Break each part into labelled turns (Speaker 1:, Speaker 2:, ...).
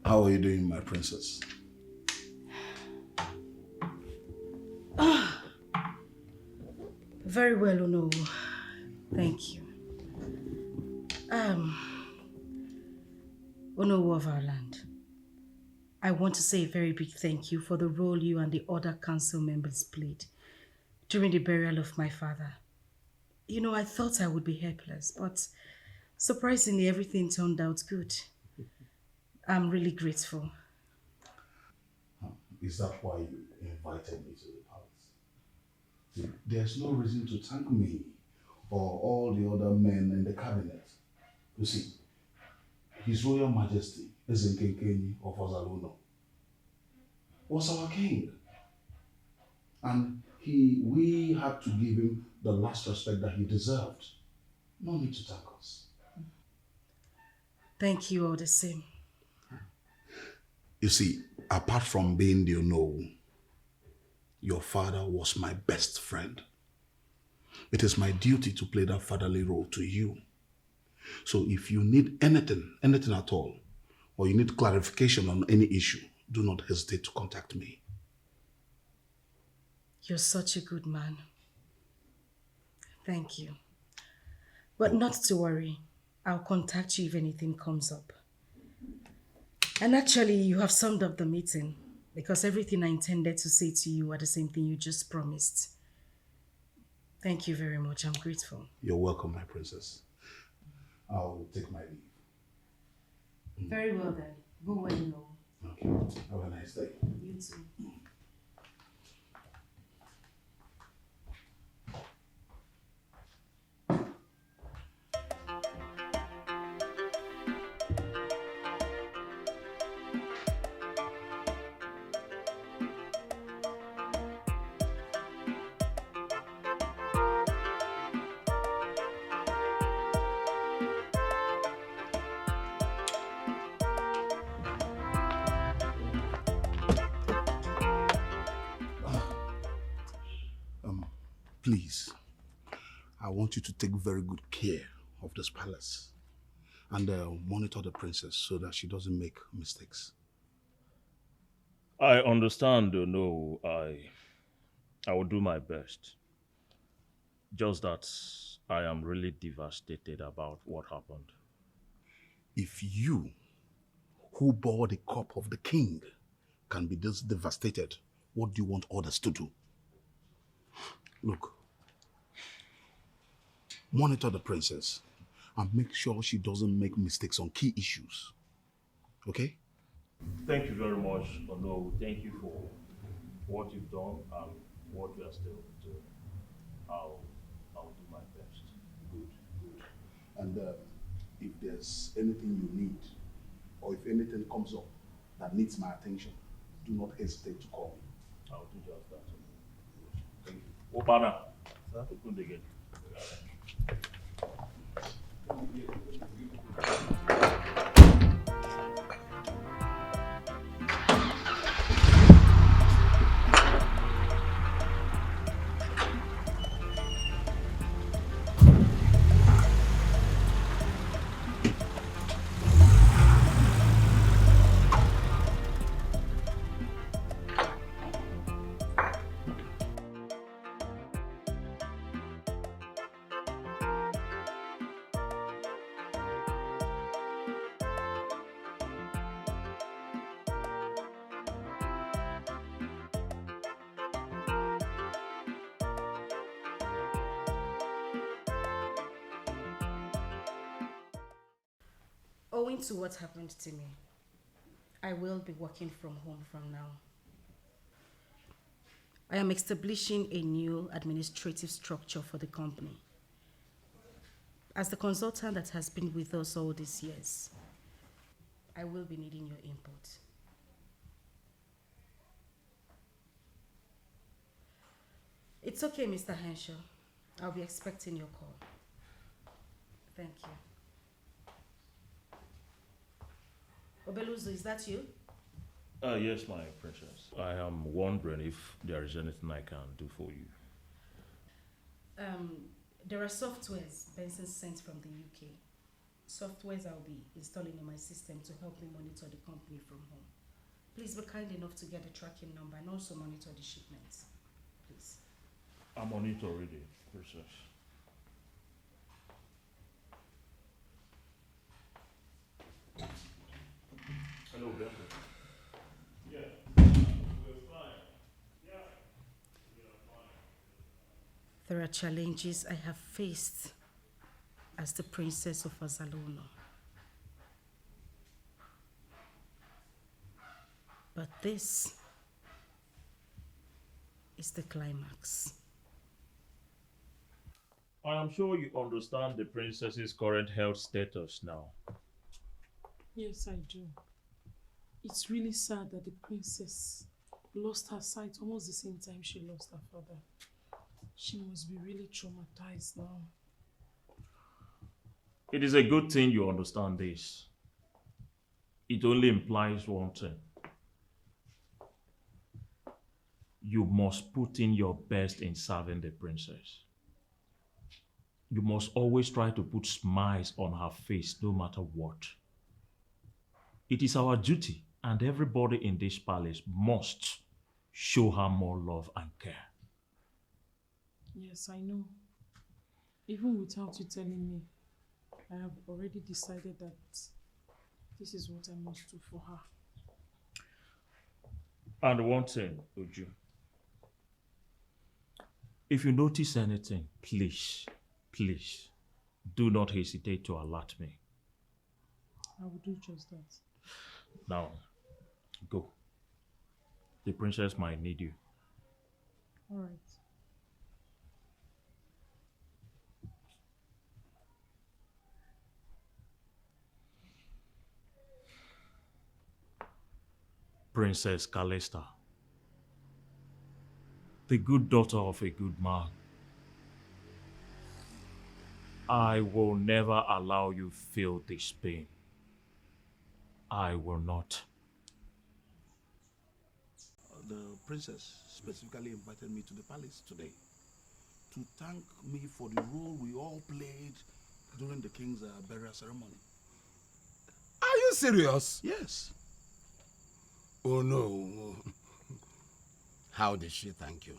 Speaker 1: How are you doing, my princess?
Speaker 2: Very well, Ono. Thank you. Ono of our land, I want to say a very big thank you for the role you and the other council members played during the burial of my father. You know, I thought I would be helpless, but surprisingly, everything turned out good. I'm really grateful.
Speaker 1: Is that why you invited me to the palace? There's no reason to thank me or all the other men in the cabinet. You see, His Royal Majesty Ezenkenkenyi of Ozaluno was our king. And we had to give him the last respect that he deserved. No need to thank us.
Speaker 2: Thank you all the same.
Speaker 1: You see, apart from being the Ono, your father was my best friend. It is my duty to play that fatherly role to you. So if you need anything at all, or you need clarification on any issue, do not hesitate to contact me.
Speaker 2: You're such a good man. Thank you. But not to worry. I'll contact you if anything comes up. And actually, you have summed up the meeting because everything I intended to say to you are the same thing you just promised. Thank you very much. I'm grateful.
Speaker 1: You're welcome, my princess. I'll take my leave.
Speaker 2: Very well then. Go well, you know.
Speaker 1: Okay. Have a nice day.
Speaker 2: You too.
Speaker 1: Please, I want you to take very good care of this palace and monitor the princess so that she doesn't make mistakes.
Speaker 3: I understand, no, I will do my best. Just that I am really devastated about what happened.
Speaker 1: If you, who bore the cup of the king, can be this devastated, what do you want others to do? Look, monitor the princess and make sure she doesn't make mistakes on key issues. Okay?
Speaker 3: Thank you very much, Ono. Thank you for what you've done and what you are still doing. I'll do my best.
Speaker 1: Good, good. And if there's anything you need, or if anything comes up that needs my attention, do not hesitate to call me.
Speaker 3: I'll do just that.
Speaker 1: Thank you.
Speaker 3: Opana. Good again.
Speaker 2: Owing to what happened to me, I will be working from home from now. I am establishing a new administrative structure for the company. As the consultant that has been with us all these years, I will be needing your input. It's okay, Mr. Henshaw. I'll be expecting your call. Thank you. Obeluzu, is that you?
Speaker 3: Yes, my princess. I am wondering if there is anything I can do for you.
Speaker 2: There are softwares Benson sent from the UK. softwares I'll be installing in my system to help me monitor the company from home. Please be kind enough to get the tracking number and also monitor the shipments. Please.
Speaker 3: I'm on it already, Princess. Hello, Brenda. Yeah. We're fine. Yeah. We are fine.
Speaker 2: There are challenges I have faced as the Princess of Azalono. But this is the climax.
Speaker 3: I am sure you understand the princess's current health status now.
Speaker 4: Yes, I do. It's really sad that the princess lost her sight almost the same time she lost her father. She must be really traumatized now.
Speaker 3: It is a good thing you understand this. It only implies one thing. You must put in your best in serving the princess. You must always try to put smiles on her face no matter what. It is our duty, and everybody in this palace must show her more love and care.
Speaker 4: Yes, I know. Even without you telling me, I have already decided that this is what I must do for her.
Speaker 3: And one thing, Uju. If you notice anything, please, do not hesitate to alert me.
Speaker 4: I will do just that.
Speaker 3: Now, go. The princess might need you.
Speaker 4: All right.
Speaker 3: Princess Calista, the good daughter of a good man. I will never allow you feel this pain. I will not.
Speaker 1: The princess specifically invited me to the palace today to thank me for the role we all played during the king's burial ceremony.
Speaker 5: Are you serious?
Speaker 1: Yes.
Speaker 5: Oh no. How did she thank you?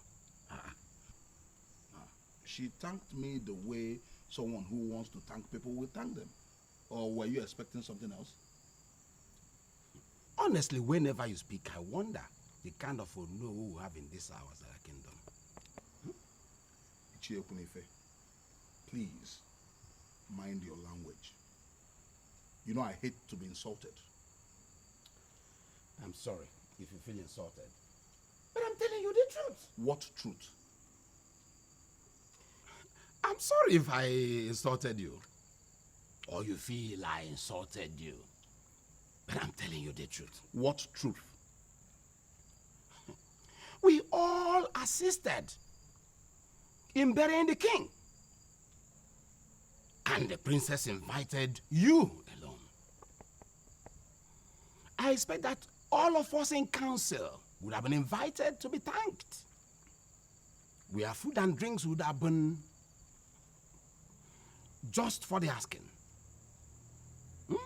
Speaker 1: She thanked me the way someone who wants to thank people will thank them. Or were you expecting something else?
Speaker 5: Honestly, whenever you speak, I wonder the kind of no we have in this hours of our kingdom.
Speaker 1: Ichie, please mind your language. You know I hate to be insulted.
Speaker 5: I'm sorry if you feel insulted. But I'm telling you the truth.
Speaker 1: What truth?
Speaker 5: I'm sorry if I insulted you. Or you feel I insulted you. But I'm telling you the truth.
Speaker 1: What truth?
Speaker 5: We all assisted in burying the king. And the princess invited you alone. I expect that all of us in council would have been invited to be thanked. Where food and drinks would have been just for the asking.
Speaker 1: Oh,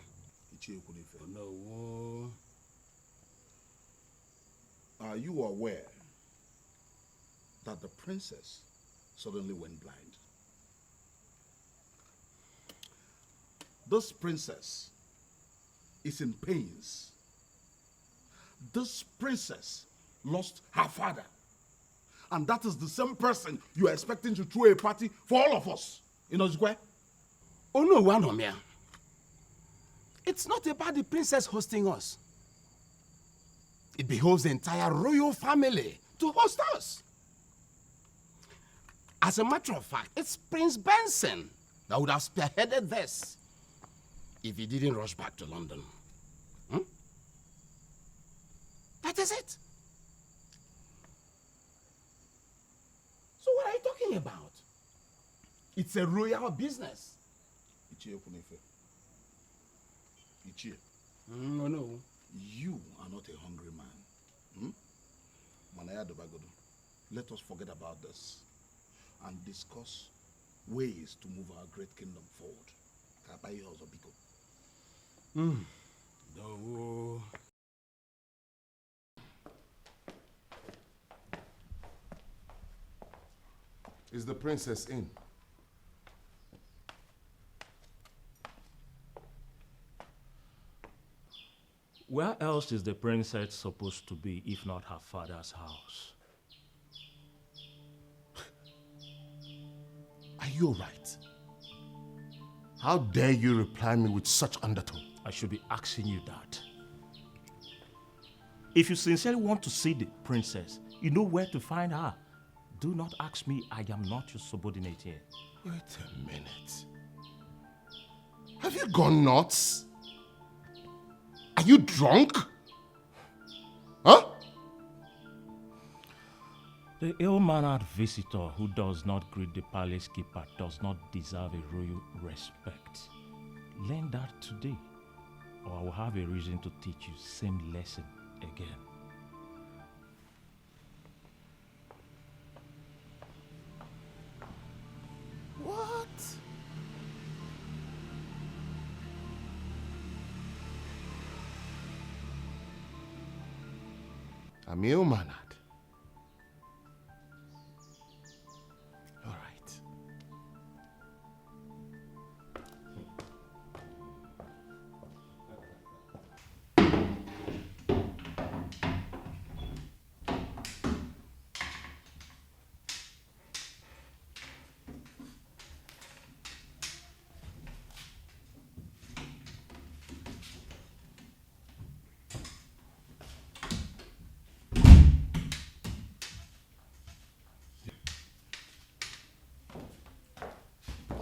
Speaker 5: no.
Speaker 1: Are you aware that the princess suddenly went blind? This princess is in pains. This princess lost her father. And that is the same person you are expecting to throw a party for all of us in Ozugwe.
Speaker 5: Oh no, Wanomia. It's not about the princess hosting us. It behoves the entire royal family to host us. As a matter of fact, it's Prince Benson that would have spearheaded this if he didn't rush back to London. That is it. So what are you talking about? It's a royal business.
Speaker 1: Ichie Okunefe. Ichie.
Speaker 5: No.
Speaker 1: You are not a hungry man. Manaya Dobagodo, let us forget about this and discuss ways to move our great kingdom forward.
Speaker 5: buy you also Picolo. No. Is the princess in?
Speaker 3: Where else is the princess supposed to be if not her father's house?
Speaker 5: Are you all right? How dare you reply me with such undertone?
Speaker 3: I should be asking you that. If you sincerely want to see the princess, you know where to find her. Do not ask me, I am not your subordinate here.
Speaker 5: Wait a minute. Have you gone nuts? Are you drunk? Huh?
Speaker 3: The ill-mannered visitor who does not greet the palace keeper does not deserve a royal respect. Learn that today, or I will have a reason to teach you same lesson again.
Speaker 5: What? I'm ill-mannered. All right.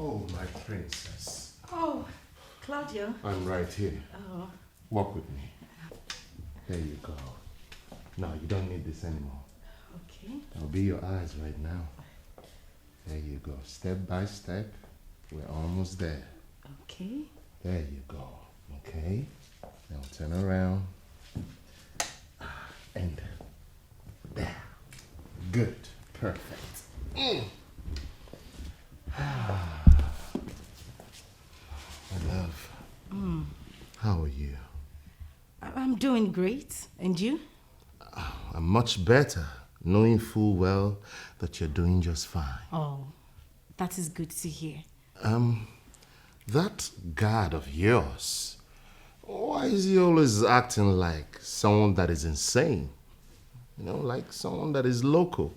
Speaker 5: Oh, my princess.
Speaker 2: Oh, Claudia.
Speaker 5: I'm right here.
Speaker 2: Oh.
Speaker 5: Walk with me. There you go. No, you don't need this anymore.
Speaker 2: Okay.
Speaker 5: I'll be your eyes right now. There you go. Step by step. We're almost there.
Speaker 2: Okay.
Speaker 5: There you go. Okay. Now turn around. And there. Good. Perfect. My love. How are you?
Speaker 2: I'm doing great. And you?
Speaker 5: I'm much better, knowing full well that you're doing just fine.
Speaker 2: Oh, that is good to hear.
Speaker 5: That guard of yours, why is he always acting like someone that is insane? You know, like someone that is local.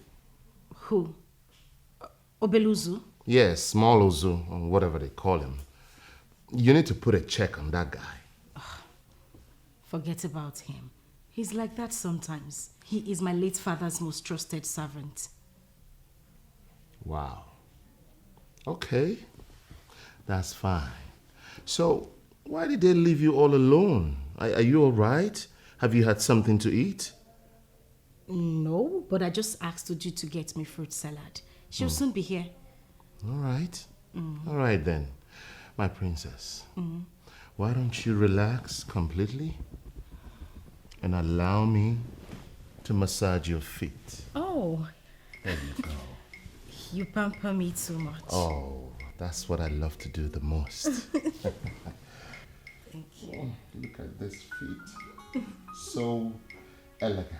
Speaker 2: Who? Obeluzu?
Speaker 5: Yes, small Ozu, or whatever they call him. You need to put a check on that guy.
Speaker 2: Forget about him. He's like that sometimes. He is my late father's most trusted servant.
Speaker 5: Wow. Okay, that's fine. So, why did they leave you all alone? Are you all right? Have you had something to eat?
Speaker 2: No, but I just asked Uju to get me fruit salad. She'll soon be here.
Speaker 5: All right. All right then, my princess. Why don't you relax completely and allow me to massage your feet?
Speaker 2: Oh,
Speaker 5: There you go.
Speaker 2: you pamper me too much.
Speaker 5: Oh, that's what I love to do the most.
Speaker 2: Thank you.
Speaker 5: Look at this feet. So elegant.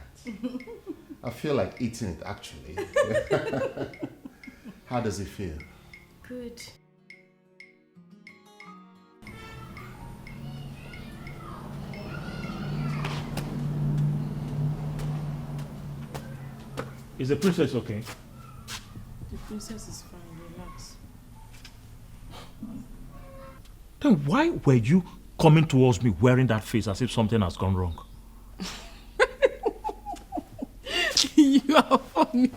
Speaker 5: I feel like eating it actually. How does it feel?
Speaker 2: Good.
Speaker 3: Is the princess okay?
Speaker 4: The princess is fine, relax.
Speaker 3: Then why were you coming towards me wearing that face as if something has gone wrong?
Speaker 4: You are funny.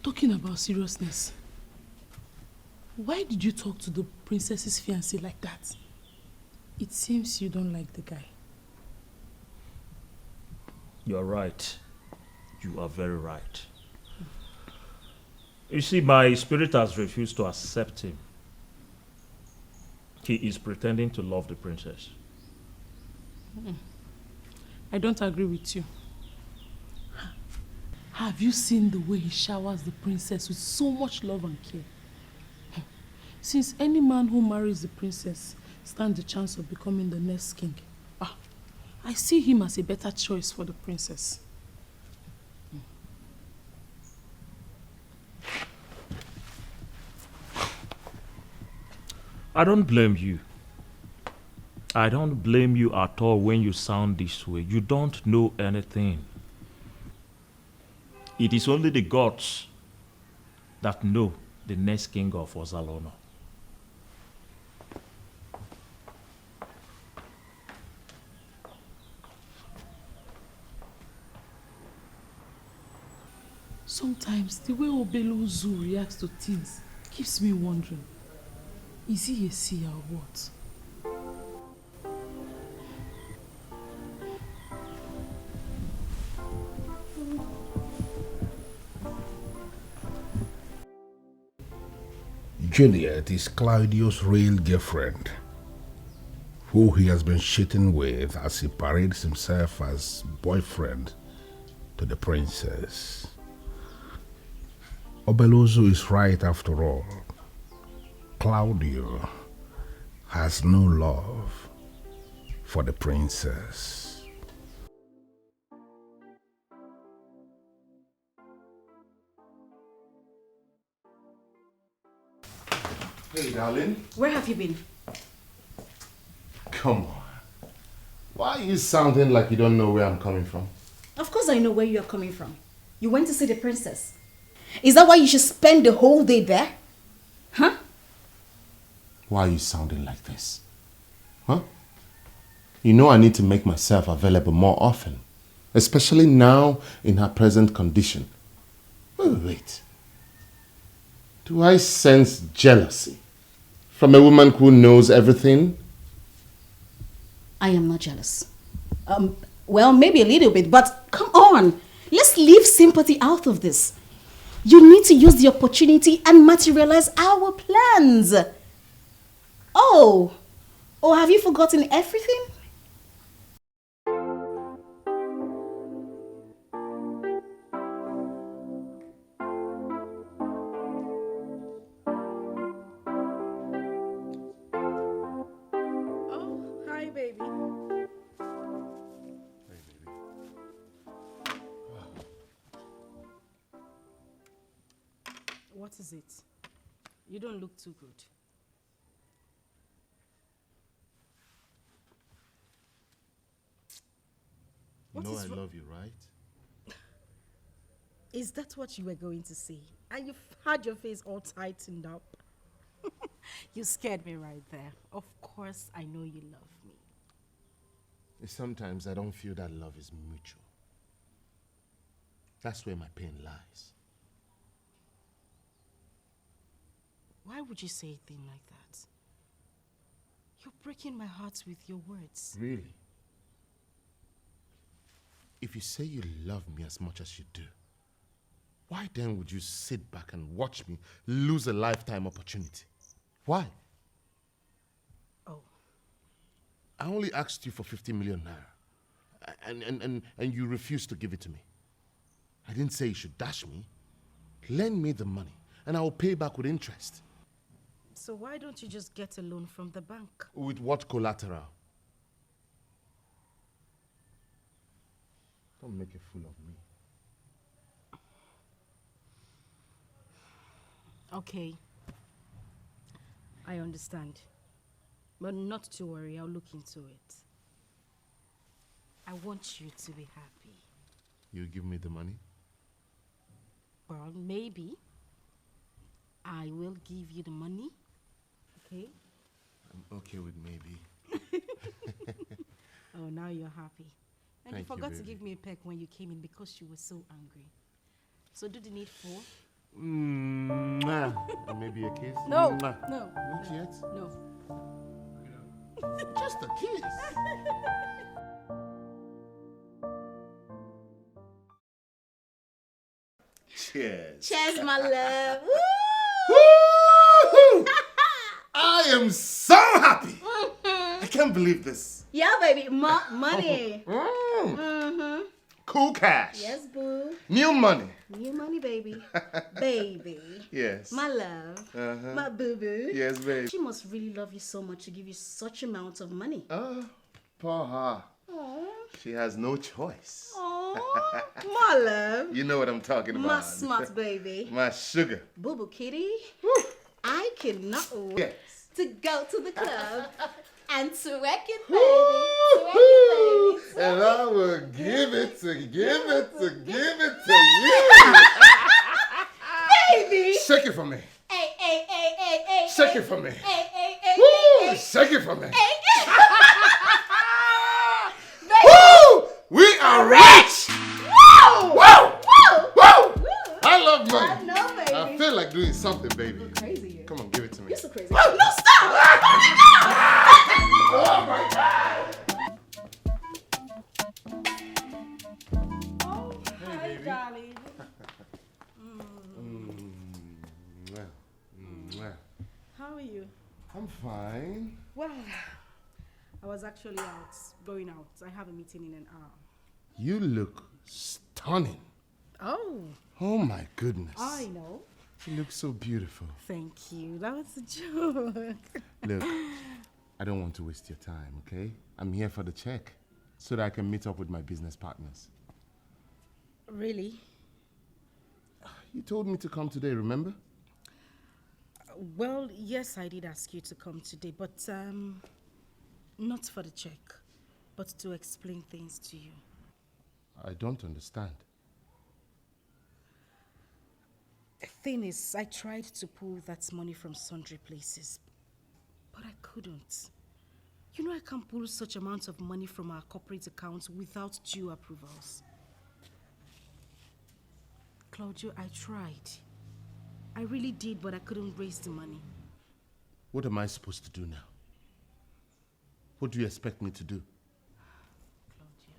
Speaker 4: Talking about seriousness, why did you talk to the princess's fiancé like that? It seems you don't like the guy.
Speaker 3: You're right. You are very right. You see, my spirit has refused to accept him. He is pretending to love the princess.
Speaker 4: I don't agree with you. Have you seen the way he showers the princess with so much love and care? Since any man who marries the princess stands the chance of becoming the next king, I see him as a better choice for the princess.
Speaker 3: I don't blame you. I don't blame you at all when you sound this way. You don't know anything. It is only the gods that know the next king of Ozalono.
Speaker 4: Sometimes the way Obeluzu reacts to things keeps me wondering, is he a seer or what?
Speaker 6: Juliet is Claudio's real girlfriend, who he has been cheating with as he parades himself as boyfriend to the princess. Obeluzu is right after all. Claudio has no love for the princess.
Speaker 5: Hey, darling.
Speaker 2: Where have you been?
Speaker 5: Come on. Why are you sounding like you don't know where I'm coming from?
Speaker 2: Of course I know where you are coming from. You went to see the princess. Is that why you should spend the whole day there? Huh?
Speaker 5: Why are you sounding like this? Huh? You know I need to make myself available more often. Especially now in her present condition. Wait. Do I sense jealousy from a woman who knows everything?
Speaker 2: I am not jealous. Well, maybe a little bit, but come on. Let's leave sympathy out of this. You need to use the opportunity and materialize our plans. Oh, have you forgotten everything? Oh, hi, baby. What is it? You don't look too good.
Speaker 5: You know I love you, right?
Speaker 2: Is that what you were going to say? And you've had your face all tightened up. You scared me right there. Of course, I know you love me.
Speaker 5: Sometimes I don't feel that love is mutual. That's where my pain lies.
Speaker 2: Why would you say a thing like that? You're breaking my heart with your words.
Speaker 5: Really? If you say you love me as much as you do, why then would you sit back and watch me lose a lifetime opportunity? Why?
Speaker 2: Oh.
Speaker 5: I only asked you for 50 million naira, and you refused to give it to me. I didn't say you should dash me. Lend me the money, and I will pay back with interest.
Speaker 2: So why don't you just get a loan from the bank?
Speaker 5: With what collateral? Don't make a fool of me.
Speaker 2: Okay. I understand. But not to worry, I'll look into it. I want you to be happy.
Speaker 5: You give me the money?
Speaker 2: Well, maybe. I will give you the money. Okay?
Speaker 5: I'm okay with maybe.
Speaker 2: Oh, now you're happy. And you
Speaker 5: Thank you,
Speaker 2: forgot to
Speaker 5: baby.
Speaker 2: give me a peck when you came in because you were so angry. So do the needful.
Speaker 5: Mwah. And maybe a kiss?
Speaker 2: No,
Speaker 5: Mwah.
Speaker 2: no.
Speaker 5: Not yet?
Speaker 2: No.
Speaker 5: Just a kiss. Cheers.
Speaker 2: Cheers, my love.
Speaker 5: Woo-hoo! I am so happy. I can't believe this.
Speaker 2: Yeah, baby. Money.
Speaker 5: Cool cash.
Speaker 2: Yes, boo.
Speaker 5: New money.
Speaker 2: New money, baby. Baby.
Speaker 5: Yes.
Speaker 2: My love. My boo-boo.
Speaker 5: Yes, baby.
Speaker 2: She must really love you so much to give you such amount of money.
Speaker 5: Poor her.
Speaker 2: Aww.
Speaker 5: She has no choice.
Speaker 2: Aww. My love.
Speaker 5: You know what I'm talking about.
Speaker 2: My smart baby.
Speaker 5: My sugar.
Speaker 2: Boo-boo kitty. I cannot wait to go to the club and twerk it, baby. Twerk it, baby.
Speaker 5: And I will give it to you.
Speaker 2: Baby.
Speaker 5: Shake it for me.
Speaker 2: Hey.
Speaker 5: Shake it for me.
Speaker 2: Hey.
Speaker 5: Woo! Shake it for me.
Speaker 2: Baby.
Speaker 5: Woo! We are rich!
Speaker 2: Whoa!
Speaker 5: Woo! I love money.
Speaker 2: I know, baby.
Speaker 5: I feel like doing something, baby.
Speaker 2: You're crazy.
Speaker 5: Come on, give it to me.
Speaker 2: You're so crazy. No, stop!
Speaker 5: Oh my God!
Speaker 2: Oh, hi, darling. How are you?
Speaker 5: I'm fine.
Speaker 2: Well, I was actually going out. I have a meeting in an hour.
Speaker 5: You look stunning.
Speaker 2: Oh.
Speaker 5: Oh my goodness.
Speaker 2: I know.
Speaker 5: You look so beautiful.
Speaker 2: Thank you. That was a joke.
Speaker 5: Look, I don't want to waste your time, okay? I'm here for the check so that I can meet up with my business partners.
Speaker 2: Really?
Speaker 5: You told me to come today, remember?
Speaker 2: Well, yes, I did ask you to come today, but not for the check, but to explain things to you.
Speaker 5: I don't understand.
Speaker 2: The thing is, I tried to pull that money from sundry places, but I couldn't. You know, I can't pull such amounts of money from our corporate accounts without due approvals. Claudio, I tried. I really did, but I couldn't raise the money.
Speaker 5: What am I supposed to do now? What do you expect me to do?
Speaker 2: Claudio,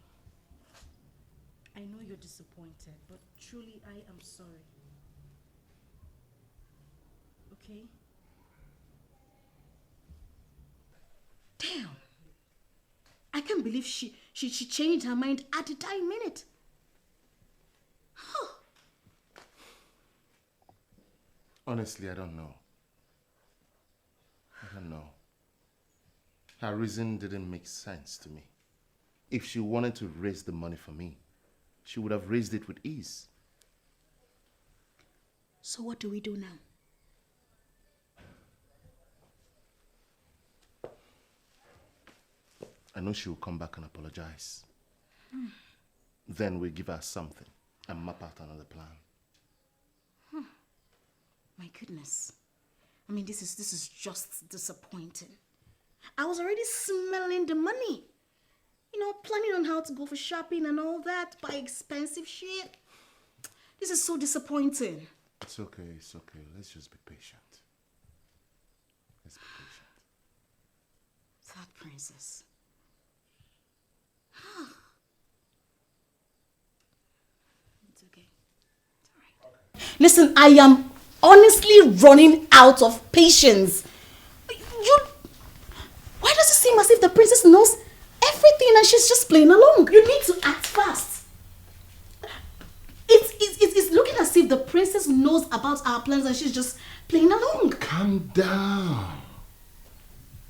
Speaker 2: I know you're disappointed, but truly I am sorry. Okay? Damn! I can't believe she changed her mind at the dying minute. Huh.
Speaker 5: Honestly, I don't know. Her reason didn't make sense to me. If she wanted to raise the money for me, she would have raised it with ease.
Speaker 2: So what do we do now?
Speaker 5: I know she will come back and apologize. Then we give her something and map out another plan.
Speaker 2: My goodness. I mean, this is just disappointing. I was already smelling the money. You know, planning on how to go for shopping and all that, buy expensive shit. This is so disappointing.
Speaker 5: It's okay. Let's just be patient. Let's be patient.
Speaker 2: That princess. It's okay. It's all right. Listen, I am honestly running out of patience. Why does it seem as if the princess knows everything and she's just playing along? You need to act fast. It's looking as if the princess knows about our plans and she's just playing along.
Speaker 5: Calm down.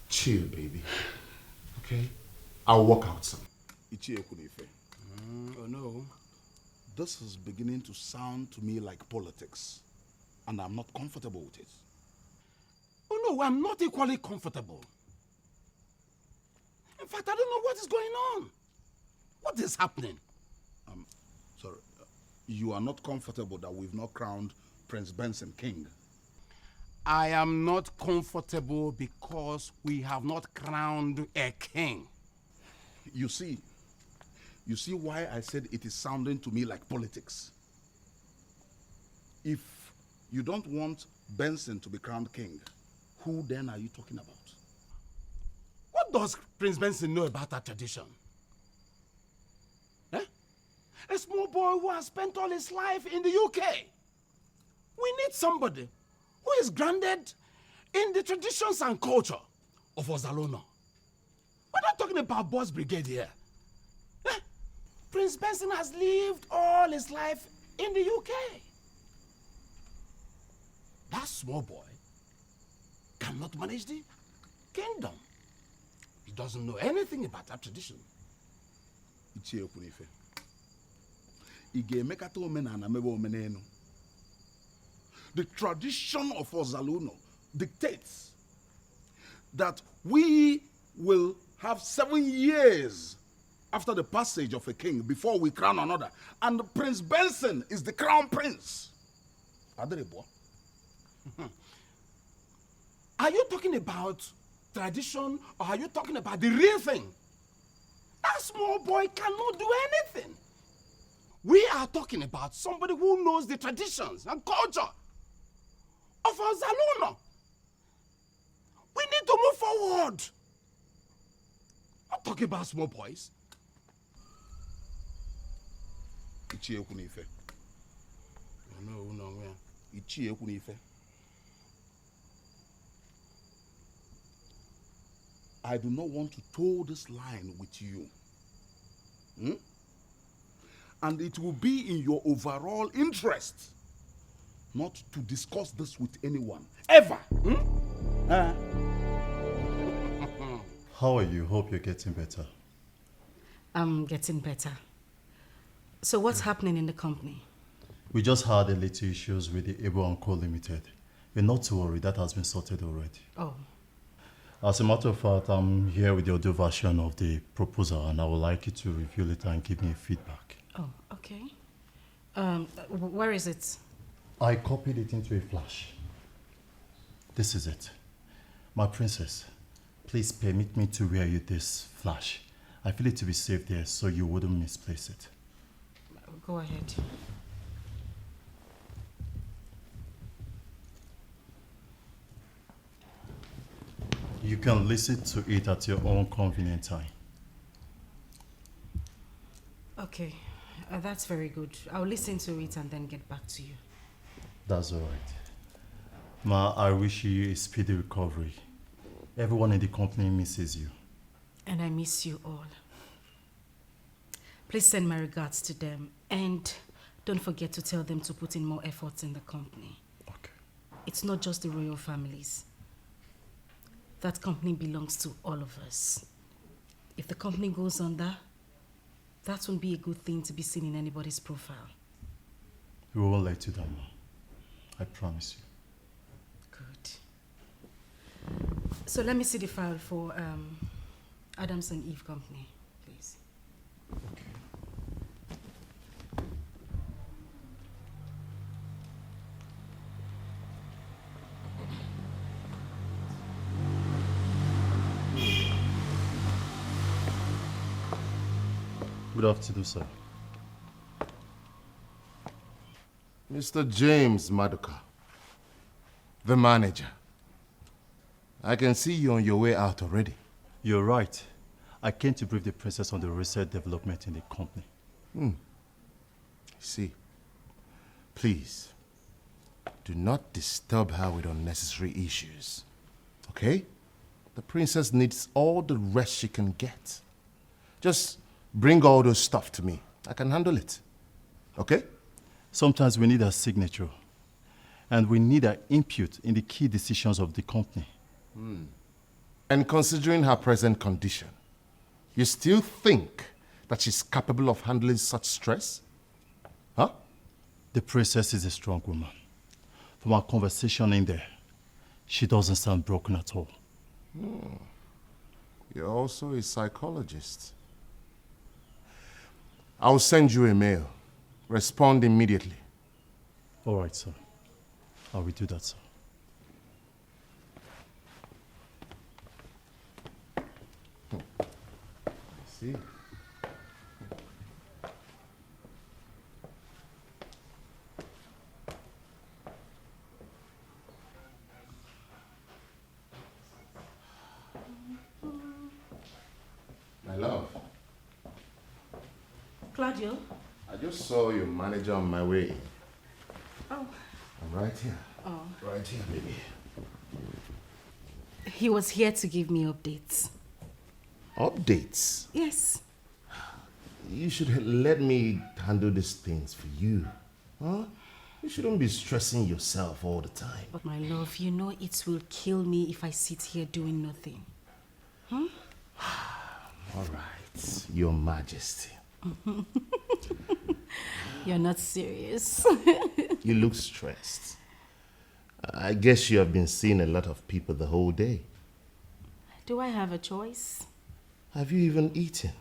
Speaker 5: Chill, baby. Okay? I'll work out some.
Speaker 1: Oh no. This is beginning to sound to me like politics. And I'm not comfortable with it.
Speaker 6: Oh no, I'm not equally comfortable. In fact, I don't know what is going on. What is happening?
Speaker 1: Sorry. You are not comfortable that we've not crowned Prince Benson king.
Speaker 6: I am not comfortable because we have not crowned a king.
Speaker 1: You see why I said it is sounding to me like politics. If you don't want Benson to be crowned king, who then are you talking about?
Speaker 6: What does Prince Benson know about that tradition? Eh? A small boy who has spent all his life in the UK. We need somebody who is grounded in the traditions and culture of Ozalona. We're not talking about Boss Brigade here. Eh? Prince Benson has lived all his life in the UK. That small boy cannot manage the kingdom. He doesn't know anything about that tradition.
Speaker 1: The tradition of Ozaluno dictates that we will have 7 years after the passage of a king before we crown another. And Prince Benson is the crown prince. Aderebo.
Speaker 6: Are you talking about tradition or are you talking about the real thing? That small boy cannot do anything. We are talking about somebody who knows the traditions and culture of our Zaluna. We need to move forward. Not talking about small boys.
Speaker 1: I do not want to toe this line with you. And it will be in your overall interest not to discuss this with anyone. Ever.
Speaker 7: How are you? Hope you're getting better.
Speaker 2: I'm getting better. So what's happening in the company?
Speaker 7: We just had a little issues with the Okoli Limited. You're not to worry, that has been sorted already.
Speaker 2: Oh.
Speaker 7: As a matter of fact, I'm here with the audio version of the proposal and I would like you to review it and give me a feedback.
Speaker 2: Oh, okay. Where is it?
Speaker 7: I copied it into a flash. This is it. My princess, please permit me to wear you this flash. I feel it to be safe there so you wouldn't misplace it.
Speaker 2: Go ahead.
Speaker 7: You can listen to it at your own convenient time.
Speaker 2: Okay, that's very good. I'll listen to it and then get back to you.
Speaker 7: That's all right. Ma, I wish you a speedy recovery. Everyone in the company misses you.
Speaker 2: And I miss you all. Please send my regards to them and don't forget to tell them to put in more efforts in the company.
Speaker 7: Okay.
Speaker 2: It's not just the royal families. That company belongs to all of us. If the company goes under, that won't be a good thing to be seen in anybody's profile.
Speaker 7: We won't let you down, Ma. I promise you.
Speaker 2: Good. So let me see the file for Adams and Eve Company, please.
Speaker 7: Okay. Good afternoon, sir.
Speaker 5: Mr. James Maduka, the manager. I can see you on your way out already.
Speaker 7: You're right. I came to brief the princess on the recent development in the company.
Speaker 5: See, please, do not disturb her with unnecessary issues, okay? The princess needs all the rest she can get. Just bring all those stuff to me. I can handle it, okay?
Speaker 7: Sometimes we need a signature, and we need an input in the key decisions of the company.
Speaker 5: And considering her present condition, you still think that she's capable of handling such stress? Huh?
Speaker 7: The princess is a strong woman. From our conversation in there, she doesn't sound broken at all.
Speaker 5: You're also a psychologist. I'll send you a mail. Respond immediately.
Speaker 7: All right, sir. I will do that, sir.
Speaker 5: See? My love,
Speaker 2: Claudio?
Speaker 5: I just saw your manager on my way.
Speaker 2: Oh.
Speaker 5: I'm right here.
Speaker 2: Oh.
Speaker 5: Right here, baby.
Speaker 2: He was here to give me updates.
Speaker 5: Updates?
Speaker 2: Yes.
Speaker 5: You should let me handle these things for you. Huh? You shouldn't be stressing yourself all the time.
Speaker 2: But my love, you know it will kill me if I sit here doing nothing. Huh?
Speaker 5: All right, Your Majesty.
Speaker 2: You're not serious.
Speaker 5: You look stressed. I guess you have been seeing a lot of people the whole day.
Speaker 2: Do I have a choice?
Speaker 5: Have you even eaten?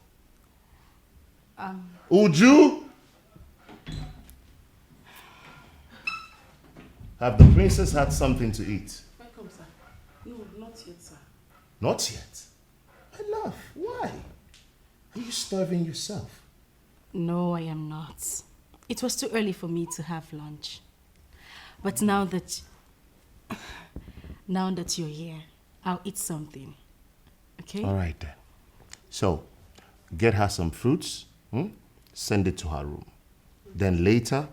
Speaker 5: Uju! Have the princess had something to eat?
Speaker 4: Welcome, sir. No, not yet, sir.
Speaker 5: Not yet. My love, why? Are you starving yourself?
Speaker 2: No, I am not. It was too early for me to have lunch. But now that you're here, I'll eat something. Okay?
Speaker 5: All right then. So, get her some fruits, send it to her room. Then later,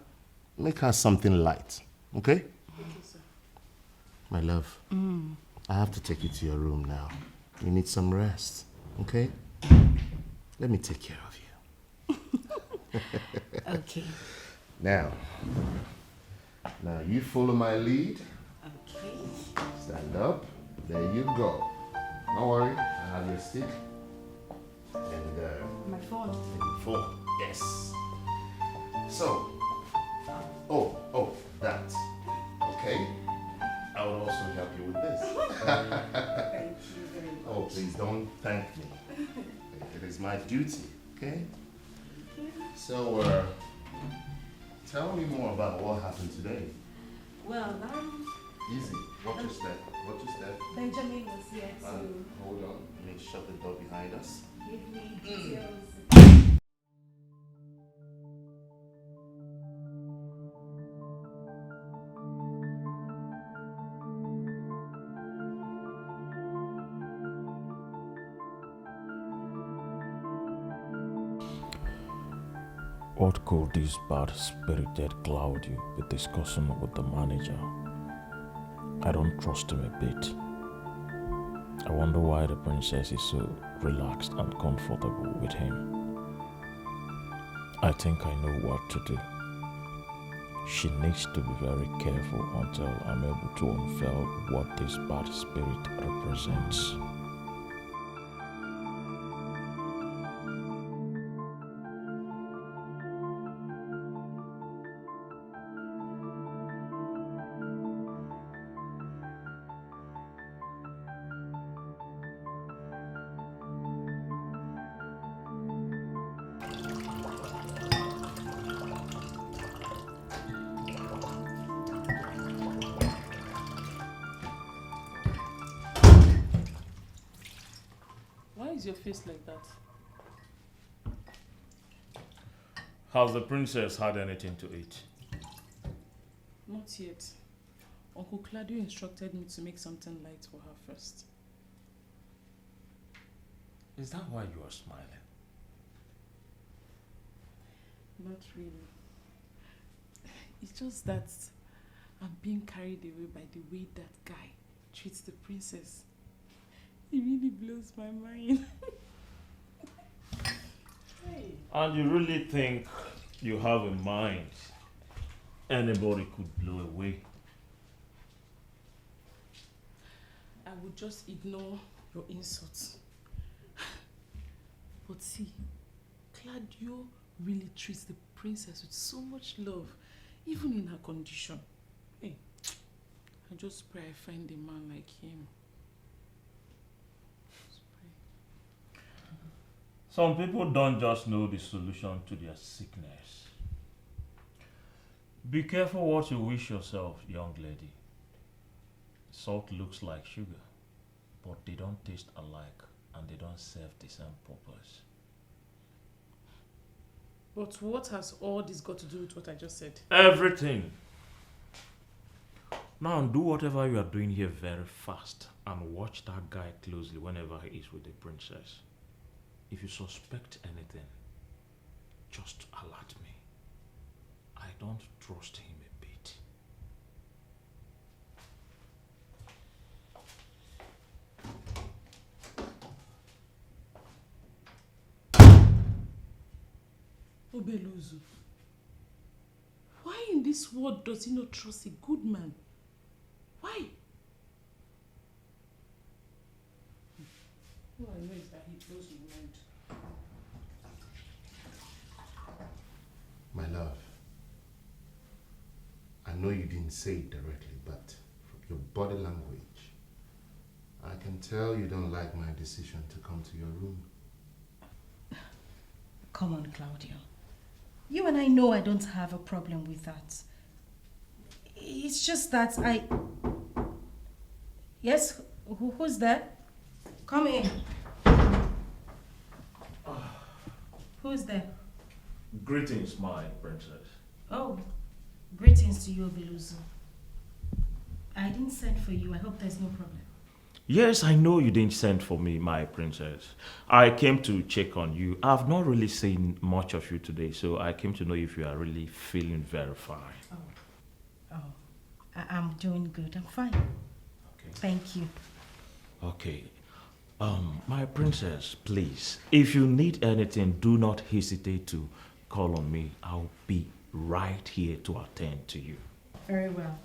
Speaker 5: make her something light, okay?
Speaker 4: Okay, sir.
Speaker 5: My love, I have to take you to your room now. You need some rest, okay? Let me take care of you.
Speaker 2: Okay.
Speaker 5: Now you follow my lead.
Speaker 2: Okay.
Speaker 5: Stand up. There you go. Don't worry, I have your stick. And
Speaker 2: My phone.
Speaker 5: your phone. Yes. So, that. Okay. I will also help you with this.
Speaker 2: Thank you very much.
Speaker 5: Oh, please don't thank me. It is my duty, okay? So, tell me more about what happened today.
Speaker 2: Well,
Speaker 5: Easy. Watch your step. Watch your step.
Speaker 2: Benjamin was here to
Speaker 5: Hold on. Let me shut the door behind us.
Speaker 2: give me details.
Speaker 3: What could this bad-spirited Claudio be discussing with the manager? I don't trust him a bit. I wonder why the princess is so relaxed and comfortable with him. I think I know what to do. She needs to be very careful until I'm able to unveil what this bad spirit represents.
Speaker 4: Why is your face like that?
Speaker 3: Has the princess had anything to eat?
Speaker 4: Not yet. Uncle Claudio instructed me to make something light for her first.
Speaker 3: Is that why you are smiling?
Speaker 4: Not really. It's just that I'm being carried away by the way that guy treats the princess. It really blows my mind. Hey.
Speaker 3: And you really think you have a mind anybody could blow away?
Speaker 4: I would just ignore your insults. But see, Claudio really treats the princess with so much love, even in her condition. Hey, I just pray I find a man like him. Just pray.
Speaker 3: Some people don't just know the solution to their sickness. Be careful what you wish yourself, young lady. Salt looks like sugar, but they don't taste alike and they don't serve the same purpose.
Speaker 4: But what has all this got to do with what I just said?
Speaker 3: Everything. Now do whatever you are doing here very fast and watch that guy closely whenever he is with the princess. If you suspect anything, just alert me. I don't trust him a bit.
Speaker 4: Obeluzu, why in this world does he not trust a good man? Why? All I know is that he blows my mind.
Speaker 5: My love, I know you didn't say it directly, but from your body language, I can tell you don't like my decision to come to your room.
Speaker 2: Come on, Claudio. You and I know I don't have a problem with that. It's just that I... Yes? Who's there? Come in. Who's there?
Speaker 3: Greetings, my princess.
Speaker 2: Oh, greetings to you, Obeluzu. I didn't send for you. I hope there's no problem.
Speaker 3: Yes, I know you didn't send for me, my princess. I came to check on you. I've not really seen much of you today, so I came to know if you are really feeling very fine.
Speaker 2: I'm doing good. I'm fine.
Speaker 3: Okay.
Speaker 2: Thank you.
Speaker 3: Okay. My princess, please, if you need anything, do not hesitate to call on me. I'll be right here to attend to you.
Speaker 2: Very well.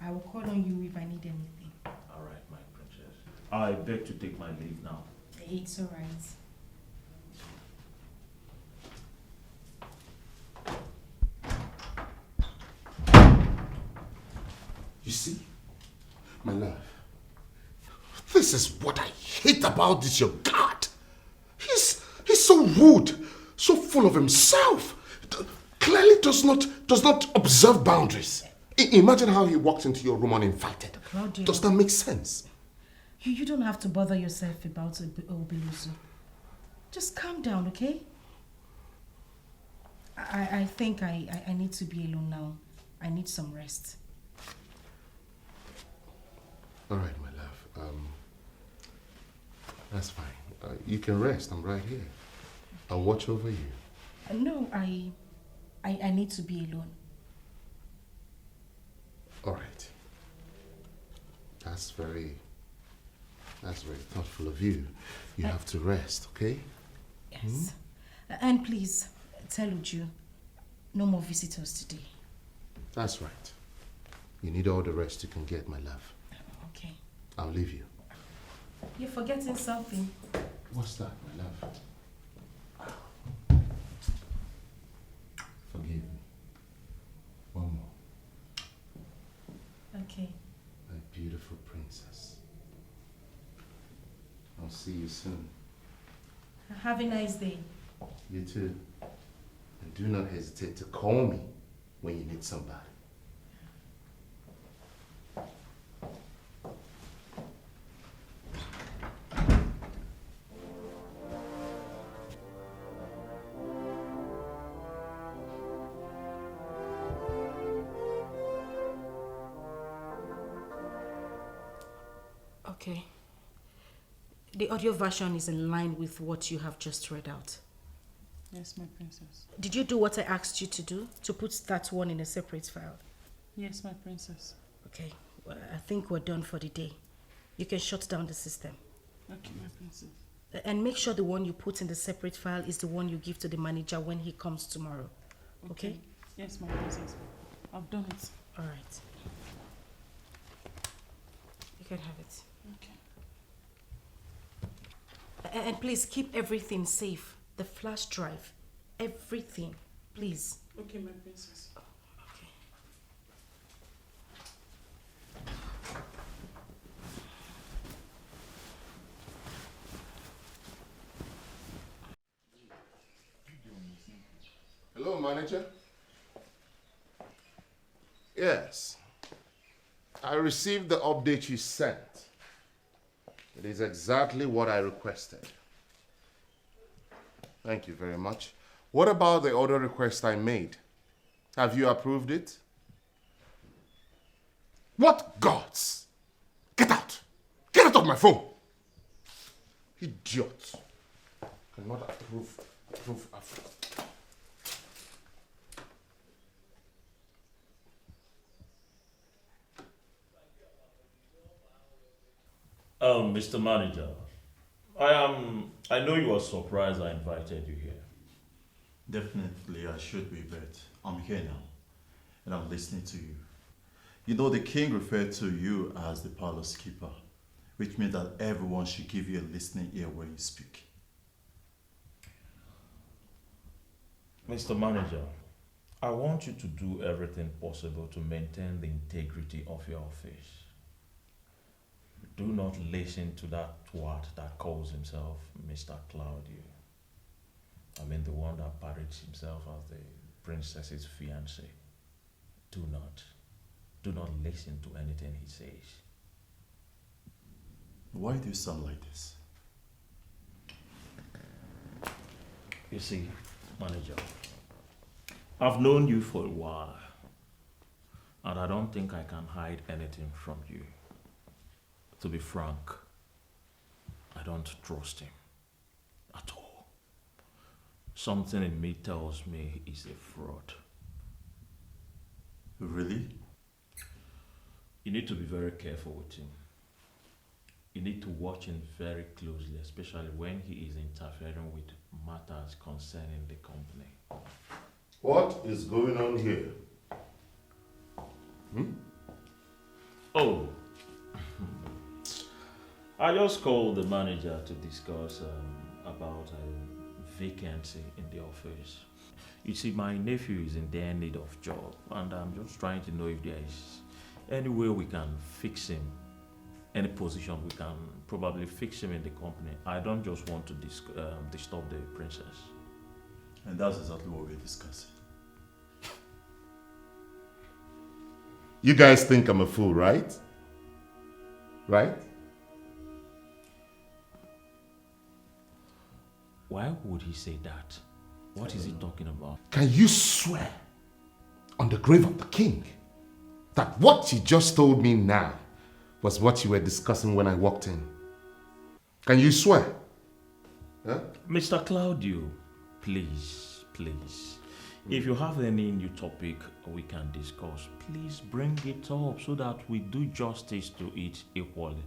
Speaker 2: I will call on you if I need anything.
Speaker 3: All right, my princess. I beg to take my leave now.
Speaker 2: It's all right.
Speaker 6: You see, my love, this is what I hate about this your God. He's so rude, so full of himself. Clearly does not observe boundaries. Imagine how he walked into your room uninvited.
Speaker 2: Claudio.
Speaker 6: Does that make sense?
Speaker 2: You don't have to bother yourself about Obeluzu. Just calm down, okay? I think I need to be alone now. I need some rest.
Speaker 5: All right, my love. That's fine. You can rest. I'm right here. I'll watch over you.
Speaker 2: No, I need to be alone.
Speaker 5: All right. That's very thoughtful of you. You have to rest, okay?
Speaker 2: Yes. And please, tell Uju, no more visitors today.
Speaker 5: That's right. You need all the rest you can get, my love.
Speaker 2: Okay.
Speaker 5: I'll leave you.
Speaker 2: You're forgetting something.
Speaker 5: What's that, my love? Forgive me. One more.
Speaker 2: Okay.
Speaker 5: My beautiful princess. I'll see you soon.
Speaker 2: Have a nice day.
Speaker 5: You too. And do not hesitate to call me when you need somebody.
Speaker 2: Okay. The audio version is in line with what you have just read out.
Speaker 4: Yes, my princess.
Speaker 2: Did you do what I asked you to do? To put that one in a separate file?
Speaker 4: Yes, my princess.
Speaker 2: Okay. Well, I think we're done for the day. You can shut down the system.
Speaker 4: Okay, my princess.
Speaker 2: And make sure the one you put in the separate file is the one you give to the manager when he comes tomorrow. Okay?
Speaker 4: Yes, my princess. I've done it.
Speaker 2: All right. You can have it.
Speaker 4: Okay.
Speaker 2: And please keep everything safe. The flash drive. Everything. Please.
Speaker 4: Okay, my princess.
Speaker 2: Okay.
Speaker 5: Hello, manager. Yes. I received the update you sent. It is exactly what I requested. Thank you very much. What about the other request I made? Have you approved it?
Speaker 6: What gods? Get out! Get out of my phone! Idiot. Cannot approve.
Speaker 3: Mr. Manager, I know you are surprised I invited you here.
Speaker 7: Definitely I should be, but I'm here now. And I'm listening to you. You know, the king referred to you as the palace keeper, which means that everyone should give you a listening ear when you speak.
Speaker 3: Mr. Manager, I want you to do everything possible to maintain the integrity of your office. Do not listen to that twat that calls himself Mr. Claudio. I mean the one that parades himself as the princess's fiancé. Do not listen to anything he says.
Speaker 7: Why do you sound like this?
Speaker 3: You see, Manager, I've known you for a while, and I don't think I can hide anything from you. To be frank, I don't trust him at all. Something in me tells me he's a fraud.
Speaker 7: Really?
Speaker 3: You need to be very careful with him. You need to watch him very closely, especially when he is interfering with matters concerning the company.
Speaker 5: What is going on here?
Speaker 3: Oh, I just called the manager to discuss about a vacancy in the office. You see, my nephew is in dire need of job, and I'm just trying to know if there is any way we can fix him, any position we can probably fix him in the company. I don't just want to disturb the princess.
Speaker 7: And that's exactly what we're discussing.
Speaker 5: You guys think I'm a fool, right? Right?
Speaker 3: Why would he say that? What is he talking about?
Speaker 5: Can you swear on the grave of the king that what you just told me now was what you were discussing when I walked in? Can you swear? Huh?
Speaker 3: Mr. Claudio, please. If you have any new topic we can discuss, please bring it up so that we do justice to it equally.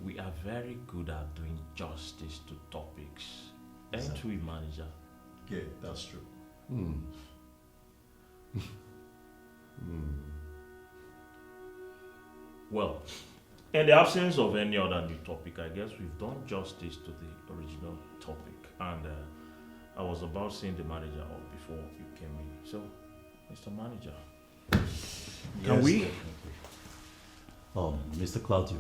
Speaker 3: We are very good at doing justice to topics. Ain't we, manager?
Speaker 7: Yeah, that's true.
Speaker 3: Well, in the absence of any other new topic, I guess we've done justice to the original topic. And I was about seeing the manager up before you came in. So, Mr. Manager, can we?
Speaker 7: Definitely. Mr. Claudio,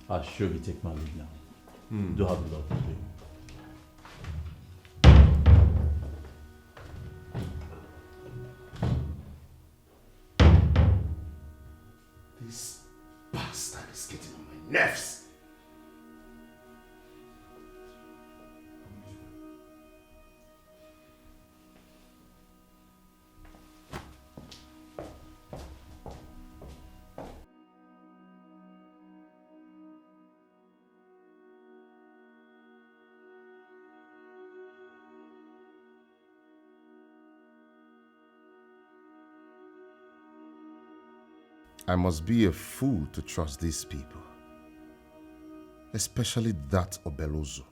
Speaker 7: I should be taking my leave now. Do have a lot to do.
Speaker 5: This bastard is getting on my nerves. I must be a fool to trust these people, especially that Obelozo.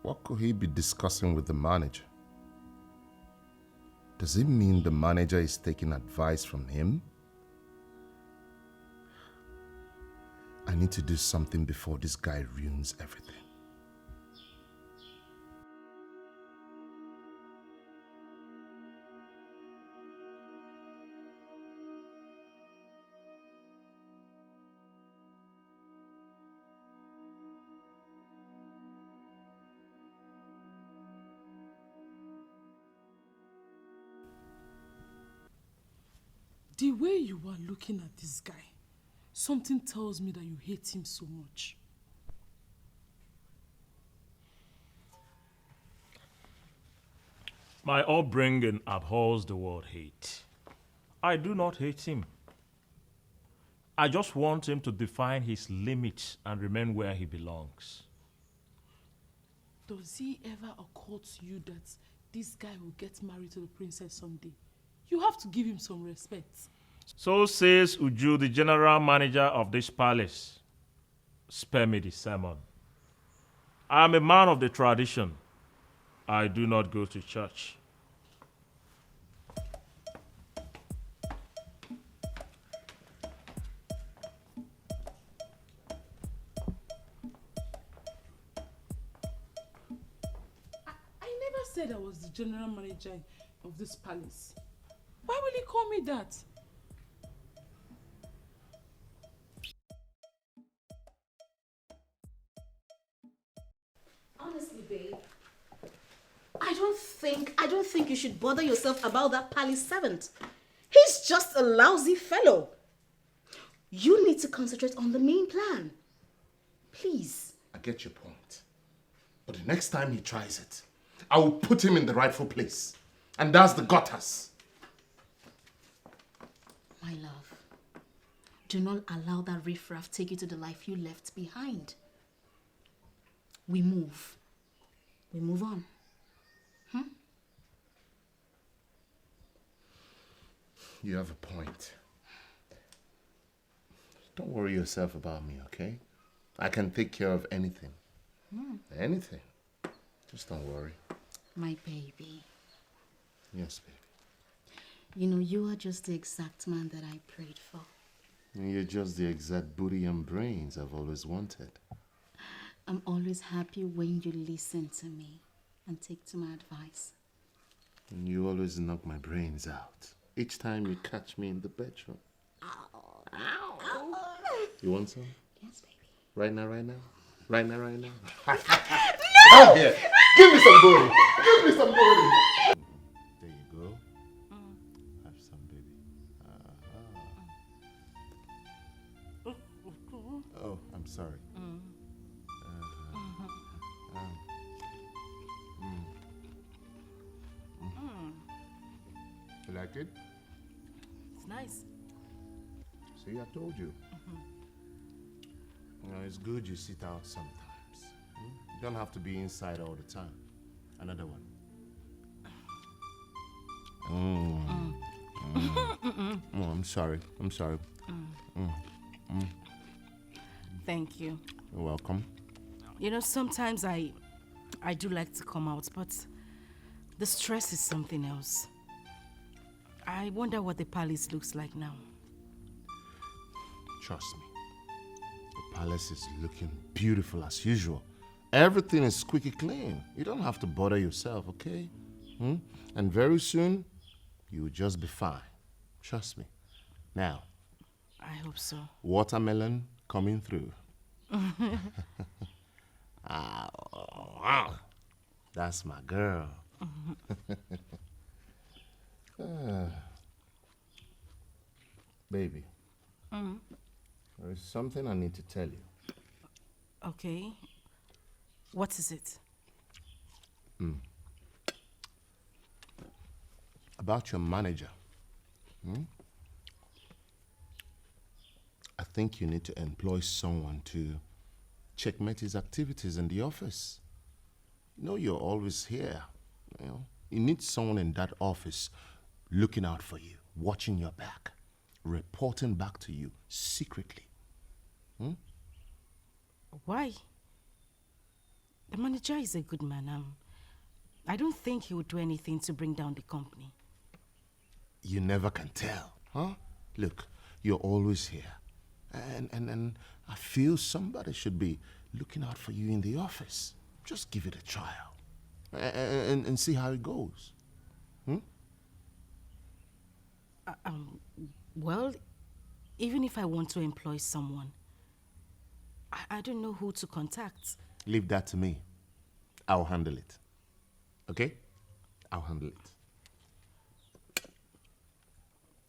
Speaker 5: What could he be discussing with the manager? Does it mean the manager is taking advice from him? I need to do something before this guy ruins everything.
Speaker 4: The way you are looking at this guy, something tells me that you hate him so much.
Speaker 3: My upbringing abhors the word hate. I do not hate him. I just want him to define his limits and remain where he belongs.
Speaker 4: Does it ever occur to you that this guy will get married to the princess someday? You have to give him some respect.
Speaker 3: So says Uju, the general manager of this palace. Spare me the sermon. I am a man of the tradition, I do not go to church.
Speaker 4: I never said I was the general manager of this palace. Why will he call me that?
Speaker 2: Honestly, babe, I don't think you should bother yourself about that palace servant. He's just a lousy fellow. You need to concentrate on the main plan. Please.
Speaker 5: I get your point. But the next time he tries it, I will put him in the rightful place. And that's the gutters.
Speaker 2: My love, do not allow that riffraff take you to the life you left behind. We move. We move on.
Speaker 5: You have a point. Don't worry yourself about me, okay? I can take care of anything. Anything. Just don't worry.
Speaker 2: My baby.
Speaker 5: Yes, baby.
Speaker 2: You know, you are just the exact man that I prayed for.
Speaker 5: You're just the exact booty and brains I've always wanted.
Speaker 2: I'm always happy when you listen to me and take to my advice.
Speaker 5: And you always knock my brains out. Each time you catch me in the bedroom. Ow. Ow. You want some?
Speaker 2: Yes, baby.
Speaker 5: Right now? Right now? No! Come here. Give me some booty. Give me some booty. There you go. Have some, baby. Oh, I'm sorry. You like it?
Speaker 2: It's nice.
Speaker 5: See, I told you. You know, it's good you sit out sometimes. You don't have to be inside all the time. Another one. Oh, I'm sorry.
Speaker 2: Thank you.
Speaker 5: You're welcome.
Speaker 2: You know, sometimes I do like to come out, but the stress is something else. I wonder what the palace looks like now.
Speaker 5: Trust me. The palace is looking beautiful as usual. Everything is squeaky clean. You don't have to bother yourself, okay? And very soon, you will just be fine. Trust me. Now.
Speaker 2: I hope so.
Speaker 5: Watermelon coming through. That's my girl. Baby. There is something I need to tell you.
Speaker 2: Okay. What is it?
Speaker 5: About your manager. I think you need to employ someone to checkmate his activities in the office. You know, you're always here. You need someone in that office looking out for you, watching your back, reporting back to you secretly.
Speaker 2: Why? The manager is a good man. I don't think he would do anything to bring down the company.
Speaker 5: You never can tell, huh? Look, you're always here. And I feel somebody should be looking out for you in the office. Just give it a trial and see how it goes.
Speaker 2: Well, even if I want to employ someone, I don't know who to contact.
Speaker 5: Leave that to me. I'll handle it. Okay? I'll handle it.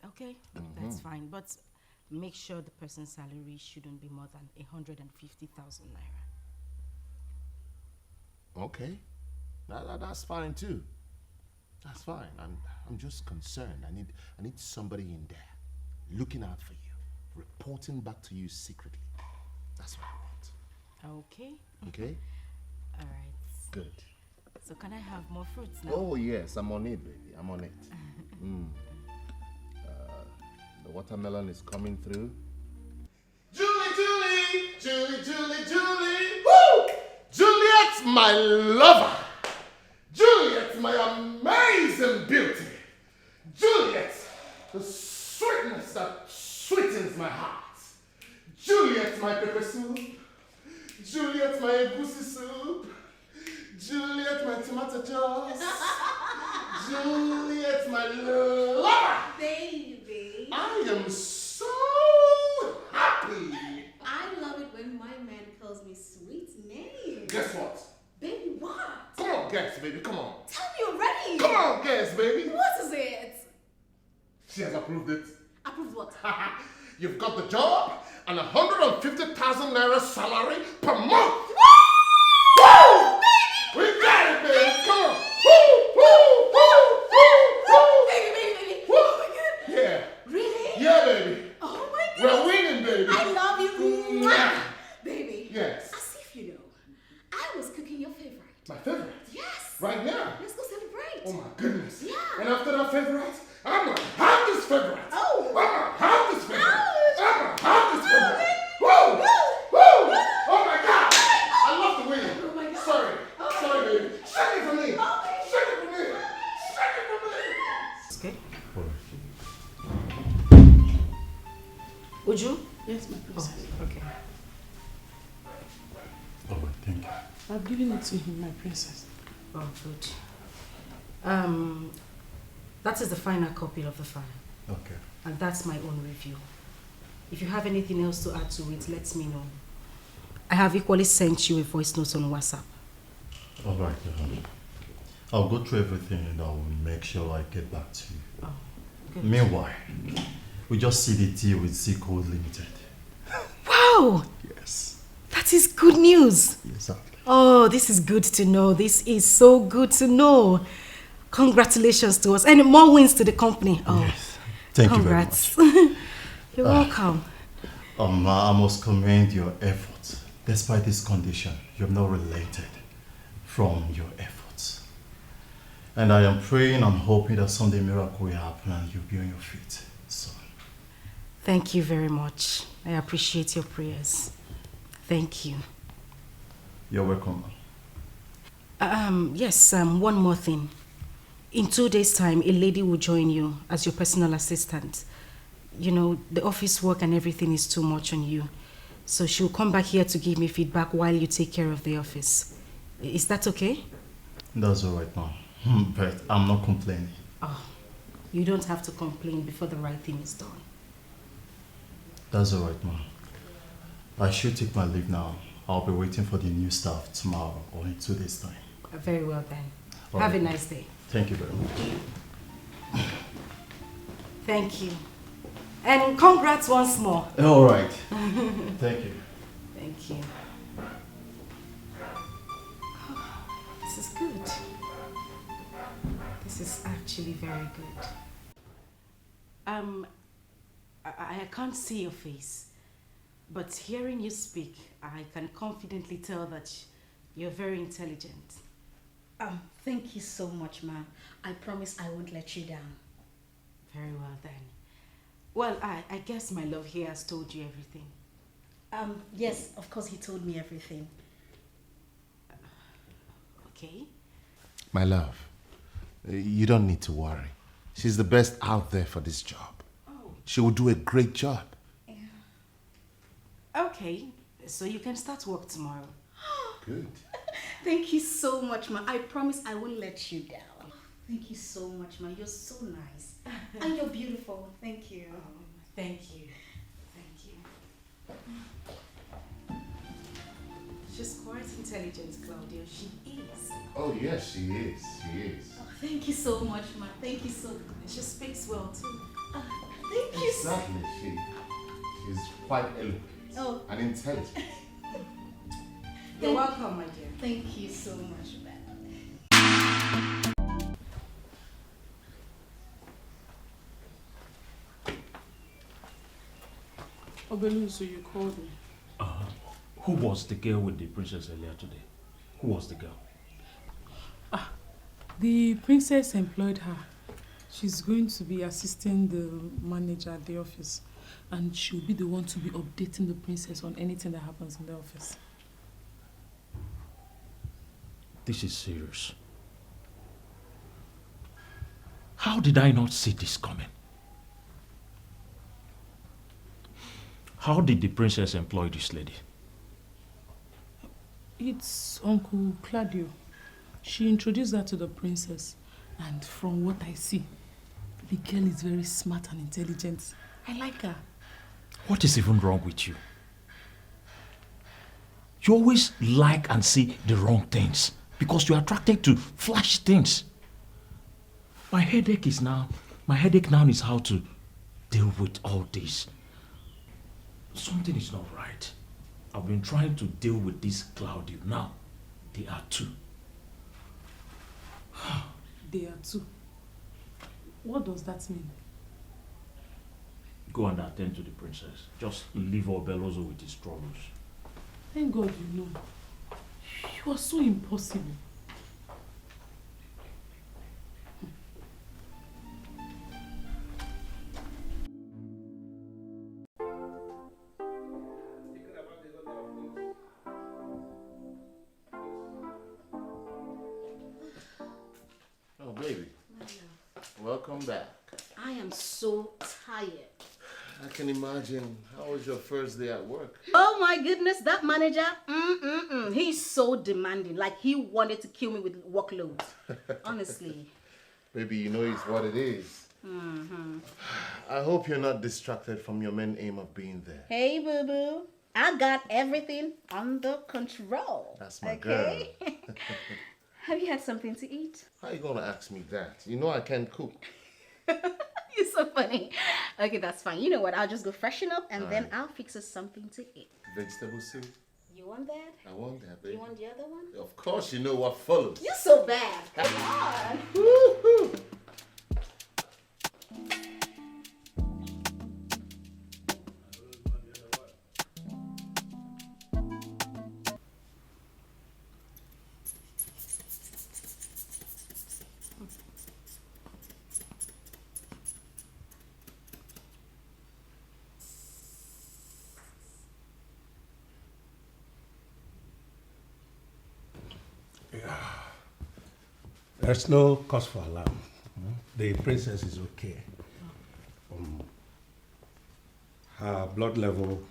Speaker 2: Okay, that's fine. But make sure the person's salary shouldn't be more than 150,000 naira.
Speaker 5: Okay. That's fine too. That's fine. I'm just concerned. I need somebody in there looking out for you, reporting back to you secretly. That's what I want.
Speaker 2: Okay.
Speaker 5: Okay?
Speaker 2: All right.
Speaker 5: Good.
Speaker 2: So can I have more fruits now?
Speaker 5: Oh yes, I'm on it, baby. I'm on it. The watermelon is coming through. Julie! Woo! Juliet's my lover. Julie! my amazing beauty. Juliet, the sweetness that sweetens my heart. Juliet, my pepper soup. Juliet, my egusi soup. Juliet, my tomato sauce. Juliet, my lover.
Speaker 8: Baby.
Speaker 5: I am so happy.
Speaker 8: I love it when my man calls me sweet names.
Speaker 5: Guess what?
Speaker 8: Baby, what?
Speaker 5: Come on, guess, baby. Come on.
Speaker 8: Tell me already.
Speaker 5: Come on, guess, baby.
Speaker 8: What is it?
Speaker 5: She has approved it.
Speaker 8: Approved what?
Speaker 5: You've got the job and 150,000 naira salary per month.
Speaker 8: Woo!
Speaker 5: Woo!
Speaker 8: Baby!
Speaker 5: We got it, baby. Come on. Woo! Woo! Woo! Woo! Woo!
Speaker 8: Baby.
Speaker 5: Woo!
Speaker 8: Oh my God.
Speaker 5: Yeah.
Speaker 8: Really?
Speaker 5: Yeah, baby.
Speaker 8: Oh my God.
Speaker 5: We're winning, baby.
Speaker 8: I love you.
Speaker 5: Mwah.
Speaker 8: Baby.
Speaker 5: Yes.
Speaker 8: As if you know, I was cooking your favorite.
Speaker 5: My favorite.
Speaker 8: Yes.
Speaker 5: Right now.
Speaker 8: Let's go celebrate.
Speaker 5: Oh my goodness.
Speaker 8: Yeah.
Speaker 5: And after that favorite, I'm gonna have this favorite.
Speaker 8: Oh.
Speaker 5: I'm gonna have this favorite.
Speaker 8: Oh.
Speaker 5: I'm gonna have this favorite.
Speaker 8: baby.
Speaker 5: Woo!
Speaker 8: Woo!
Speaker 5: Woo! Oh my God. I love the win.
Speaker 8: Oh my God.
Speaker 5: Sorry.
Speaker 8: Oh.
Speaker 5: Sorry, baby. Shake it for me.
Speaker 8: Oh, baby.
Speaker 5: Shake it for me. Shake it for me.
Speaker 2: It's good.
Speaker 7: Alright.
Speaker 2: Uju?
Speaker 4: Yes, my princess.
Speaker 2: Okay.
Speaker 7: Alright, thank you.
Speaker 4: I've given it to him, my princess.
Speaker 2: Oh, good. That is the final copy of the file.
Speaker 7: Okay.
Speaker 2: And that's my own review. If you have anything else to add to it, let me know. I have equally sent you a voice note on WhatsApp.
Speaker 7: Alright, I'll go through everything and I'll make sure I get back to you.
Speaker 2: Oh, good.
Speaker 7: Meanwhile, we just see the deal with Zico Limited.
Speaker 2: Wow!
Speaker 7: Yes.
Speaker 2: That is good news.
Speaker 7: Exactly.
Speaker 2: Oh, this is good to know. This is so good to know. Congratulations to us. And more wins to the company. Oh,
Speaker 7: Yes. Thank
Speaker 2: congrats.
Speaker 7: you very much.
Speaker 2: You're welcome.
Speaker 7: I must commend your efforts. Despite this condition, you have not related from your efforts. And I am praying and hoping that someday a miracle will happen and you'll be on your feet soon.
Speaker 2: Thank you very much. I appreciate your prayers. Thank you.
Speaker 7: You're welcome.
Speaker 2: Yes, one more thing. In 2 days' time, a lady will join you as your personal assistant. You know, the office work and everything is too much on you. So she'll come back here to give me feedback while you take care of the office. Is that okay?
Speaker 7: That's all right now. But I'm not complaining.
Speaker 2: Oh, you don't have to complain before the right thing is done.
Speaker 7: That's all right, ma'am. I should take my leave now. I'll be waiting for the new staff tomorrow or in 2 days' time.
Speaker 2: Very well then.
Speaker 7: All
Speaker 2: Have
Speaker 7: right.
Speaker 2: a nice day.
Speaker 7: Thank you very much.
Speaker 2: Thank you. And congrats once more.
Speaker 7: All right. Thank you.
Speaker 2: Thank you. This is good. This is actually very good. I can't see your face, but hearing you speak, I can confidently tell that you're very intelligent.
Speaker 8: Thank you so much, ma'am. I promise I won't let you down.
Speaker 2: Very well then. Well, I guess my love here has told you everything.
Speaker 8: Yes, of course he told me everything.
Speaker 2: Okay.
Speaker 5: My love, you don't need to worry. She's the best out there for this job.
Speaker 2: Oh.
Speaker 5: She will do a great job.
Speaker 2: Okay, so you can start work tomorrow.
Speaker 5: Good.
Speaker 8: Thank you so much, ma. I promise I won't let you down. Thank you so much, ma. You're so nice. And you're beautiful. Thank you.
Speaker 2: Thank you. Thank you. She's quite intelligent, Claudia. She is.
Speaker 5: Oh, yes, she is. She is.
Speaker 8: Oh, thank you so much, ma. Thank you so much.
Speaker 2: She speaks well too.
Speaker 8: Thank you so
Speaker 5: Exactly. She's quite eloquent and intelligent.
Speaker 2: You're welcome, my dear.
Speaker 8: Thank you so much, ma'am.
Speaker 4: Obelu, so you called me.
Speaker 3: Who was the girl with the princess earlier today? Who was the girl?
Speaker 4: The princess employed her. She's going to be assisting the manager at the office. And she'll be the one to be updating the princess on anything that happens in the office.
Speaker 3: This is serious. How did I not see this coming? How did the princess employ this lady?
Speaker 4: It's Uncle Claudio. She introduced her to the princess. And from what I see, the girl is very smart and intelligent. I like her.
Speaker 3: What is even wrong with you? You always like and see the wrong things because you're attracted to flashy things. My headache now is how to deal with all this. Something is not right. I've been trying to deal with this Claudio. Now, they are two.
Speaker 4: They are two. What does that mean?
Speaker 3: Go and attend to the princess. Just leave Obelozo with his troubles.
Speaker 4: Thank God you know. You are so impossible.
Speaker 5: Oh, baby. Welcome back.
Speaker 8: I am so tired.
Speaker 5: I can imagine. How was your first day at work?
Speaker 8: Oh my goodness, that manager, he's so demanding. Like he wanted to kill me with workload. Honestly.
Speaker 5: Baby, you know it's what it is. I hope you're not distracted from your main aim of being there.
Speaker 8: Hey, boo-boo. I got everything under control.
Speaker 5: That's my
Speaker 8: girl.
Speaker 5: girl.
Speaker 8: Have you had something to eat?
Speaker 5: How you gonna ask me that? You know I can't cook.
Speaker 8: You're so funny. Okay, that's fine. You know what? I'll just go freshen up and then
Speaker 5: Alright.
Speaker 8: I'll fix us something to eat.
Speaker 5: Vegetable soup?
Speaker 8: You want that?
Speaker 5: I want that, baby.
Speaker 8: You want the other one?
Speaker 5: Of course you know what follows.
Speaker 8: You're so bad. Come on.
Speaker 5: Woo-hoo.
Speaker 9: There's no cause for alarm. The princess is okay. Her blood level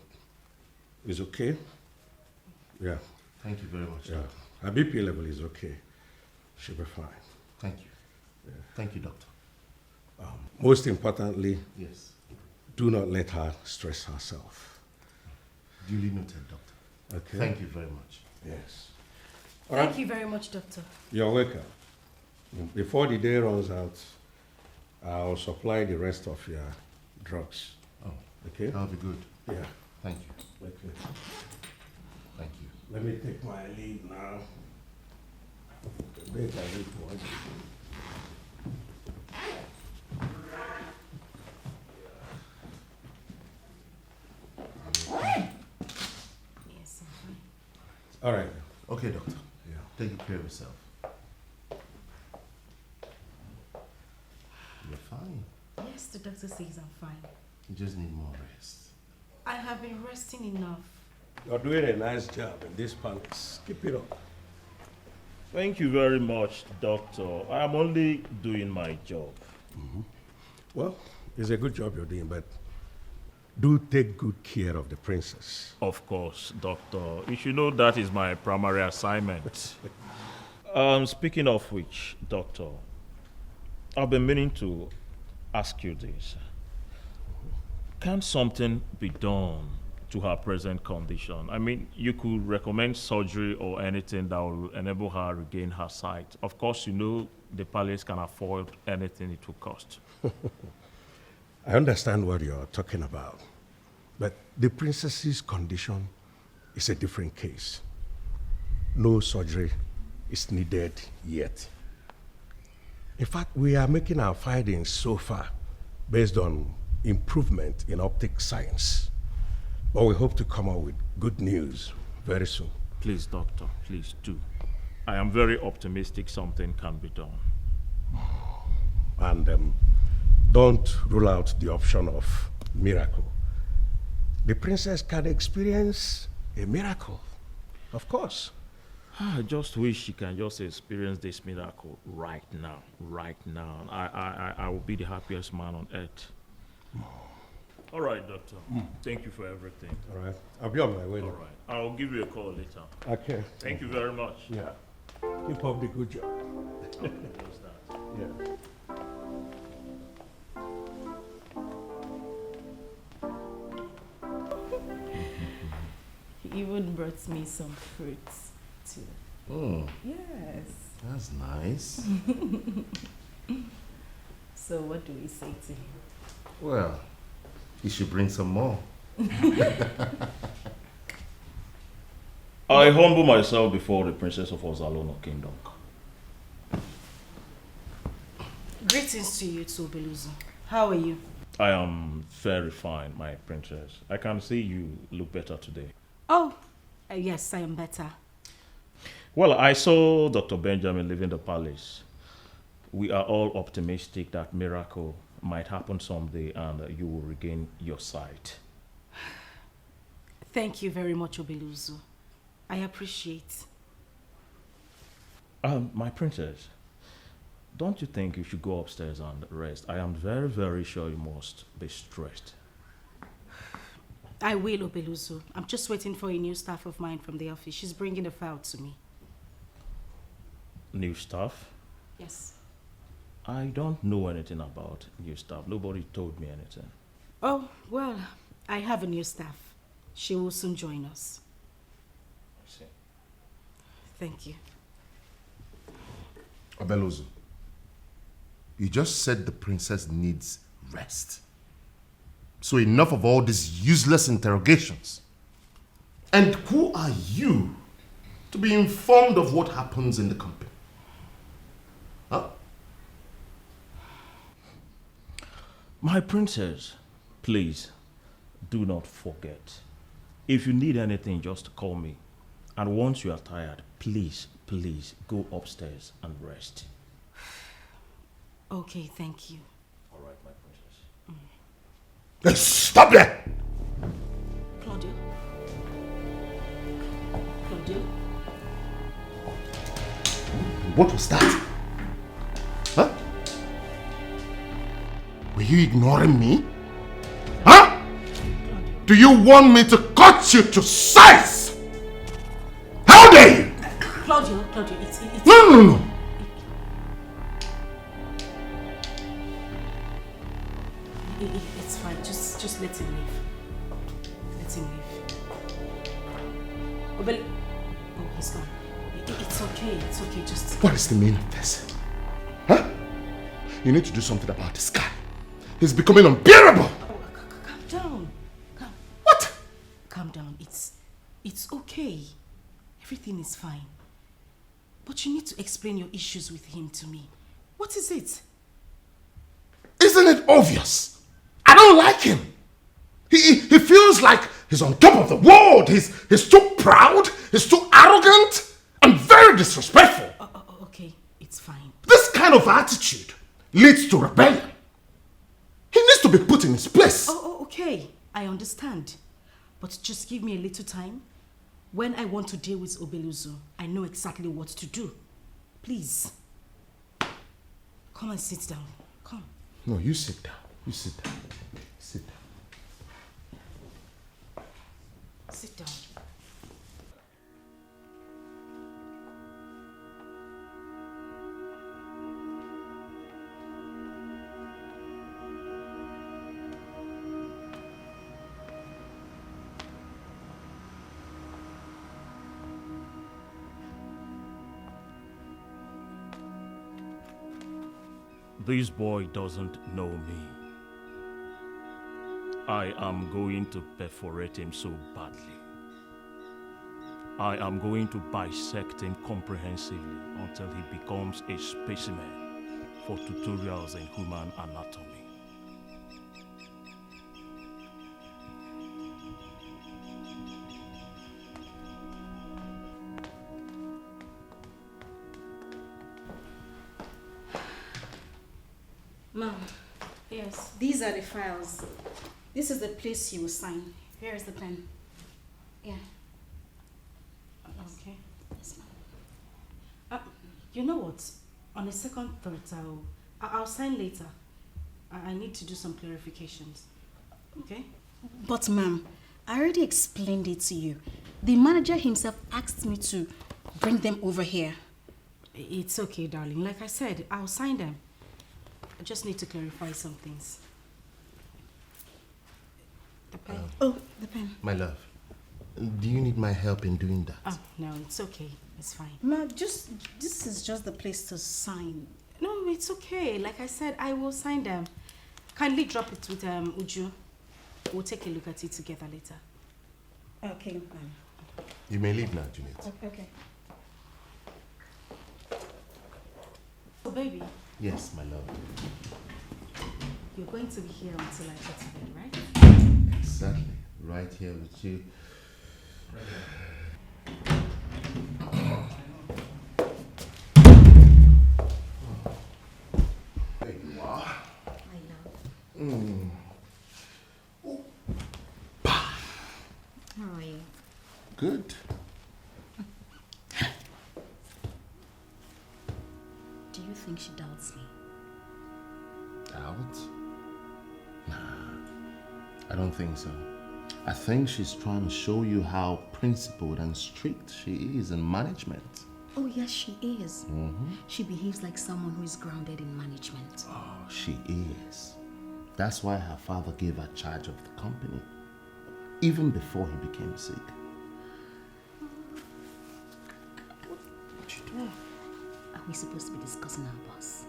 Speaker 9: is okay. Yeah,
Speaker 5: Thank you very much.
Speaker 9: yeah.
Speaker 5: Doctor.
Speaker 9: Her BP level is okay. She'll be fine.
Speaker 5: Thank you. Thank you, doctor.
Speaker 9: Most importantly,
Speaker 5: Yes.
Speaker 9: do not let her stress herself.
Speaker 5: Duly noted, doctor.
Speaker 9: Okay?
Speaker 5: Thank you very much.
Speaker 9: Yes.
Speaker 2: Thank you very much, Doctor.
Speaker 9: You're welcome. Before the day runs out, I'll supply the rest of your drugs.
Speaker 5: Oh,
Speaker 9: Okay?
Speaker 5: that'll be good.
Speaker 9: Yeah.
Speaker 5: Thank you.
Speaker 9: Okay.
Speaker 5: Thank you.
Speaker 9: Let me take my leave now. Wait, I need to watch.
Speaker 2: Yes, I'm fine.
Speaker 9: All right.
Speaker 5: Okay, doctor.
Speaker 9: Yeah.
Speaker 5: Take care of yourself. You're fine.
Speaker 2: Yes, the doctor says I'm fine.
Speaker 5: You just need more rest.
Speaker 2: I have been resting enough.
Speaker 9: You're doing a nice job in this palace. Keep it up.
Speaker 3: Thank you very much, Doctor. I am only doing my job.
Speaker 9: Well, it's a good job you're doing, but do take good care of the princess.
Speaker 3: Of course, Doctor. You should know that is my primary assignment. Speaking of which, Doctor, I've been meaning to ask you this. Can something be done to her present condition? I mean, you could recommend surgery or anything that will enable her regain her sight. Of course, you know the palace can afford anything it will cost.
Speaker 9: I understand what you're talking about, but the princess's condition is a different case. No surgery is needed yet. In fact, we are making our findings so far based on improvement in optic science. But we hope to come up with good news very soon.
Speaker 3: Please, Doctor, please do. I am very optimistic something can be done.
Speaker 9: And don't rule out the option of miracle. The princess can experience a miracle, of course.
Speaker 3: I just wish she can just experience this miracle right now. I will be the happiest man on earth. All right, doctor. Thank you for everything.
Speaker 9: All right. I'll be on my way.
Speaker 3: All right. I'll give you a call later.
Speaker 9: Okay.
Speaker 3: Thank you very much.
Speaker 9: Yeah. Keep up the good job.
Speaker 3: Okay, what's that?
Speaker 9: Yeah.
Speaker 10: He even brought me some fruits too.
Speaker 5: Oh,
Speaker 10: Yes.
Speaker 5: that's nice.
Speaker 10: So what do we say to him?
Speaker 5: Well, you should bring some more.
Speaker 3: I humble myself before the Princess of Ozalono Kingdom.
Speaker 2: Greetings to you too, Beluzo. How are you?
Speaker 3: I am very fine, my princess. I can see you look better today.
Speaker 2: Oh, yes, I am better.
Speaker 3: Well, I saw Dr. Benjamin leaving the palace. We are all optimistic that miracle might happen someday and you will regain your sight.
Speaker 2: Thank you very much, Obeluzo. I appreciate.
Speaker 3: My princess, don't you think you should go upstairs and rest? I am very, very sure you must be stressed.
Speaker 2: I will, Obeluzo. I'm just waiting for a new staff of mine from the office. She's bringing a file to me.
Speaker 3: New staff?
Speaker 2: Yes.
Speaker 3: I don't know anything about new staff. Nobody told me anything.
Speaker 2: Oh, well, I have a new staff. She will soon join us.
Speaker 3: I see.
Speaker 2: Thank you.
Speaker 5: Obeluzo, you just said the princess needs rest. So enough of all these useless interrogations. And who are you to be informed of what happens in the company? Huh?
Speaker 3: My princess, please, do not forget. If you need anything, just call me. And once you are tired, please, please go upstairs and rest.
Speaker 2: Okay, thank you.
Speaker 3: All right, my princess.
Speaker 5: Hey, stop that!
Speaker 2: Claudio? Claudio?
Speaker 5: What was that? Huh? Were you ignoring me? Huh? Do you want me to cut you to size? How dare you?
Speaker 2: Claudio, it's...
Speaker 5: No.
Speaker 2: It's fine. Just let him leave. Let him leave. Oh, but... Oh, he's gone. It's okay. Just...
Speaker 5: What is the meaning of this? Huh? You need to do something about this guy. He's becoming unbearable.
Speaker 2: Oh, calm down.
Speaker 5: What?
Speaker 2: Calm down. It's okay. Everything is fine. But you need to explain your issues with him to me. What is it?
Speaker 5: Isn't it obvious? I don't like him. He feels like he's on top of the world. He's too proud. He's too arrogant and very disrespectful.
Speaker 2: Okay, it's fine.
Speaker 5: This kind of attitude leads to rebellion. He needs to be put in his place.
Speaker 2: Okay. I understand. But just give me a little time. When I want to deal with Obeluzo, I know exactly what to do. Please. Come and sit down. Come.
Speaker 5: No, you sit down. You sit down. Sit down.
Speaker 2: Sit down.
Speaker 3: This boy doesn't know me. I am going to perforate him so badly. I am going to bisect him comprehensively until he becomes a specimen for tutorials in human anatomy.
Speaker 2: Mom. Yes. These are the files. This is the place you will sign. Here is the pen. Yeah. Okay. Yes, ma'am. You know what? On a second thought, I'll sign later. I need to do some clarifications. Okay?
Speaker 8: But ma'am, I already explained it to you. The manager himself asked me to bring them over here.
Speaker 2: It's okay, darling. Like I said, I'll sign them. I just need to clarify some things. The pen.
Speaker 8: Oh, the pen.
Speaker 5: My love, do you need my help in doing that?
Speaker 2: Oh, no, it's okay. It's fine.
Speaker 8: Ma, this is just the place to sign.
Speaker 2: No, it's okay. Like I said, I will sign them. Kindly drop it with Uju. We'll take a look at it together later.
Speaker 8: Okay, ma'am.
Speaker 5: You may leave now, Juliet.
Speaker 8: Okay.
Speaker 2: Oh, baby.
Speaker 5: Yes, my love.
Speaker 2: You're going to be here until I get to bed, right?
Speaker 5: Exactly. Right here with you. There you are.
Speaker 8: I know. How are you?
Speaker 5: Good.
Speaker 8: Do you think she doubts me?
Speaker 5: Doubt? Nah, I don't think so. I think she's trying to show you how principled and strict she is in management.
Speaker 8: Oh, yes, she is. She behaves like someone who is grounded in management.
Speaker 5: Oh, she is. That's why her father gave her charge of the company, even before he became sick. What you doing?
Speaker 8: Are we supposed to be discussing our boss?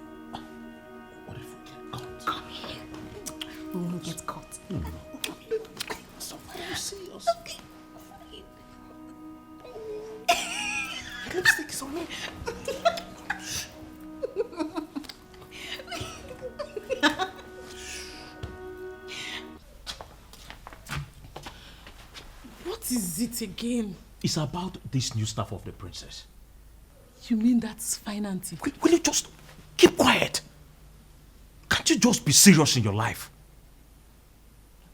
Speaker 5: What if we get caught?
Speaker 8: Come here. We won't get caught.
Speaker 5: So why are you serious?
Speaker 8: Okay.
Speaker 5: Lipstick is on me.
Speaker 4: What is it again?
Speaker 3: It's about this new staff of the princess.
Speaker 4: You mean that's fine, auntie?
Speaker 3: Will you just keep quiet? Can't you just be serious in your life?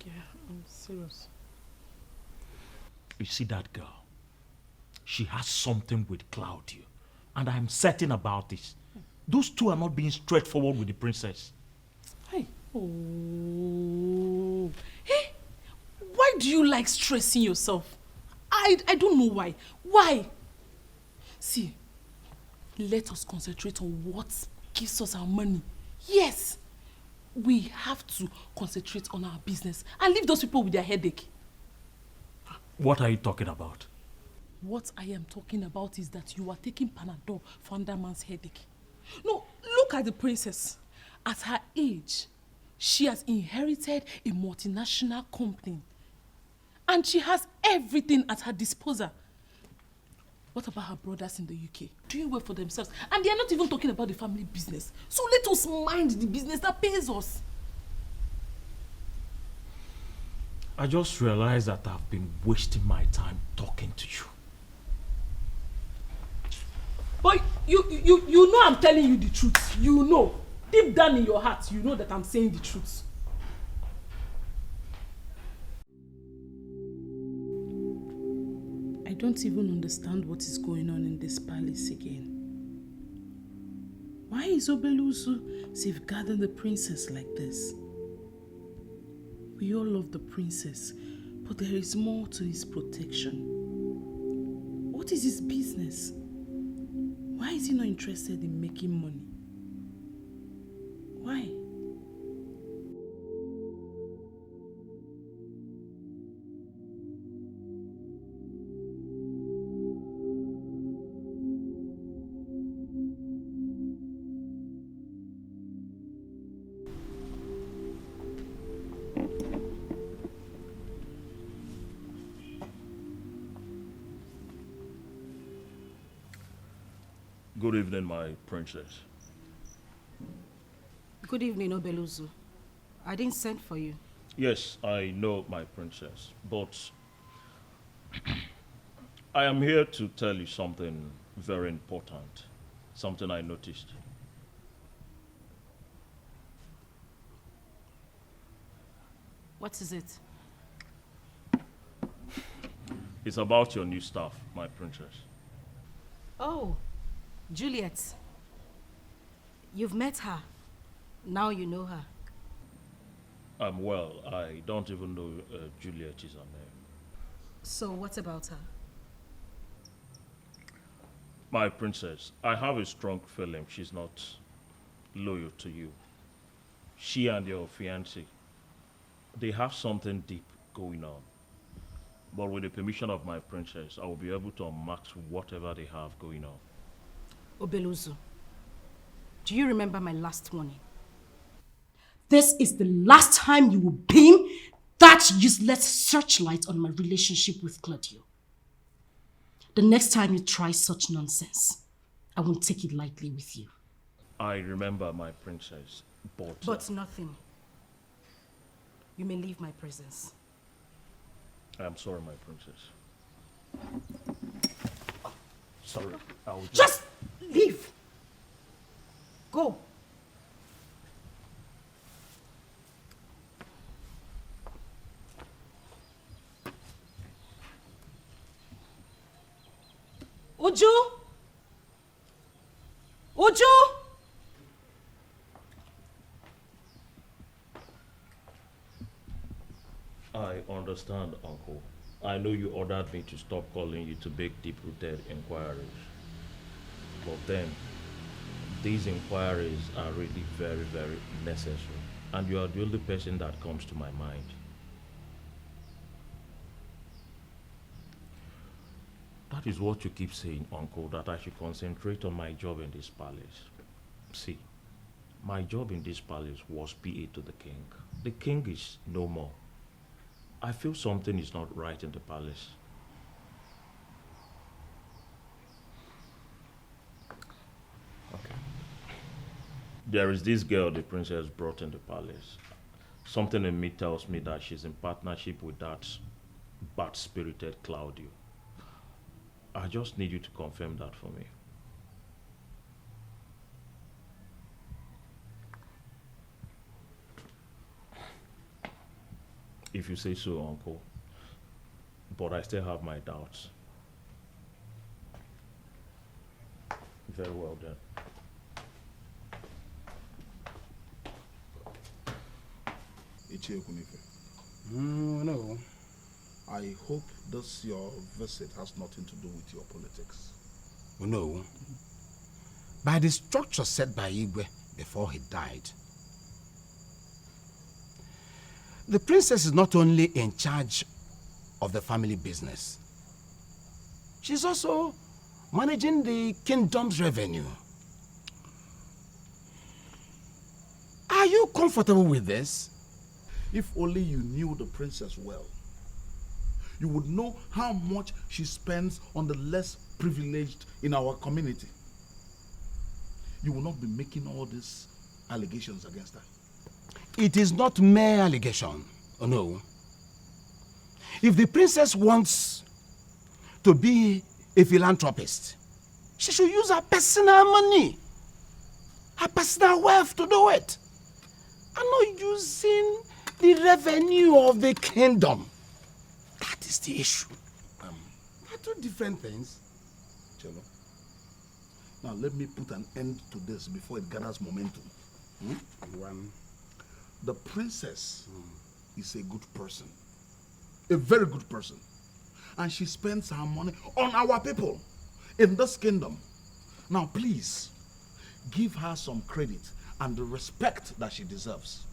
Speaker 4: Yeah, I'm serious.
Speaker 3: You see that girl? She has something with Claudio. And I'm certain about this. Those two are not being straightforward with the princess.
Speaker 4: Hey. Oh. Hey, why do you like stressing yourself? I don't know why. Why? See, let us concentrate on what gives us our money. Yes, we have to concentrate on our business and leave those people with their headache.
Speaker 3: What are you talking about?
Speaker 4: What I am talking about is that you are taking Panadol for that man's headache. No, look at the princess. At her age, she has inherited a multinational company. And she has everything at her disposal. What about her brothers in the UK? Doing well for themselves. And they are not even talking about the family business. So let us mind the business that pays us.
Speaker 3: I just realized that I've been wasting my time talking to you.
Speaker 4: But you know I'm telling you the truth. You know. Deep down in your heart, you know that I'm saying the truth. I don't even understand what is going on in this palace again. Why is Obelusu safeguarding the princess like this? We all love the princess, but there is more to his protection. What is his business? Why is he not interested in making money? Why?
Speaker 3: Good evening, my princess.
Speaker 2: Good evening, Obelusu. I didn't send for you.
Speaker 3: Yes, I know, my princess, but I am here to tell you something very important, something I noticed.
Speaker 2: What is it?
Speaker 3: It's about your new staff, my princess.
Speaker 2: Oh, Juliet. You've met her. Now you know her.
Speaker 3: Well, I don't even know Juliet is her name.
Speaker 2: So what about her?
Speaker 3: My princess, I have a strong feeling she's not loyal to you. She and your fiancé, they have something deep going on. But with the permission of my princess, I will be able to unmask whatever they have going on.
Speaker 2: Obeluzu, do you remember my last warning? This is the last time you will beam that useless searchlight on my relationship with Claudio. The next time you try such nonsense, I won't take it lightly with you.
Speaker 3: I remember, my princess, but...
Speaker 2: But nothing. You may leave my presence.
Speaker 3: I'm sorry, my princess. Sorry, I will
Speaker 2: Just leave! Go! Uju! Uju!
Speaker 3: I understand, Uncle. I know you ordered me to stop calling you to make deep-rooted inquiries. But then, these inquiries are really very, very necessary. And you are the only person that comes to my mind. That is what you keep saying, Uncle, that I should concentrate on my job in this palace. See, my job in this palace was PA to the king. The king is no more. I feel something is not right in the palace. Okay. There is this girl the princess brought in the palace. Something in me tells me that she's in partnership with that bad-spirited Claudio. I just need you to confirm that for me. If you say so, Uncle. But I still have my doubts. Very well then.
Speaker 6: No. I hope this your visit has nothing to do with your politics. No. By the structure set by Igwe before he died, the princess is not only in charge of the family business, she's also managing the kingdom's revenue. Are you comfortable with this?
Speaker 1: If only you knew the princess well, you would know how much she spends on the less privileged in our community. You will not be making all these allegations against her.
Speaker 6: It is not mere allegation. Oh, no. If the princess wants to be a philanthropist, she should use her personal money, her personal wealth to do it, and not using the revenue of the kingdom. That is the issue. They're two different things.
Speaker 1: Chelo. Now let me put an end to this before it gathers momentum. The princess is a good person. A very good person. And she spends her money on our people in this kingdom. Now please, give her some credit and the respect that she deserves.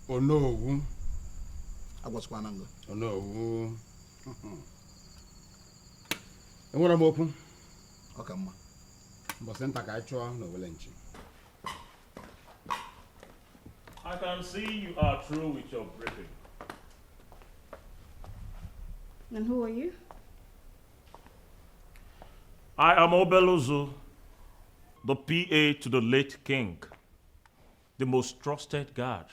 Speaker 6: Oh no.
Speaker 1: Oh
Speaker 6: no. And when I'm open?
Speaker 1: Okay, ma.
Speaker 3: I can see you are through with your briefing.
Speaker 8: And who are you?
Speaker 3: I am Obeluzu, the PA to the late king, the most trusted guard,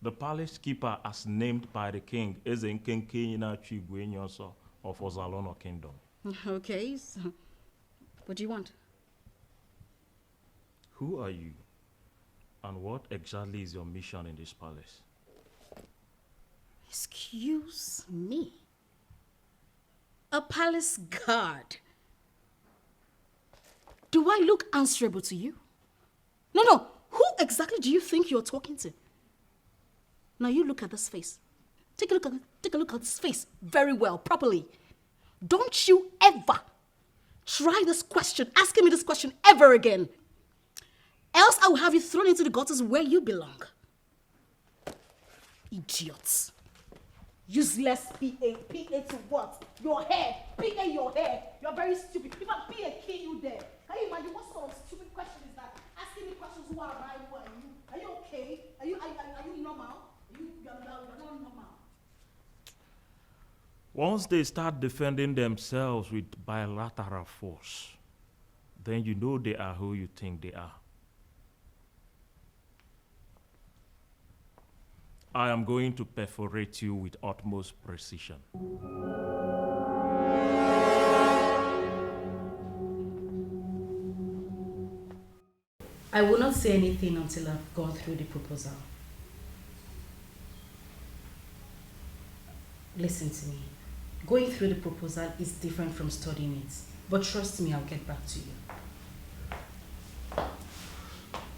Speaker 3: the palace keeper as named by the king is in Nonso of Ozalono Kingdom.
Speaker 8: Okay, so what do you want?
Speaker 3: Who are you? And what exactly is your mission in this palace?
Speaker 8: Excuse me? A palace guard? Do I look answerable to you? No. Who exactly do you think you're talking to? Now you look at this face. Take a look at this face very well, properly. Don't you ever try this question, asking me this question ever again. Else I will have you thrown into the gutters where you belong. Idiots. Useless PA. PA to what? Your hair. PA your hair. You're very stupid. If I PA kill you there. Can you imagine what sort of stupid question is that? Asking me questions, who am I? Who are you? Are you okay? Are you normal? You're not normal.
Speaker 3: Once they start defending themselves with bilateral force, then you know they are who you think they are. I am going to perforate you with utmost precision.
Speaker 2: I will not say anything until I've gone through the proposal. Listen to me. Going through the proposal is different from studying it. But trust me, I'll get back to you.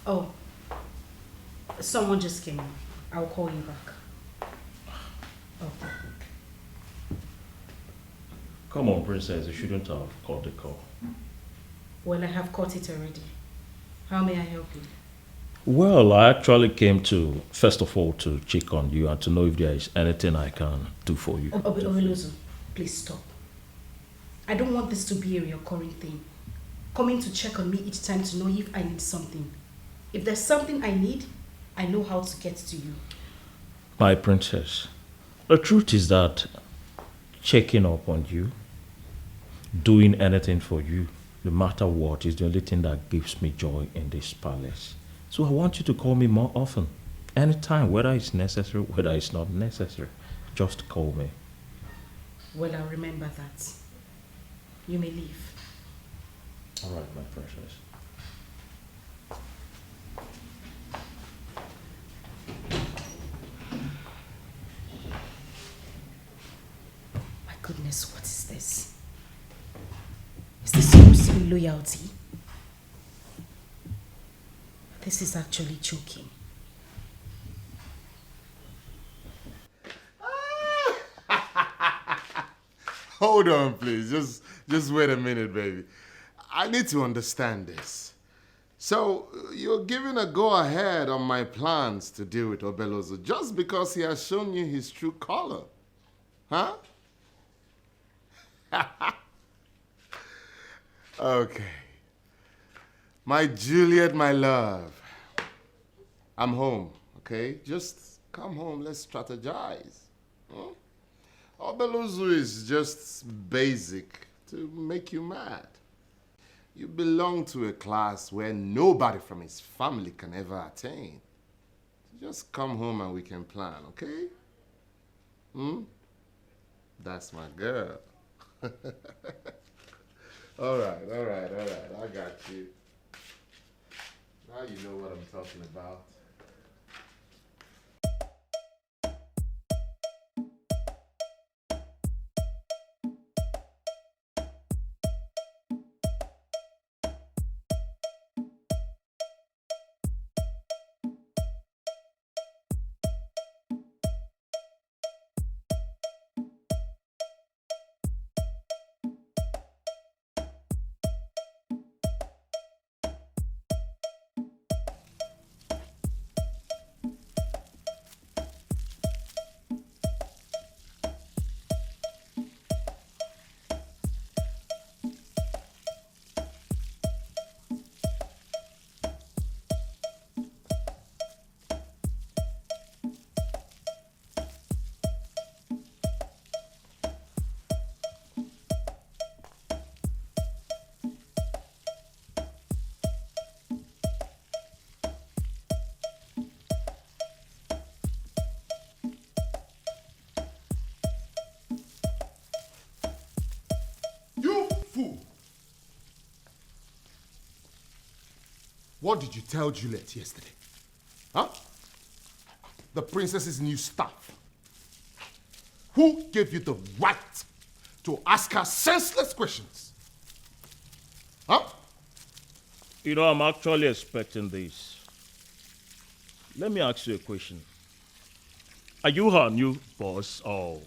Speaker 2: Oh, someone just came in. I'll call you back. Okay.
Speaker 3: Come on, princess, you shouldn't have called the call.
Speaker 2: Well, I have caught it already. How may I help you?
Speaker 3: Well, I actually came to, first of all, to check on you and to know if there is anything I can do for you.
Speaker 2: Obelozu, please stop. I don't want this to be a recurring thing. Coming to check on me each time to know if I need something. If there's something I need, I know how to get to you.
Speaker 3: My princess, the truth is that checking up on you, doing anything for you, no matter what, is the only thing that gives me joy in this palace. So I want you to call me more often. Anytime, whether it's necessary, whether it's not necessary. Just call me.
Speaker 2: Well, I'll remember that. You may leave.
Speaker 3: All right, my precious.
Speaker 2: My goodness, what is this? Is this supposed to be loyalty? This is actually choking.
Speaker 5: Hold on, please. Just wait a minute, baby. I need to understand this. So, you're giving a go-ahead on my plans to deal with Obelozu just because he has shown you his true color. Huh? Okay. My Juliet, my love. I'm home, okay? Just come home, let's strategize. Huh? Obelozu is just basic to make you mad. You belong to a class where nobody from his family can ever attain. Just come home and we can plan, okay? That's my girl. All right. I got you. Now you know what I'm talking about. What did you tell Juliet yesterday? Huh? The princess's new staff. Who gave you the right to ask her senseless questions? Huh?
Speaker 3: You know, I'm actually expecting this. Let me ask you a question. Are you her new boss, or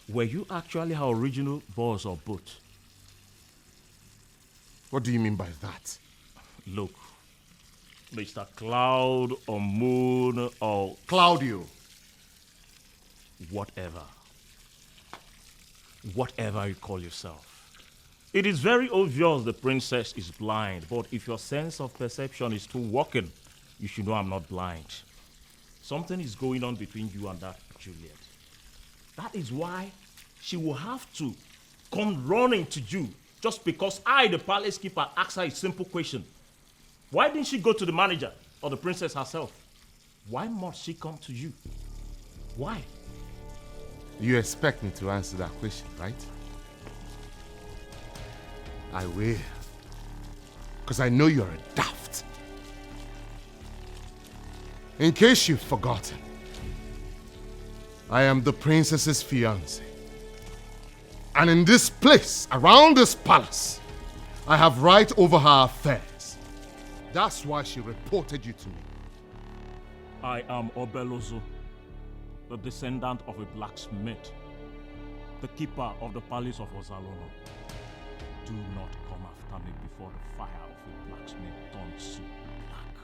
Speaker 3: were you actually her original boss, or both?
Speaker 5: What do you mean by that?
Speaker 3: Look, Mr. Cloud or Moon or
Speaker 5: Claudio.
Speaker 3: whatever. Whatever you call yourself. It is very obvious the princess is blind, but if your sense of perception is still working, you should know I'm not blind. Something is going on between you and that Juliet. That is why she will have to come running to you just because I, the palace keeper, asked her a simple question. Why didn't she go to the manager or the princess herself? Why must she come to you? Why?
Speaker 5: You expect me to answer that question, right? I will. Because I know you're a daft. In case you've forgotten, I am the princess's fiancé. And in this place, around this palace, I have right over her affairs. That's why she reported you to me.
Speaker 3: I am Obelozo, the descendant of a blacksmith, the keeper of the palace of Ozalono. Do not come after me before the fire of a blacksmith turns to black.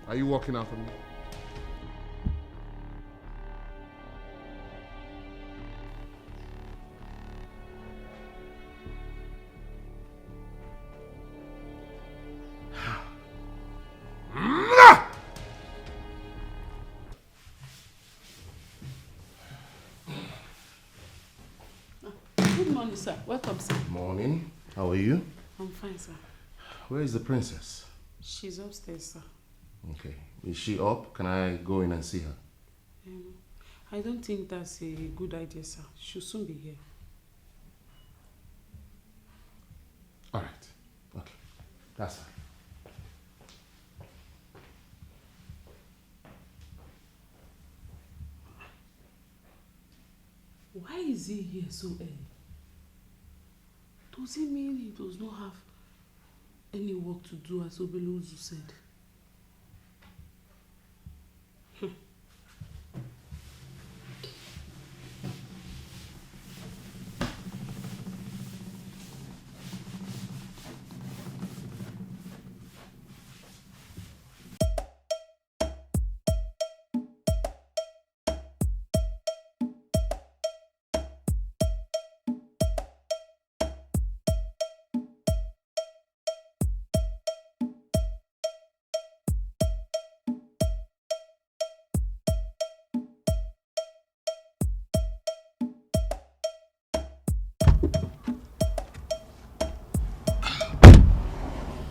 Speaker 5: Are you walking out on me?
Speaker 4: Good morning, sir. Welcome, sir.
Speaker 5: Morning. How are you?
Speaker 4: I'm fine, sir.
Speaker 5: Where is the princess?
Speaker 4: She's upstairs, sir.
Speaker 5: Okay. Is she up? Can I go in and see her?
Speaker 4: I don't think that's a good idea, sir. She'll soon be here.
Speaker 5: All right. Okay. That's fine.
Speaker 4: Why is he here so early? Does it mean he does not have any work to do, as Obelozu said?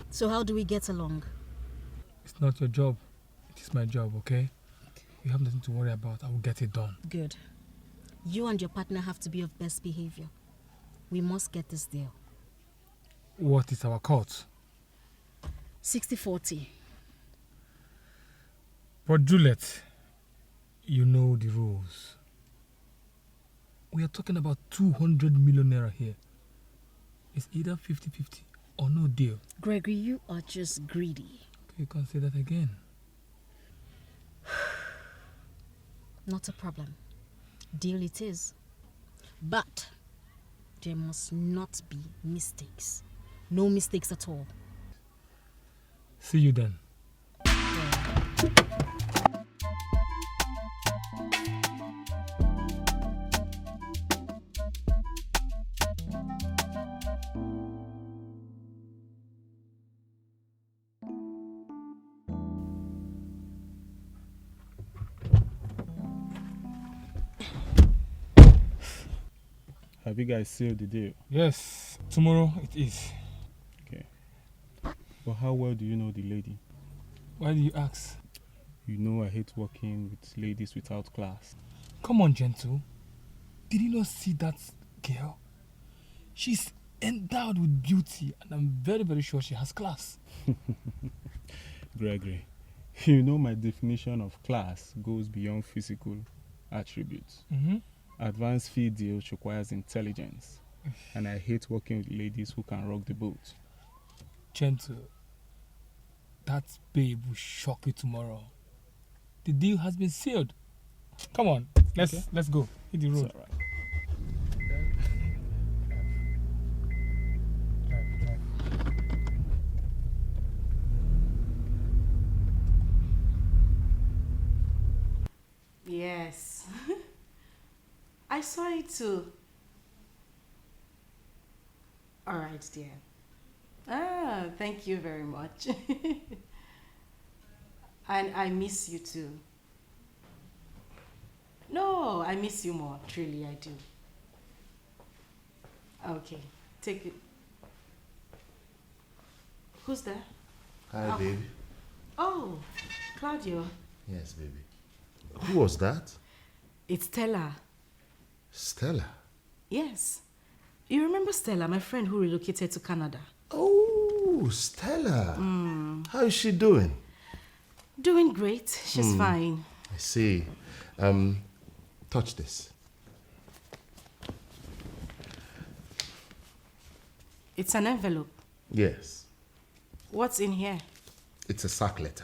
Speaker 8: So how do we get along?
Speaker 11: It's not your job. It is my job, okay? You have nothing to worry about. I will get it done.
Speaker 8: Good. You and your partner have to be of best behavior. We must get this deal.
Speaker 11: What is our cut?
Speaker 8: 60-40.
Speaker 11: But Juliet, you know the rules. We are talking about 200 million naira here. It's either 50-50 or no deal.
Speaker 8: Gregory, you are just greedy.
Speaker 11: You can't say that again.
Speaker 8: Not a problem. Deal it is. But there must not be mistakes. No mistakes at all.
Speaker 11: See you then.
Speaker 12: Have you guys sealed the deal?
Speaker 11: Yes, tomorrow it is.
Speaker 12: Okay. But how well do you know the lady?
Speaker 11: Why do you ask?
Speaker 12: You know I hate working with ladies without class.
Speaker 11: Come on, Gentle. Did you not see that girl? She's endowed with beauty, and I'm very, very sure she has class.
Speaker 12: Gregory, you know my definition of class goes beyond physical. attributes. Advanced field deals requires intelligence, and I hate working with ladies who can rock the boat.
Speaker 11: Gentle, that babe will shock you tomorrow. The deal has been sealed. Come on, let's go. Hit the road.
Speaker 12: It's all right.
Speaker 2: Yes. I saw it too. All right, dear. Thank you very much. And I miss you too. No, I miss you more. Truly, I do. Okay, take it. Who's there?
Speaker 5: Hi, baby.
Speaker 2: Oh, Claudio.
Speaker 5: Yes, baby. Who was that?
Speaker 2: It's Stella.
Speaker 5: Stella?
Speaker 2: Yes. You remember Stella, my friend who relocated to Canada?
Speaker 5: Oh, Stella. How is she doing?
Speaker 2: Doing great. She's fine.
Speaker 5: I see. Touch this.
Speaker 2: It's an envelope.
Speaker 5: Yes.
Speaker 2: What's in here?
Speaker 5: It's a sack letter.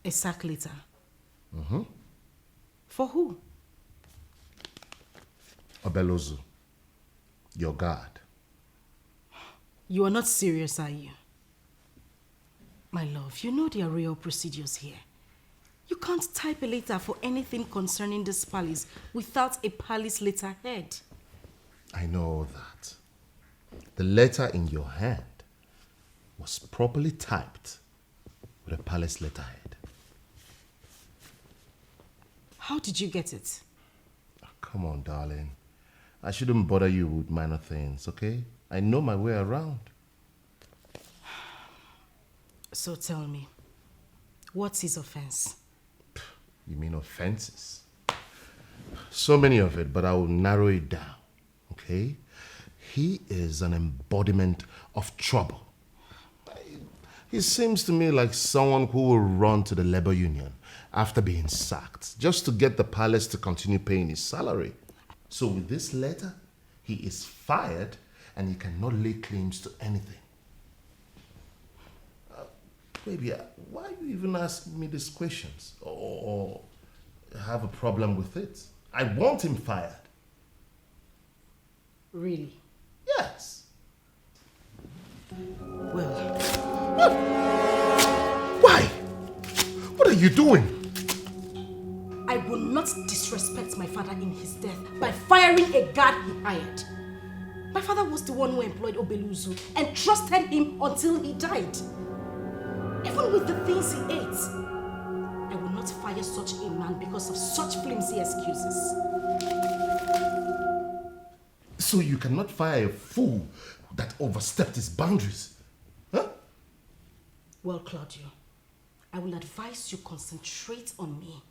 Speaker 2: A sack letter.
Speaker 5: Mm-hmm.
Speaker 2: For who?
Speaker 5: Obelozu, your guard.
Speaker 2: You are not serious, are you? My love, you know there are real procedures here. You can't type a letter for anything concerning this palace without a palace letterhead.
Speaker 5: I know that. The letter in your hand was properly typed with a palace letterhead.
Speaker 2: How did you get it?
Speaker 5: Oh, come on, darling. I shouldn't bother you with minor things, okay? I know my way around.
Speaker 2: So tell me, what's his offense?
Speaker 5: You mean offenses? So many of it, but I will narrow it down, okay? He is an embodiment of trouble. He seems to me like someone who will run to the labor union after being sacked, just to get the palace to continue paying his salary. So with this letter, he is fired and he cannot lay claims to anything. Baby, why you even ask me these questions or have a problem with it? I want him fired.
Speaker 2: Really?
Speaker 5: Yes.
Speaker 2: Well.
Speaker 5: Why? What are you doing?
Speaker 2: I will not disrespect my father in his death by firing a guard he hired. My father was the one who employed Obeluzu and trusted him until he died. Even with the things he ate, I will not fire such a man because of such flimsy excuses.
Speaker 5: So you cannot fire a fool that overstepped his boundaries? Huh?
Speaker 2: Well, Claudio, I will advise you concentrate on me.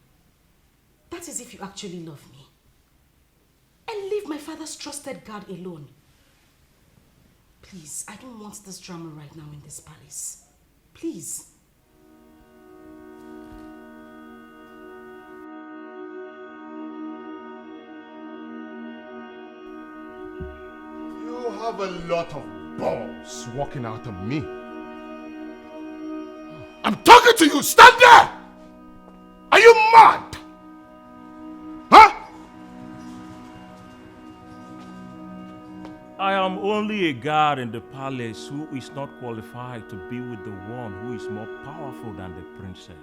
Speaker 2: That is if you actually love me. And leave my father's trusted guard alone. Please, I don't want this drama right now in this palace. Please.
Speaker 5: You have a lot of balls walking out of me. I'm talking to you! Stand there! Are you mad? Huh?
Speaker 3: I am only a guard in the palace who is not qualified to be with the one who is more powerful than the princess.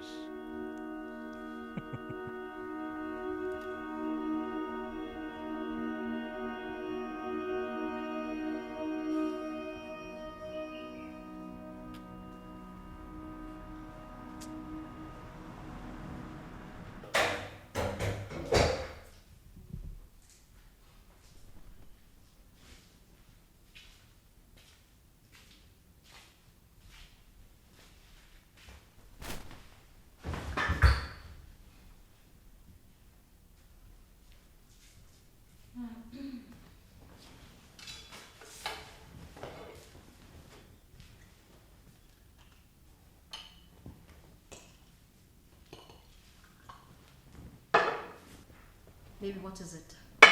Speaker 8: Baby, what is it?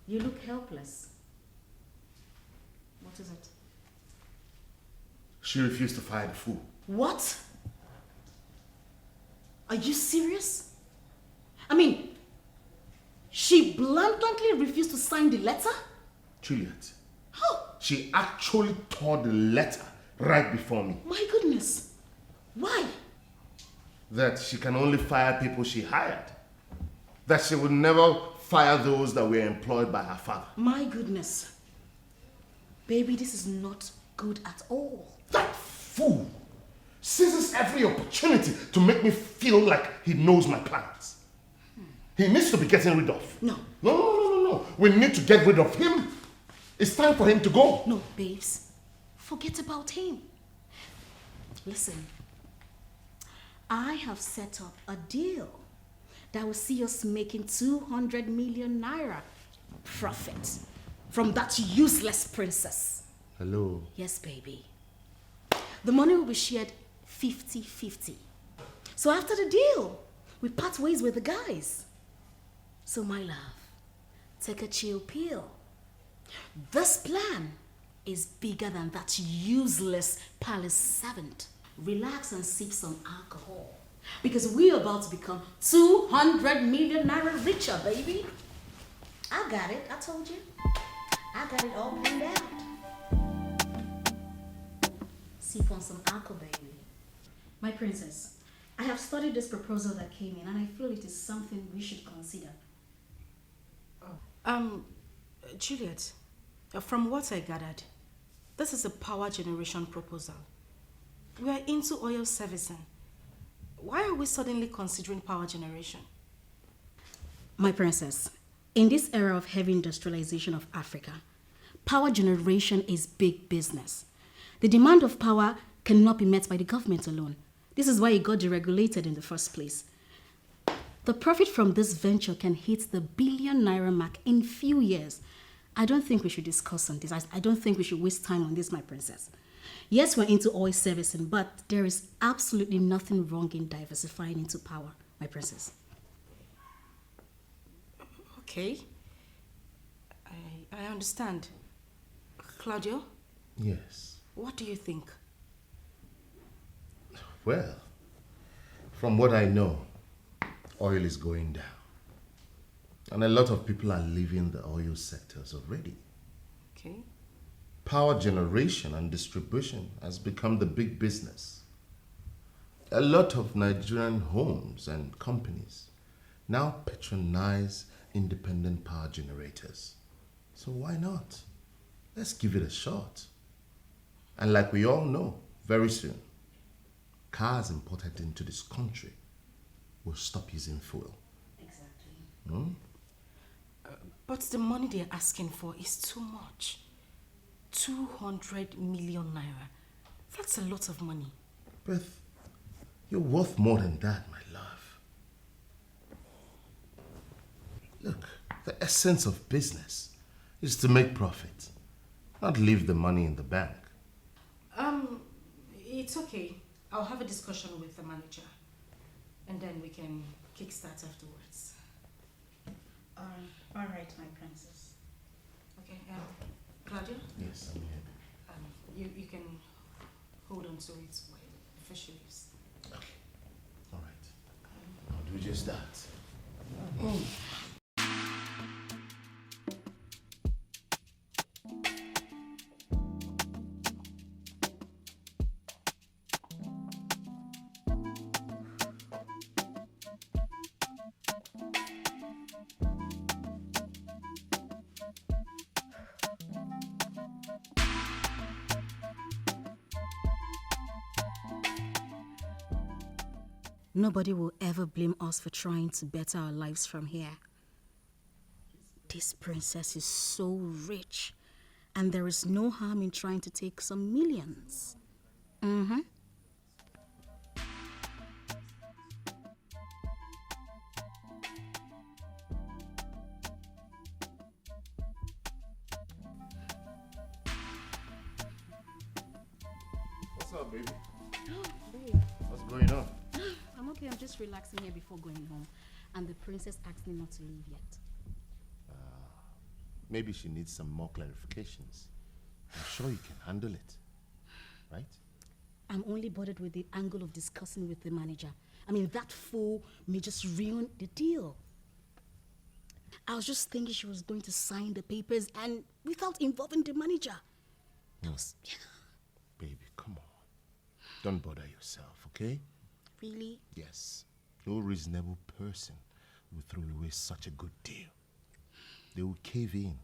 Speaker 8: You look helpless. What is it?
Speaker 5: She refused to fire the fool.
Speaker 8: What? Are you serious? I mean, she blatantly refused to sign the letter?
Speaker 5: Juliet.
Speaker 8: How?
Speaker 5: She actually tore the letter right before me.
Speaker 8: My goodness. Why?
Speaker 5: That she can only fire people she hired. That she would never fire those that were employed by her father.
Speaker 8: My goodness. Baby, this is not good at all.
Speaker 5: That fool seizes every opportunity to make me feel like he knows my plans. He needs to be getting rid of.
Speaker 8: No.
Speaker 5: No. We need to get rid of him. It's time for him to go.
Speaker 8: No, babes. Forget about him. Listen. I have set up a deal that will see us making 200 million naira profit from that useless princess.
Speaker 5: Hello.
Speaker 8: Yes, baby. The money will be shared 50-50. So after the deal, we part ways with the guys. So my love, take a chill pill. This plan is bigger than that useless palace servant. Relax and sip some alcohol. Because we're about to become 200 million naira richer, baby. I got it, I told you. I got it all planned out. Sip on some alcohol, baby. My princess, I have studied this proposal that came in and I feel it is something we should consider.
Speaker 2: Juliet, from what I gathered, this is a power generation proposal. We are into oil servicing. Why are we suddenly considering power generation?
Speaker 8: My princess, in this era of heavy industrialization of Africa, power generation is big business. The demand of power cannot be met by the government alone. This is why it got deregulated in the first place. The profit from this venture can hit the billion naira mark in few years. I don't think we should discuss on this. I don't think we should waste time on this, my princess. Yes, we're into oil servicing, but there is absolutely nothing wrong in diversifying into power, my princess.
Speaker 2: Okay. I understand. Claudio?
Speaker 5: Yes.
Speaker 2: What do you think?
Speaker 5: Well, from what I know, oil is going down. And a lot of people are leaving the oil sectors already.
Speaker 2: Okay.
Speaker 5: Power generation and distribution has become the big business. A lot of Nigerian homes and companies now patronize independent power generators. So why not? Let's give it a shot. And like we all know, very soon, cars imported into this country will stop using fuel.
Speaker 8: Exactly.
Speaker 2: But the money they're asking for is too much. 200 million naira. That's a lot of money.
Speaker 5: Beth, you're worth more than that, my love. Look, the essence of business is to make profit, not leave the money in the bank.
Speaker 2: It's okay. I'll have a discussion with the manager. And then we can kickstart afterwards.
Speaker 8: All right, my princess.
Speaker 2: Okay, Claudia?
Speaker 5: Yes, I'm here.
Speaker 2: You can hold on to it while the fish leaves.
Speaker 5: Okay. All right. I'll do just that.
Speaker 8: Nobody will ever blame us for trying to better our lives from here. This princess is so rich, and there is no harm in trying to take some millions. Mm-hmm.
Speaker 5: What's up, baby?
Speaker 8: Oh, babe.
Speaker 5: What's going on?
Speaker 8: I'm okay. I'm just relaxing here before going home. and the princess asked me not to leave yet.
Speaker 5: Maybe she needs some more clarifications. I'm sure you can handle it, right?
Speaker 8: I'm only bothered with the angle of discussing with the manager. I mean, that fool may just ruin the deal. I was just thinking she was going to sign the papers and without involving the manager.
Speaker 5: Baby, come on. Don't bother yourself, okay?
Speaker 8: Really?
Speaker 5: Yes. No reasonable person will throw away such a good deal. They will cave in.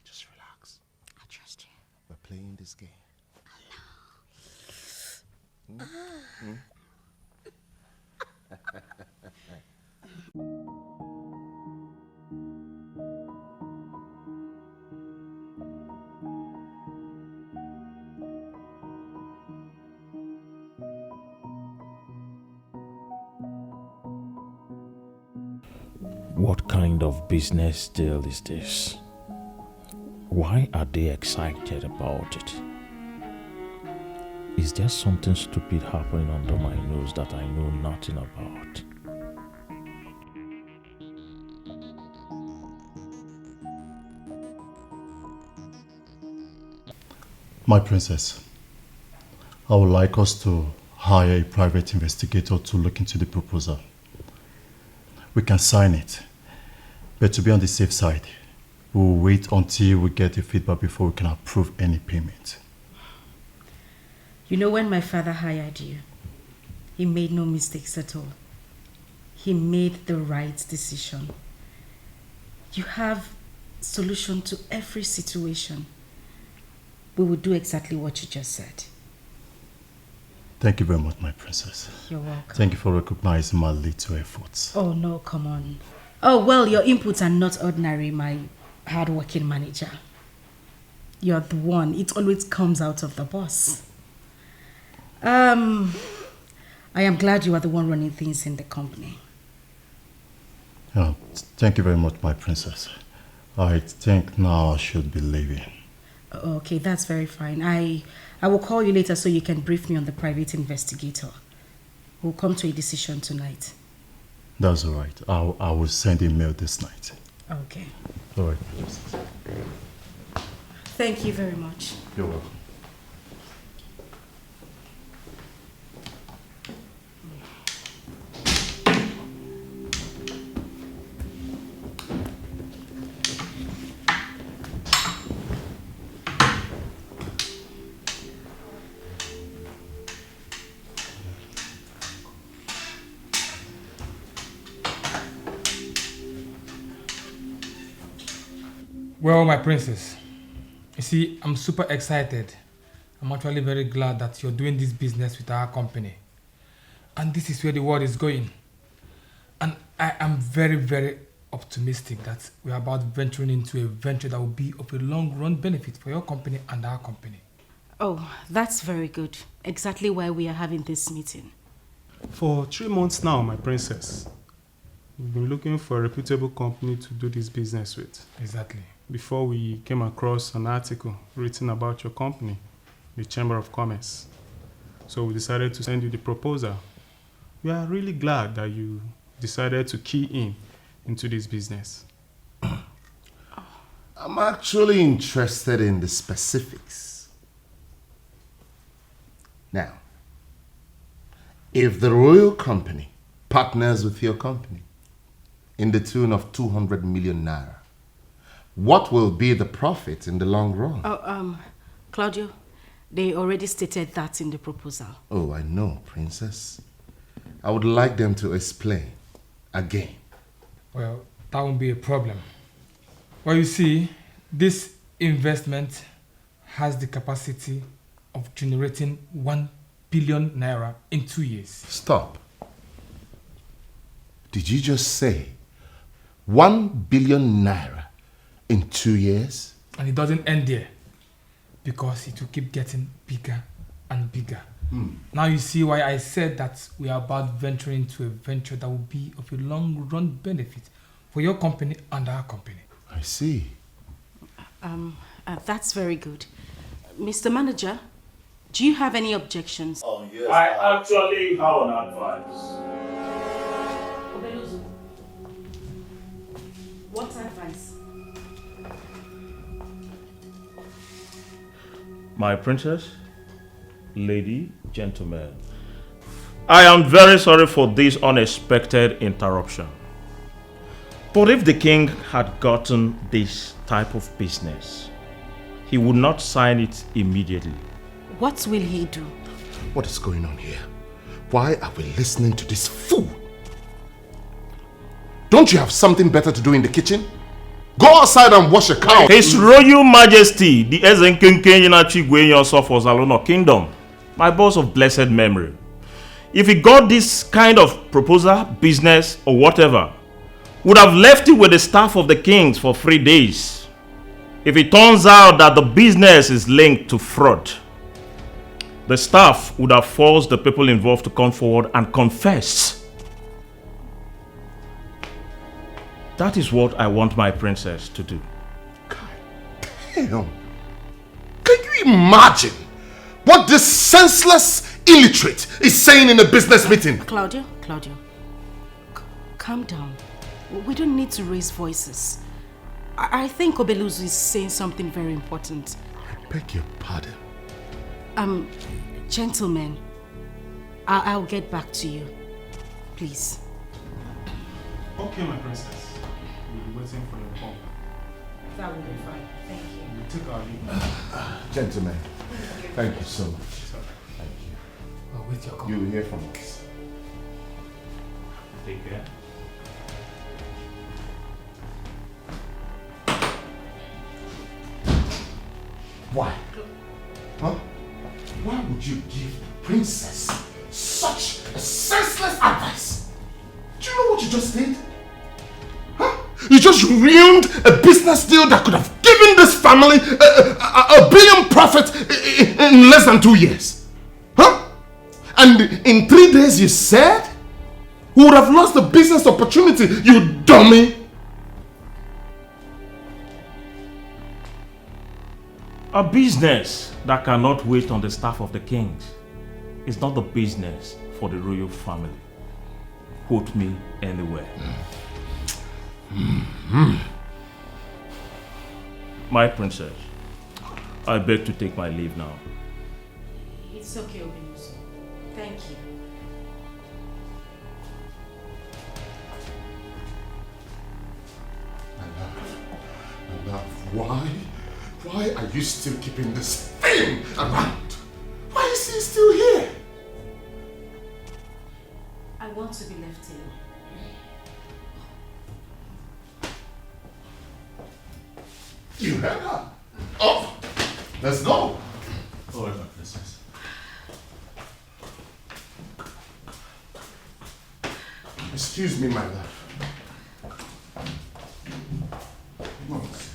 Speaker 5: Just relax.
Speaker 8: I trust you.
Speaker 5: We're playing this game.
Speaker 3: What kind of business deal is this? Why are they excited about it? Is there something stupid happening under my nose that I know nothing about?
Speaker 7: My princess, I would like us to hire a private investigator to look into the proposal. We can sign it, but to be on the safe side, we'll wait until we get the feedback before we can approve any payment.
Speaker 2: You know, when my father hired you, he made no mistakes at all. He made the right decision. You have solution to every situation. We will do exactly what you just said.
Speaker 7: Thank you very much, my princess.
Speaker 2: You're welcome.
Speaker 7: Thank you for recognizing my little efforts.
Speaker 2: Oh, no, come on. Oh, well, your inputs are not ordinary, my hard-working manager. You're the one. It always comes out of the boss. I am glad you are the one running things in the company.
Speaker 7: Yeah, thank you very much, my princess. I think now I should be leaving.
Speaker 2: Okay, that's very fine. I will call you later so you can brief me on the private investigator. We'll come to a decision tonight.
Speaker 7: That's all right. I will send a mail this night.
Speaker 2: Okay.
Speaker 7: All right.
Speaker 2: Thank you very much.
Speaker 7: You're welcome.
Speaker 11: Well, my princess, you see, I'm super excited. I'm actually very glad that you're doing this business with our company. And this is where the world is going. And I am very, very optimistic that we're about venturing into a venture that will be of a long-run benefit for your company and our company.
Speaker 2: Oh, that's very good. Exactly why we are having this meeting.
Speaker 12: For 3 months now, my princess, we've been looking for a reputable company to do this business with.
Speaker 11: Exactly.
Speaker 12: Before we came across an article written about your company, the Chamber of Commerce. So we decided to send you the proposal. We are really glad that you decided to key into this business.
Speaker 5: I'm actually interested in the specifics. Now, if the royal company partners with your company in the tune of 200 million naira, what will be the profit in the long run?
Speaker 2: Oh, Claudio, they already stated that in the proposal.
Speaker 5: Oh, I know, princess. I would like them to explain again.
Speaker 11: Well, that won't be a problem. Well, you see, this investment has the capacity of generating 1 billion naira in 2 years.
Speaker 5: Stop. Did you just say 1 billion naira in 2 years?
Speaker 11: And it doesn't end there, because it will keep getting bigger and bigger. Now you see why I said that we are about venturing into a venture that will be of a long-run benefit for your company and our company.
Speaker 5: I see.
Speaker 2: That's very good. Mr. Manager, do you have any objections?
Speaker 3: Oh, yes. I actually have an advice. My princess, lady, gentlemen, I am very sorry for this unexpected interruption. But if the king had gotten this type of business, he would not sign it immediately.
Speaker 8: What will he do?
Speaker 5: What is going on here? Why are we listening to this fool? Don't you have something better to do in the kitchen? Go outside and wash a cow.
Speaker 3: His Royal Majesty, the Ezenkenkenyenachigwenyoso for Zalono Kingdom, my boss of blessed memory. If he got this kind of proposal, business, or whatever, would have left it with the staff of the kings for 3 days. If it turns out that the business is linked to fraud, the staff would have forced the people involved to come forward and confess. That is what I want my princess to do.
Speaker 5: Damn. Can you imagine what this senseless illiterate is saying in a business meeting?
Speaker 8: Claudio, calm down. We don't need to raise voices. I think Obeluzu is saying something very important.
Speaker 5: I beg your pardon.
Speaker 8: Gentlemen, I'll get back to you. Please.
Speaker 12: Okay, my princess. We'll be waiting for your call.
Speaker 8: That will be fine. Thank you.
Speaker 12: We'll take our leave.
Speaker 5: Gentlemen, thank you so much. Thank you.
Speaker 11: I'll wait your call.
Speaker 5: You'll hear from us.
Speaker 3: Take care.
Speaker 5: Why? Huh? Why would you give the princess such a senseless advice? Do you know what you just did? Huh? You just ruined a business deal that could have given this family a billion profit in less than 2 years. Huh? And in 3 days you said we would have lost the business opportunity, you dummy.
Speaker 3: A business that cannot wait on the staff of the kings is not the business for the royal family. Quote me anywhere. My princess, I beg to take my leave now.
Speaker 8: It's okay, Obeluzu. Thank you.
Speaker 5: My love, why are you still keeping this thing around? Why is he still here?
Speaker 8: I want to be left alone.
Speaker 5: You heard her. Oh, let's go.
Speaker 7: All right, my princess.
Speaker 5: Excuse me, my love. Nonsense.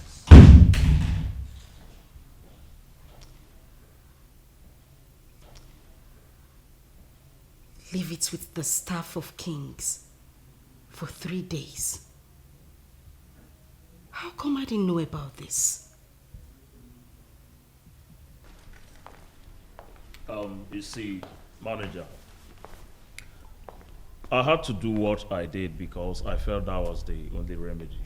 Speaker 8: Leave it with the staff of kings for 3 days. How come I didn't know about this?
Speaker 3: You see, manager, I had to do what I did because I felt that was the only remedy.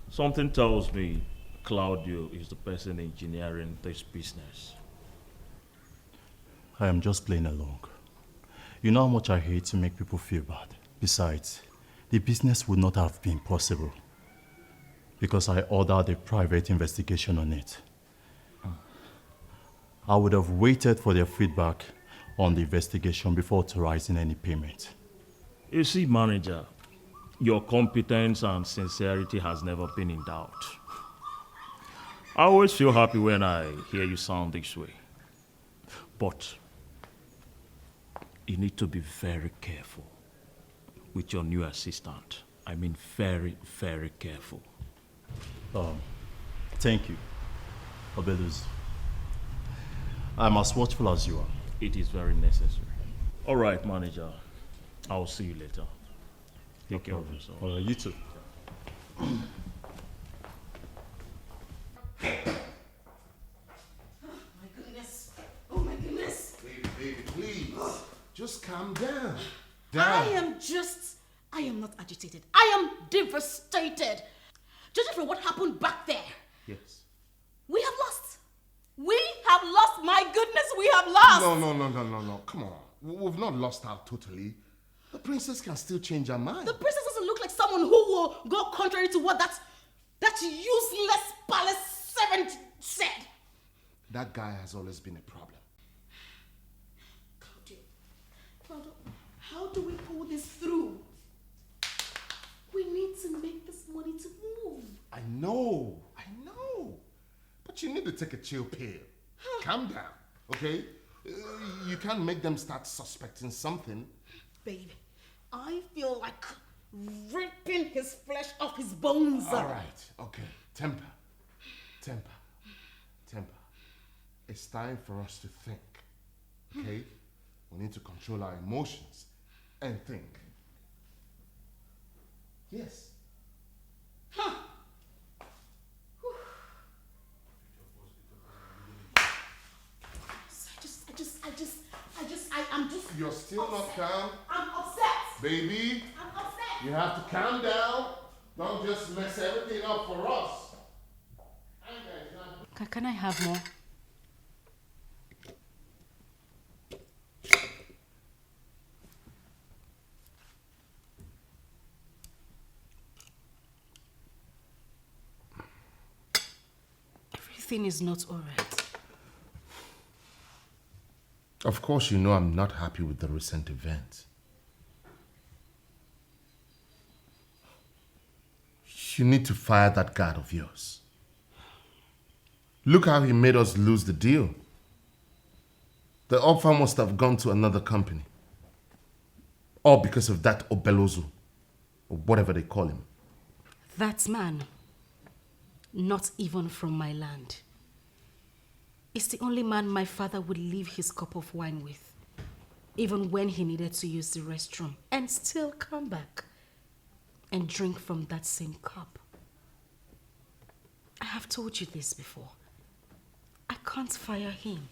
Speaker 3: Something tells me Claudio is the person engineering this business.
Speaker 7: I am just playing along. You know how much I hate to make people feel bad. Besides, the business would not have been possible because I ordered a private investigation on it. I would have waited for their feedback on the investigation before authorizing any payment.
Speaker 3: You see, manager, your competence and sincerity has never been in doubt. I always feel happy when I hear you sound this way. But you need to be very careful with your new assistant. I mean very, very careful.
Speaker 7: Thank you, Obeluzu. I'm as watchful as you are.
Speaker 3: It is very necessary. All right, manager. I'll see you later. Take care of yourself.
Speaker 7: All right, you too.
Speaker 8: Oh my goodness.
Speaker 5: Baby, please. Just calm down.
Speaker 8: I am not agitated. I am devastated. Judging from what happened back there.
Speaker 3: Yes.
Speaker 8: We have lost. have lost.
Speaker 5: No. Come on. We've not lost her totally. The princess can still change her mind.
Speaker 8: The princess doesn't look like someone who will go contrary to what that useless palace servant said.
Speaker 5: That guy has always been a problem.
Speaker 8: Claudio, how do we pull this through? We need to make this money to move.
Speaker 5: I know. But you need to take a chill pill. Calm down, okay? You can't make them start suspecting something.
Speaker 8: Babe, I feel like ripping his flesh off his bones.
Speaker 5: All right, okay. Temper. It's time for us to think, okay? We need to control our emotions and think. Yes.
Speaker 8: I'm just.
Speaker 5: You're still
Speaker 8: upset.
Speaker 5: not calm?
Speaker 8: I'm upset.
Speaker 5: Baby,
Speaker 8: I'm upset.
Speaker 5: you have to calm down. Don't just mess everything up for us.
Speaker 2: Can I have more? Everything is not all right.
Speaker 5: Of course, you know I'm not happy with the recent events. You need to fire that guard of yours. Look how he made us lose the deal. The offer must have gone to another company. All because of that Obelozu, or whatever they call him.
Speaker 2: That man, not even from my land, is the only man my father would leave his cup of wine with, even when he needed to use the restroom, and still come back and drink from that same cup. I have told you this before. I can't fire him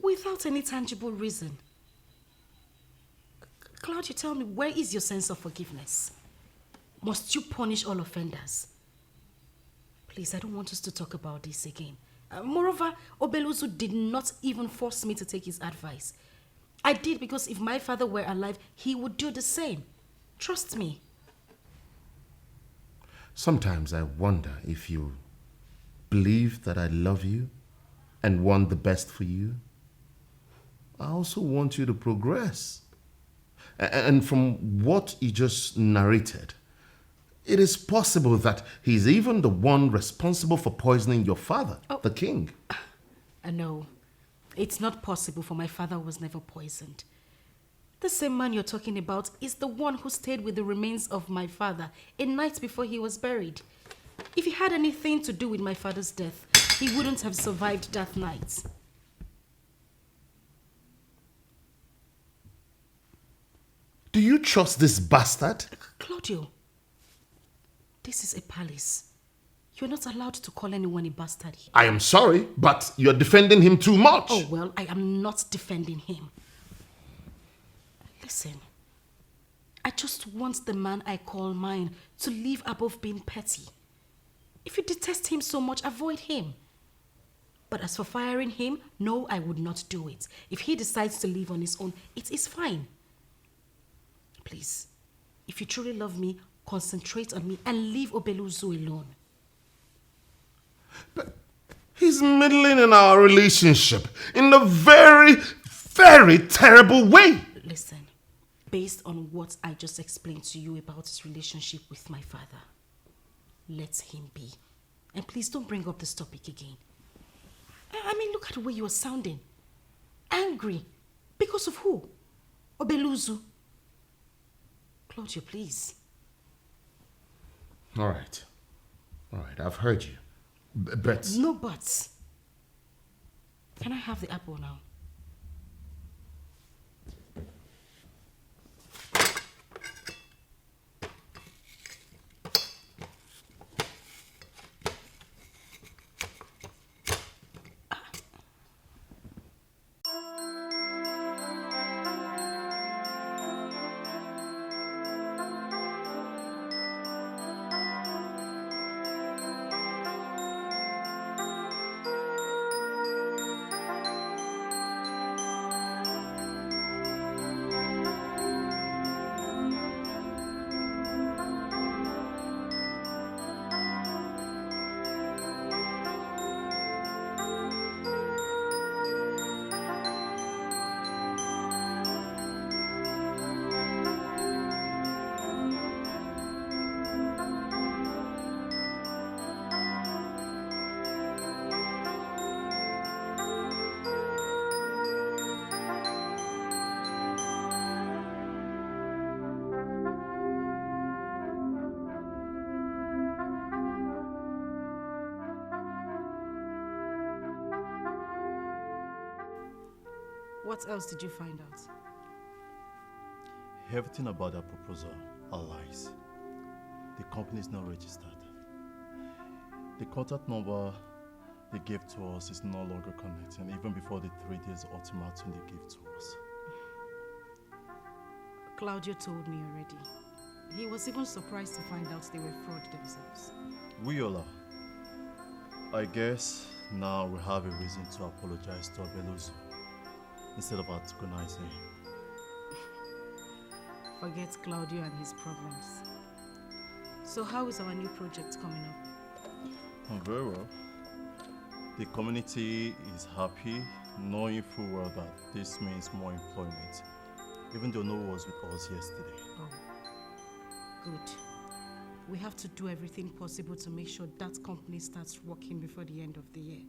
Speaker 2: without any tangible reason. Claudia, tell me, where is your sense of forgiveness? Must you punish all offenders? Please, I don't want us to talk about this again. Moreover, Obelozu did not even force me to take his advice. I did because if my father were alive, he would do the same. Trust me.
Speaker 5: Sometimes I wonder if you believe that I love you and want the best for you. I also want you to progress. And from what you just narrated, it is possible that he's even the one responsible for poisoning your father, the king.
Speaker 2: No, it's not possible, for my father was never poisoned. The same man you're talking about is the one who stayed with the remains of my father a night before he was buried. If he had anything to do with my father's death, he wouldn't have survived that night.
Speaker 5: Do you trust this bastard?
Speaker 2: Claudio, this is a palace. You're not allowed to call anyone a bastard here.
Speaker 5: I am sorry, but you're defending him too much.
Speaker 2: Oh, well, I am not defending him. Listen, I just want the man I call mine to live above being petty. If you detest him so much, avoid him. But as for firing him, no, I would not do it. If he decides to live on his own, it is fine. Please, if you truly love me, concentrate on me and leave Obelozu alone.
Speaker 5: But he's meddling in our relationship in a very, very terrible way.
Speaker 2: Listen, based on what I just explained to you about his relationship with my father, let him be. And please don't bring up this topic again. I mean, look at the way you are sounding. Angry. Because of who? Obelozu. Claudia, please.
Speaker 5: All right, I've heard you. But...
Speaker 2: No buts. Can I have the apple now? What else did you find out?
Speaker 7: Everything about that proposal are lies. The company is not registered. The contact number they gave to us is no longer connecting, even before the 3 days ultimatum they gave to us.
Speaker 2: Claudio told me already. He was even surprised to find out they were fraud themselves.
Speaker 7: Wiola, I guess now we have a reason to apologize to Abeluzu instead of antagonizing him.
Speaker 2: Forget Claudio and his problems. So how is our new project coming up?
Speaker 7: Oh, very well. The community is happy, knowing full well that this means more employment, even though no one was with us yesterday.
Speaker 2: Oh, good. We have to do everything possible to make sure that company starts working before the end of the year.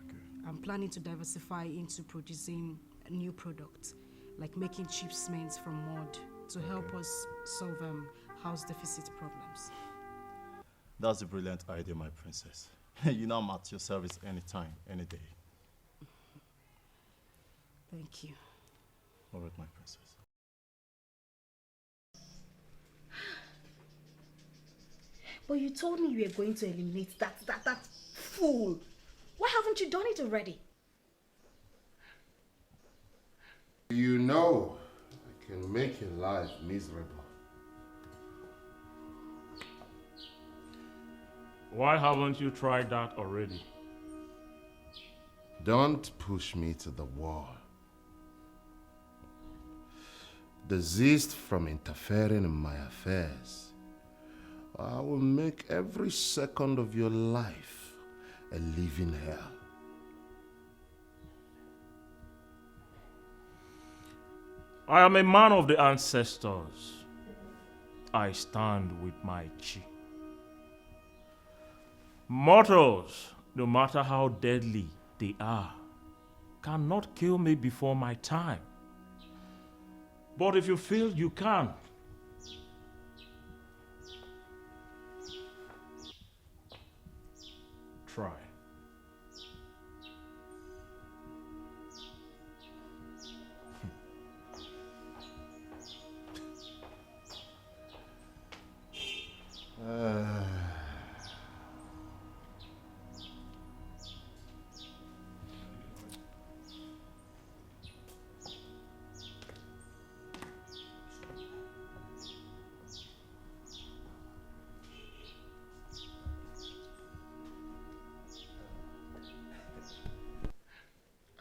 Speaker 7: Okay.
Speaker 2: I'm planning to diversify into producing new products, like making cheap cements from mud to help us solve house deficit problems.
Speaker 7: That's a brilliant idea, my princess. You know I'm at your service anytime, any day.
Speaker 2: Thank you.
Speaker 7: All right, my princess.
Speaker 8: But you told me you were going to eliminate that fool. Why haven't you done it already?
Speaker 5: You know, I can make your life miserable.
Speaker 3: Why haven't you tried that already?
Speaker 5: Don't push me to the wall. Desist from interfering in my affairs. I will make every second of your life a living hell.
Speaker 3: I am a man of the ancestors. I stand with my chi. Mortals, no matter how deadly they are, cannot kill me before my time. But if you feel you can, try.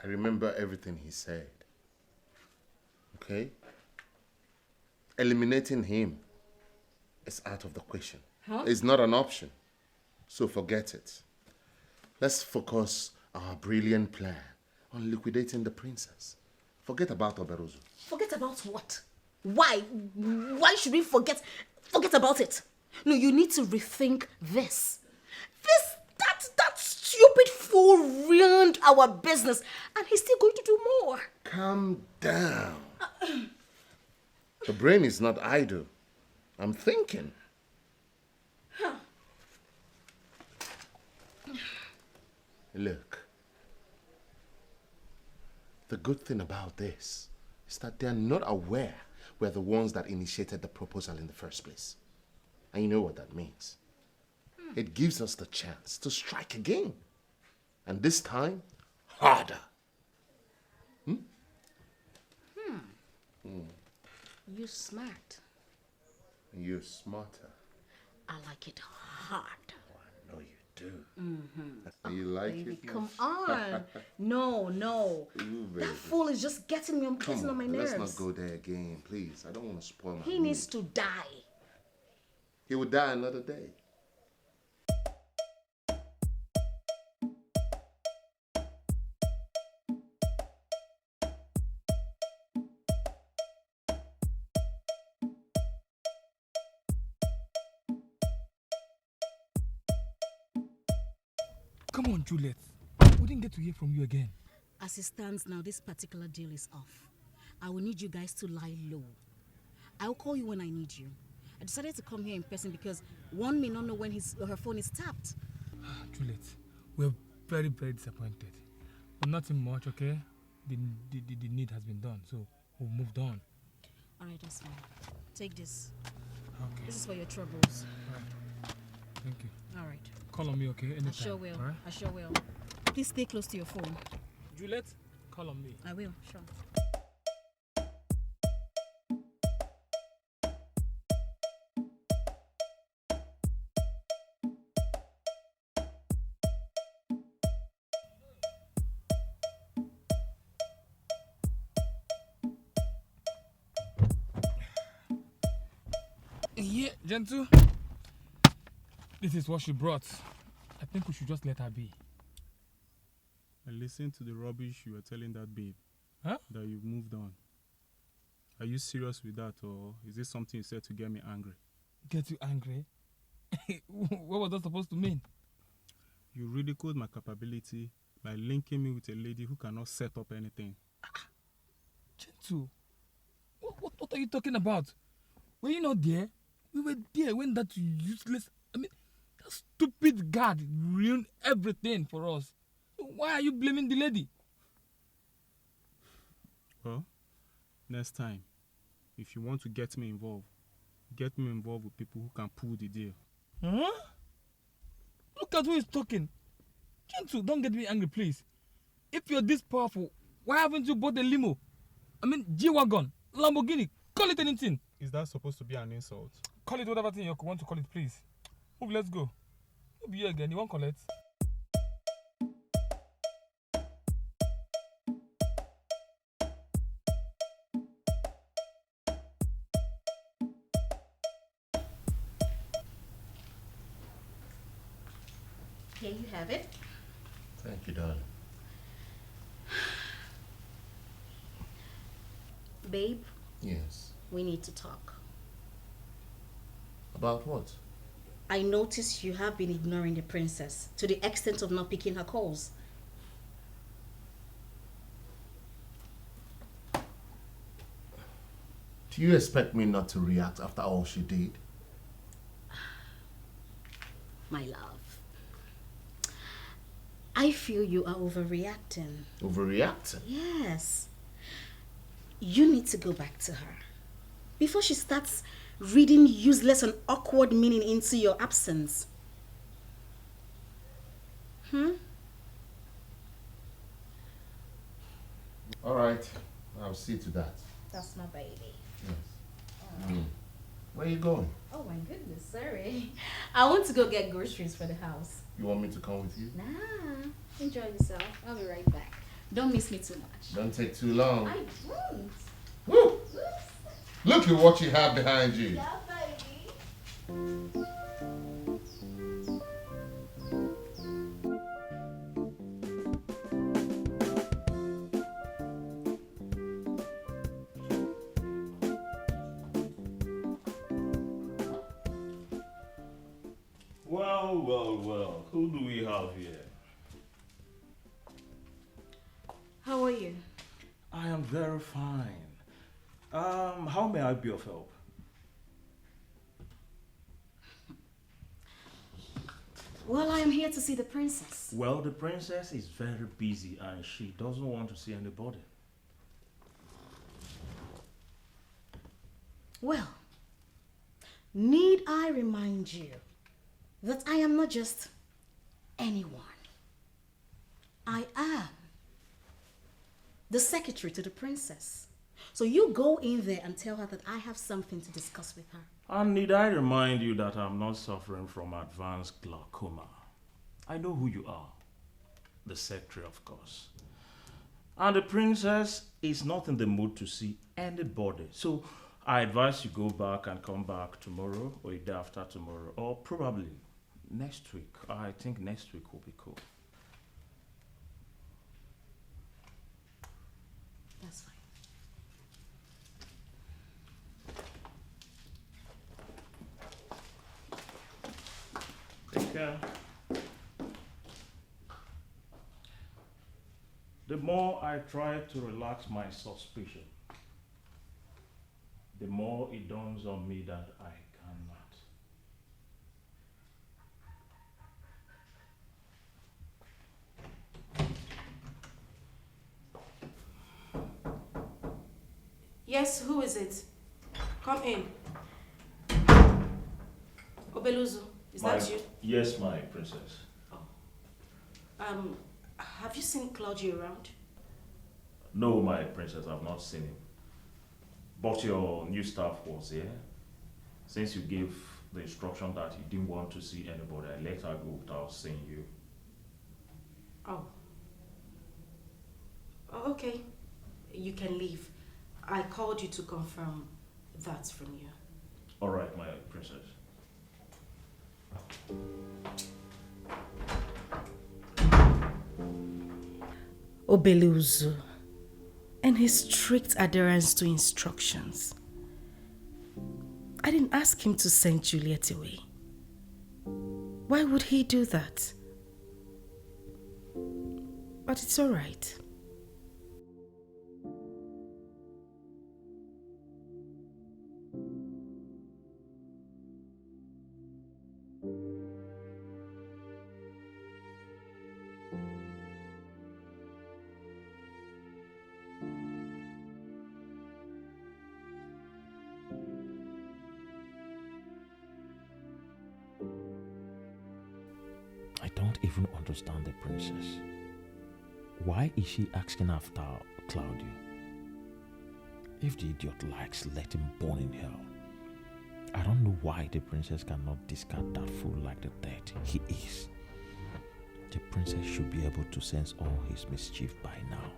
Speaker 5: I remember everything he said. Okay? Eliminating him is out of the question.
Speaker 8: Huh?
Speaker 5: It's not an option. So forget it. Let's focus our brilliant plan on liquidating the princess. Forget about Oberuzu.
Speaker 8: Forget about what? Why? Why should we forget about it? No, you need to rethink this. That stupid fool ruined our business, and he's still going to do more.
Speaker 5: Calm down. The brain is not idle. I'm thinking. Look, the good thing about this is that they're not aware we're the ones that initiated the proposal in the first place. And you know what that means. It gives us the chance to strike again. And this time, harder.
Speaker 8: You're smart.
Speaker 5: You're smarter.
Speaker 8: I like it hard.
Speaker 5: Oh, I know you do. You like
Speaker 8: Baby,
Speaker 5: it?
Speaker 8: come on. No.
Speaker 5: Ooh,
Speaker 8: That fool is just getting me. Getting on my nerves.
Speaker 5: Let's not go there again, please. I don't want to spoil my
Speaker 8: He
Speaker 5: mood.
Speaker 8: needs to die.
Speaker 5: He will die another day.
Speaker 11: Come on, Juliet. We didn't get to hear from you again.
Speaker 8: As it stands now, this particular deal is off. I will need you guys to lie low. I will call you when I need you. I decided to come here in person because one may not know when her phone is tapped.
Speaker 11: Juliet, we're very, very disappointed. But nothing much, okay? the need has been done, so we've moved on.
Speaker 8: Alright, that's fine. Take this.
Speaker 11: Okay.
Speaker 8: This is for your troubles.
Speaker 11: Alright. Thank you.
Speaker 8: Alright.
Speaker 11: Call on me, okay? Anytime.
Speaker 8: I sure will.
Speaker 11: Alright?
Speaker 8: I sure will. Please stay close to your phone.
Speaker 11: Juliet, call on me.
Speaker 8: I will, sure.
Speaker 11: Yeah, Gentle. This is what she brought. I think we should just let her be.
Speaker 12: I listened to the rubbish you were telling that babe.
Speaker 11: Huh?
Speaker 12: That you've moved on. Are you serious with that, or is this something you said to get me angry?
Speaker 11: Get you angry? What was that supposed to mean?
Speaker 12: You ridiculed my capability by linking me with a lady who cannot set up anything.
Speaker 11: Gentle, what are you talking about? Were you not there? We were there when that useless, that stupid guard ruined everything for us. Why are you blaming the lady?
Speaker 12: Well, next time, if you want to get me involved with people who can pull the deal.
Speaker 11: Huh? Look at who is talking. Gentle, don't get me angry, please. If you're this powerful, why haven't you bought a limo? G-Wagon, Lamborghini, call it anything.
Speaker 12: Is that supposed to be an insult?
Speaker 11: Call it whatever thing you want to call it, please. Move, let's go. Don't be here again, you won't call it.
Speaker 8: Here you have it.
Speaker 5: Thank you, darling.
Speaker 8: Babe,
Speaker 5: Yes.
Speaker 8: we need to talk.
Speaker 5: About what?
Speaker 8: I noticed you have been ignoring the princess to the extent of not picking her calls.
Speaker 5: Do you expect me not to react after all she did?
Speaker 8: My love, I feel you are overreacting.
Speaker 5: Overreacting?
Speaker 8: Yes. You need to go back to her before she starts reading useless and awkward meaning into your absence.
Speaker 5: All right. I'll see to that.
Speaker 8: That's my baby.
Speaker 5: Yes. Where are you going?
Speaker 8: Oh my goodness, sorry. I want to go get groceries for the house.
Speaker 5: You want me to come with you?
Speaker 8: Nah, enjoy yourself. I'll be right back. Don't miss me too much.
Speaker 5: Don't take too long.
Speaker 8: I won't.
Speaker 5: Woo! Look at what you have behind you.
Speaker 8: Yeah, baby.
Speaker 3: Well, who do we have here?
Speaker 8: How are you?
Speaker 3: I am very fine. How may I be of help?
Speaker 8: Well, I am here to see the princess.
Speaker 3: Well, the princess is very busy and she doesn't want to see anybody.
Speaker 8: Well, need I remind you that I am not just anyone. I am the secretary to the princess. So you go in there and tell her that I have something to discuss with her.
Speaker 3: And need I remind you that I'm not suffering from advanced glaucoma? I know who you are. The secretary, of course. And the princess is not in the mood to see anybody. So I advise you go back and come back tomorrow or the day after tomorrow or probably next week. I think next week will be cool.
Speaker 8: That's fine.
Speaker 3: Take care. The more I try to relax my suspicion, the more it dawns on me that I cannot.
Speaker 2: Yes, who is it? Come in. Obeluzu, is that you?
Speaker 3: Yes, my princess.
Speaker 2: Have you seen Claudio around?
Speaker 3: No, my princess, I've not seen him. But your new staff was here. Since you gave the instruction that you didn't want to see anybody, I let her go without seeing you.
Speaker 2: Oh. Okay. You can leave. I called you to confirm that from you.
Speaker 3: All right, my princess.
Speaker 2: Obeluzu and his strict adherence to instructions. I didn't ask him to send Juliet away. Why would he do that? But it's all right.
Speaker 3: I don't even understand the princess. Why is she asking after Claudio? If the idiot likes, let him burn in hell. I don't know why the princess cannot discard that fool like the dead he is. The princess should be able to sense all his mischief by now.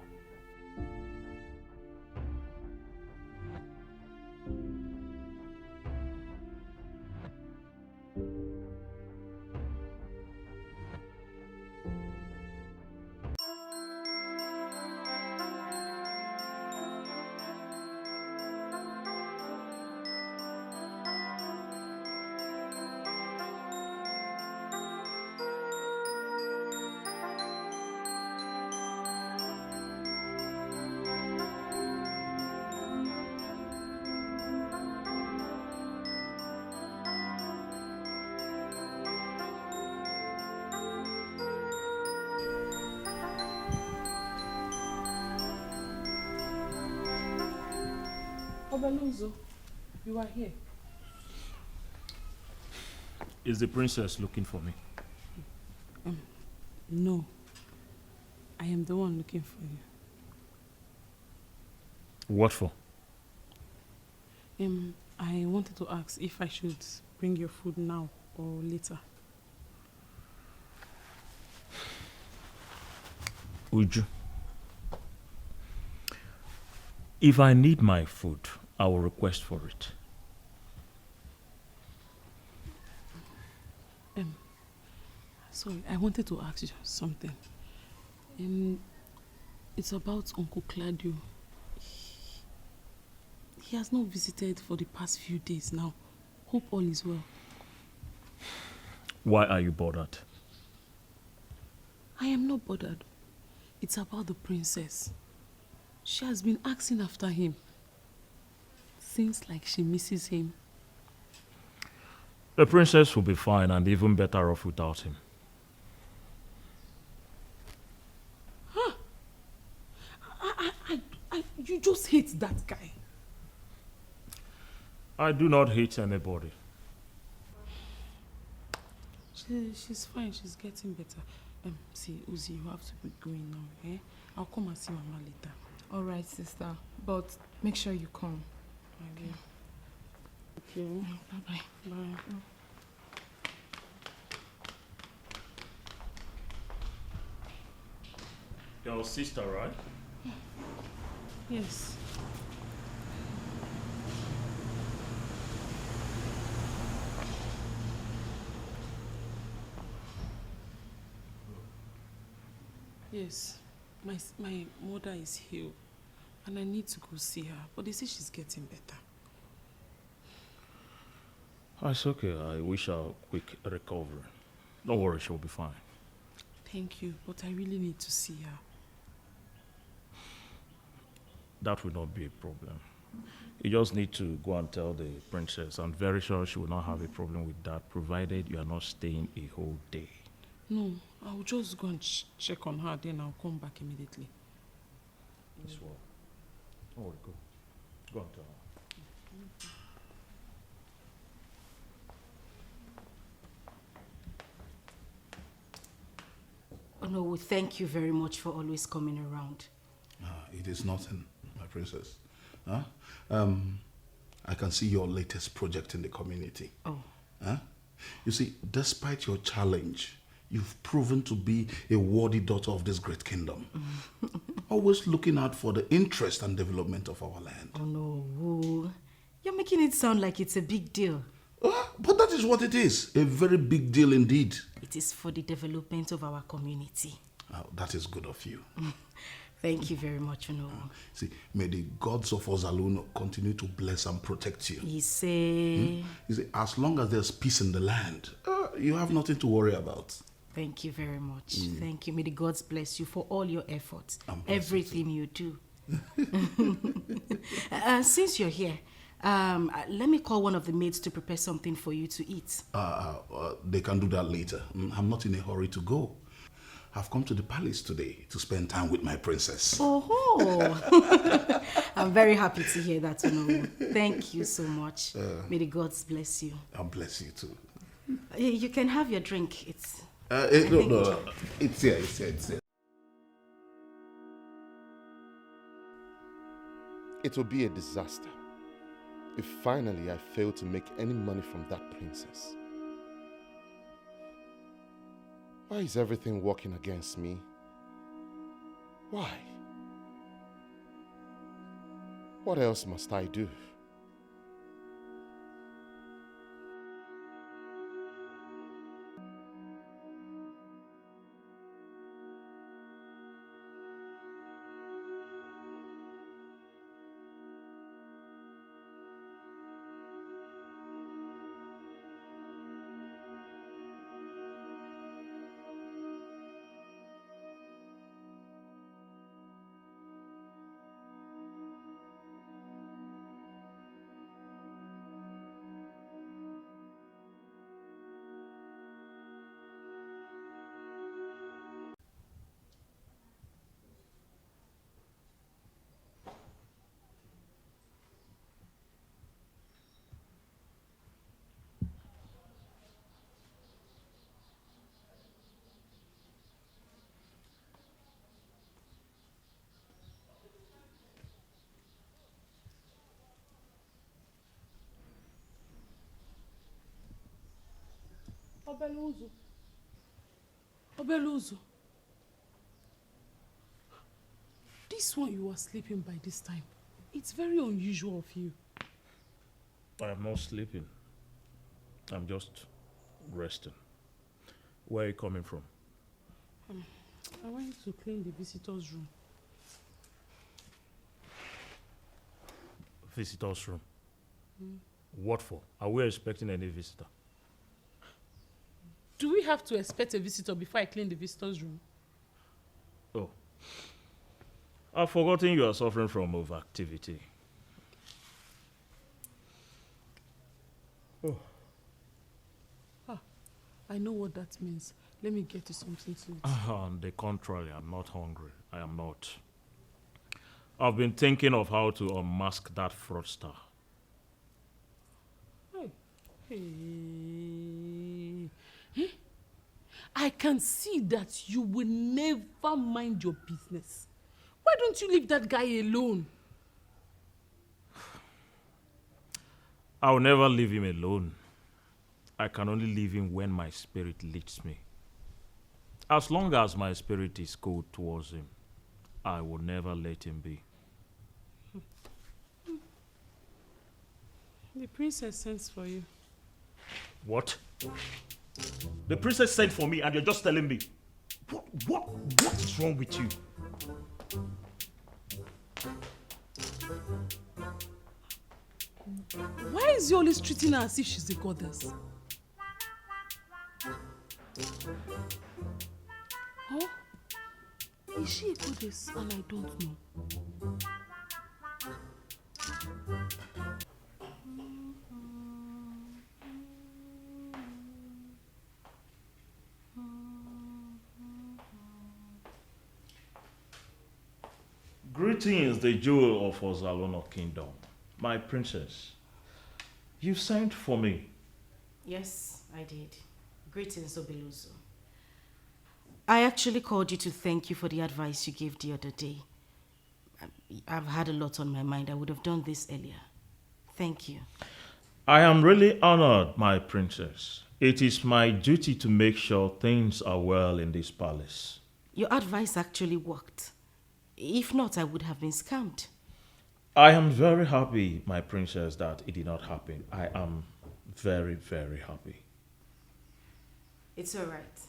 Speaker 4: Obeluzu, you are here.
Speaker 3: Is the princess looking for me?
Speaker 4: No. I am the one looking for you.
Speaker 3: What for?
Speaker 4: I wanted to ask if I should bring your food now or later.
Speaker 3: Uju, if I need my food, I will request for it.
Speaker 4: Sorry, I wanted to ask you something. It's about Uncle Claudio. He has not visited for the past few days now. Hope all is well.
Speaker 3: Why are you bothered?
Speaker 4: I am not bothered. It's about the princess. She has been asking after him. Seems like she misses him.
Speaker 3: The princess will be fine and even better off without him.
Speaker 4: Huh? You just hate that guy.
Speaker 3: I do not hate anybody.
Speaker 4: She's fine. She's getting better. See, Uzi, you have to be going now, eh? I'll come and see Mama later.
Speaker 13: All right, sister. But make sure you come.
Speaker 4: Okay. Okay. Bye-bye. Bye.
Speaker 3: Your sister, right?
Speaker 4: Yes. Yes. My mother is healed and I need to go see her, but they say she's getting better.
Speaker 3: It's okay. I wish her a quick recovery. Don't worry, she'll be fine.
Speaker 4: Thank you, but I really need to see her.
Speaker 3: That will not be a problem. You just need to go and tell the princess. I'm very sure she will not have a problem with that, provided you are not staying a whole day.
Speaker 4: No, I'll just go and check on her, then I'll come back immediately.
Speaker 3: As well. Oh, go. Go on, Tara.
Speaker 2: Oh no, we thank you very much for always coming around.
Speaker 1: It is nothing, my princess. Huh? I can see your latest project in the community.
Speaker 2: Oh.
Speaker 1: Huh? You see, despite your challenge, you've proven to be a worthy daughter of this great kingdom. Always looking out for the interest and development of our land.
Speaker 2: Oh no, you're making it sound like it's a big deal.
Speaker 1: But that is what it is. A very big deal indeed.
Speaker 2: It is for the development of our community.
Speaker 1: That is good of you.
Speaker 2: Thank you very much, Ono.
Speaker 1: See, may the gods of Ozalun continue to bless and protect you.
Speaker 2: You see,
Speaker 1: as long as there's peace in the land, you have nothing to worry about.
Speaker 2: Thank you very much. Thank you. May the gods bless you for all your efforts.
Speaker 1: And
Speaker 2: everything you do. Since you're here, let me call one of the maids to prepare something for you to eat.
Speaker 1: They can do that later. I'm not in a hurry to go. I've come to the palace today to spend time with my princess.
Speaker 2: Oh, I'm very happy to hear that, Ono. Thank you so much. May the gods bless you.
Speaker 1: And bless you too.
Speaker 2: You can have your drink. It's...
Speaker 1: No. It's here.
Speaker 5: It will be a disaster if finally I fail to make any money from that princess. Why is everything working against me? Why? What else must I do?
Speaker 4: Obeluzo. This one you are sleeping by this time. It's very unusual of you.
Speaker 3: I am not sleeping. I'm just resting. Where are you coming from?
Speaker 4: I went to clean the visitor's room.
Speaker 3: Visitor's room? What for? Are we expecting any visitor?
Speaker 4: Do we have to expect a visitor before I clean the visitor's room?
Speaker 3: Oh. I've forgotten you are suffering from overactivity.
Speaker 4: Oh. I know what that means. Let me get you something to eat.
Speaker 3: On the contrary, I'm not hungry. I am not. I've been thinking of how to unmask that fraudster.
Speaker 4: Hey. I can see that you will never mind your business. Why don't you leave that guy alone?
Speaker 3: I'll never leave him alone. I can only leave him when my spirit leads me. As long as my spirit is cold towards him, I will never let him be.
Speaker 4: The princess sends for you.
Speaker 3: What? The princess sent for me and you're just telling me. What is wrong with you?
Speaker 4: Why is he always treating her as if she's a goddess? Oh? Is she a goddess and I don't know?
Speaker 3: Greetings, the jewel of Ozalono Kingdom. My princess, you sent for me.
Speaker 2: Yes, I did. Greetings, Obeluzo. I actually called you to thank you for the advice you gave the other day. I've had a lot on my mind. I would have done this earlier. Thank you.
Speaker 3: I am really honored, my princess. It is my duty to make sure things are well in this palace.
Speaker 2: Your advice actually worked. If not, I would have been scammed.
Speaker 3: I am very happy, my princess, that it did not happen. I am very, very happy.
Speaker 2: It's all right.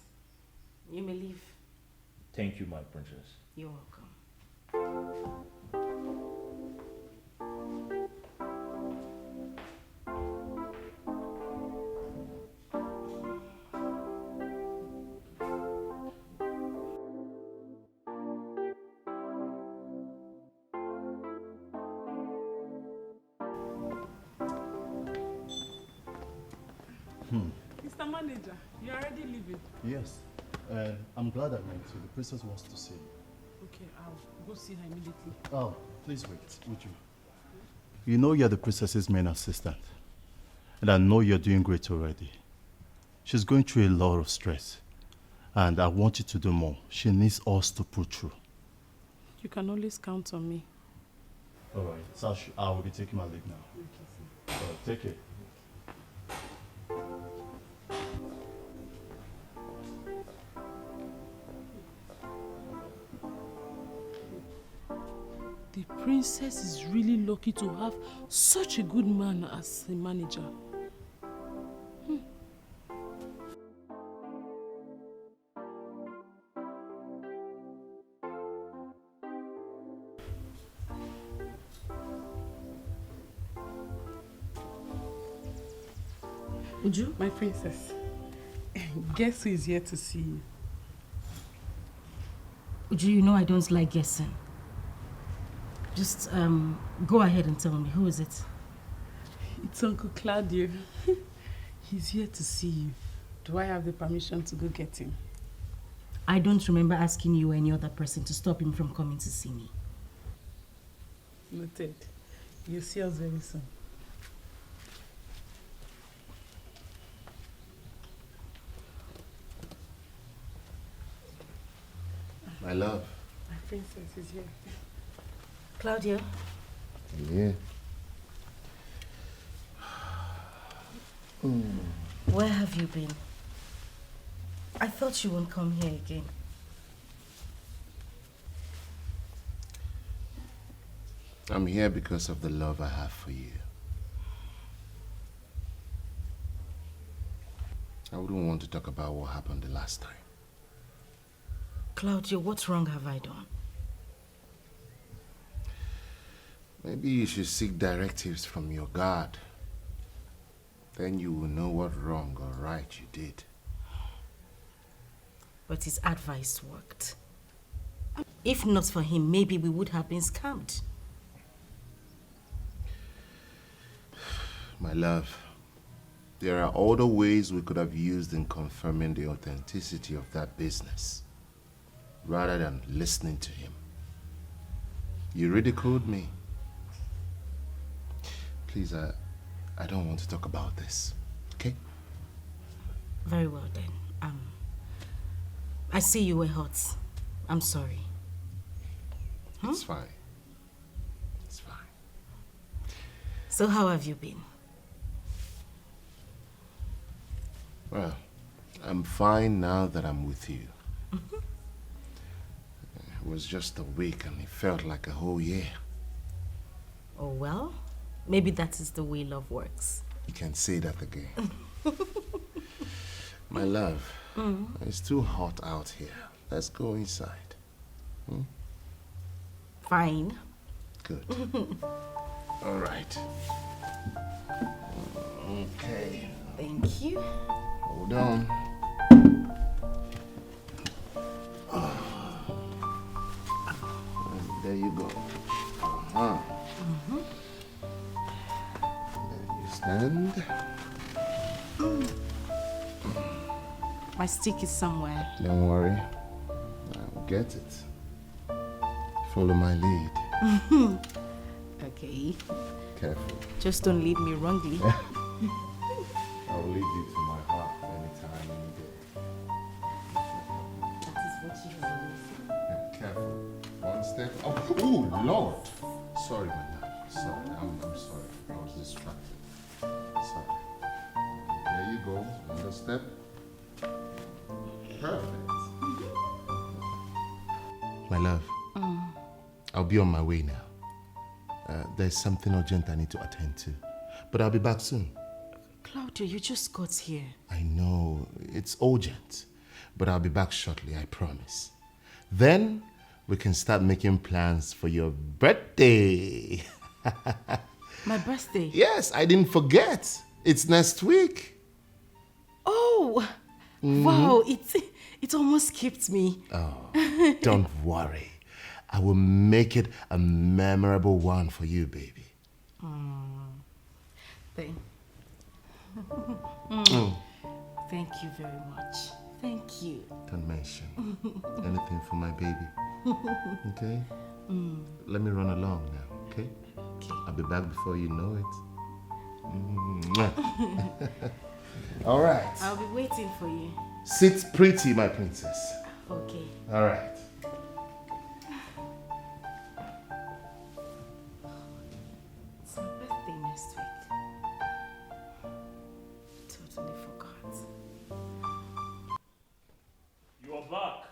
Speaker 2: You may leave.
Speaker 3: Thank you, my princess.
Speaker 2: You're welcome.
Speaker 4: Mr. Manager, you're already leaving.
Speaker 7: Yes. I'm glad I met you. The princess wants to see you.
Speaker 4: Okay, I'll go see her immediately.
Speaker 7: Oh, please wait, would you? You know you're the princess's main assistant. And I know you're doing great already. She's going through a lot of stress. And I want you to do more. She needs us to pull through.
Speaker 4: You can always count on me.
Speaker 7: Alright, so I will be taking my leave now.
Speaker 4: Okay,
Speaker 7: take it.
Speaker 4: The princess is really lucky to have such a good man as a manager.
Speaker 2: Uju?
Speaker 4: My princess, guess who is here to see you?
Speaker 2: Uju, you know I don't like guessing. Just go ahead and tell me, who is it?
Speaker 4: It's Uncle Claudio. He's here to see you. Do I have the permission to go get him?
Speaker 2: I don't remember asking you or any other person to stop him from coming to see me.
Speaker 4: Noted. You'll see us very soon.
Speaker 5: My love.
Speaker 4: My princess is here.
Speaker 2: Claudia?
Speaker 5: Yeah.
Speaker 2: Where have you been? I thought you won't come here again.
Speaker 5: I'm here because of the love I have for you. I wouldn't want to talk about what happened the last time.
Speaker 2: Claudia, what wrong have I done?
Speaker 5: Maybe you should seek directives from your God. Then you will know what wrong or right you did.
Speaker 2: But his advice worked. If not for him, maybe we would have been scammed.
Speaker 5: My love, there are other ways we could have used in confirming the authenticity of that business, rather than listening to him. You ridiculed me. Please, I don't want to talk about this, okay?
Speaker 2: Very well then. I see you were hurt. I'm sorry.
Speaker 5: It's fine. It's fine.
Speaker 2: So how have you been?
Speaker 5: Well, I'm fine now that I'm with you. It was just a week and it felt like a whole year.
Speaker 2: Oh well, maybe that is the way love works.
Speaker 5: You can say that again. My love, it's too hot out here. Let's go inside.
Speaker 2: Fine.
Speaker 5: Good. All right. Okay.
Speaker 2: Thank you.
Speaker 5: Hold on. There you go. There you stand.
Speaker 2: My stick is somewhere.
Speaker 5: Don't worry. I will get it. Follow my lead.
Speaker 8: Okay.
Speaker 5: Careful.
Speaker 8: Just don't lead me wrongly.
Speaker 5: I'll lead you to my heart anytime you need it.
Speaker 8: That is what you always say.
Speaker 5: Yeah, careful. One step. Oh, Lord. Sorry, my love. Sorry. I'm sorry. I was distracted. Sorry. There you go. Another step. Perfect. My love. I'll be on my way now. There's something urgent I need to attend to. But I'll be back soon.
Speaker 2: Claudio, you just got here.
Speaker 5: I know. It's urgent. But I'll be back shortly, I promise. Then we can start making plans for your birthday.
Speaker 2: My birthday?
Speaker 5: Yes, I didn't forget. It's next week.
Speaker 2: Oh, wow, it almost skipped me.
Speaker 5: Oh, don't worry. I will make it a memorable one for you, baby.
Speaker 2: Thank you very much. Thank you.
Speaker 5: Don't mention anything for my baby. Okay? Let me run along now, okay?
Speaker 2: Okay.
Speaker 5: I'll be back before you know it. All right.
Speaker 2: I'll be waiting for you.
Speaker 5: Sit pretty, my princess.
Speaker 2: Okay.
Speaker 5: All right.
Speaker 2: It's my birthday next week. Totally forgot.
Speaker 3: You are back.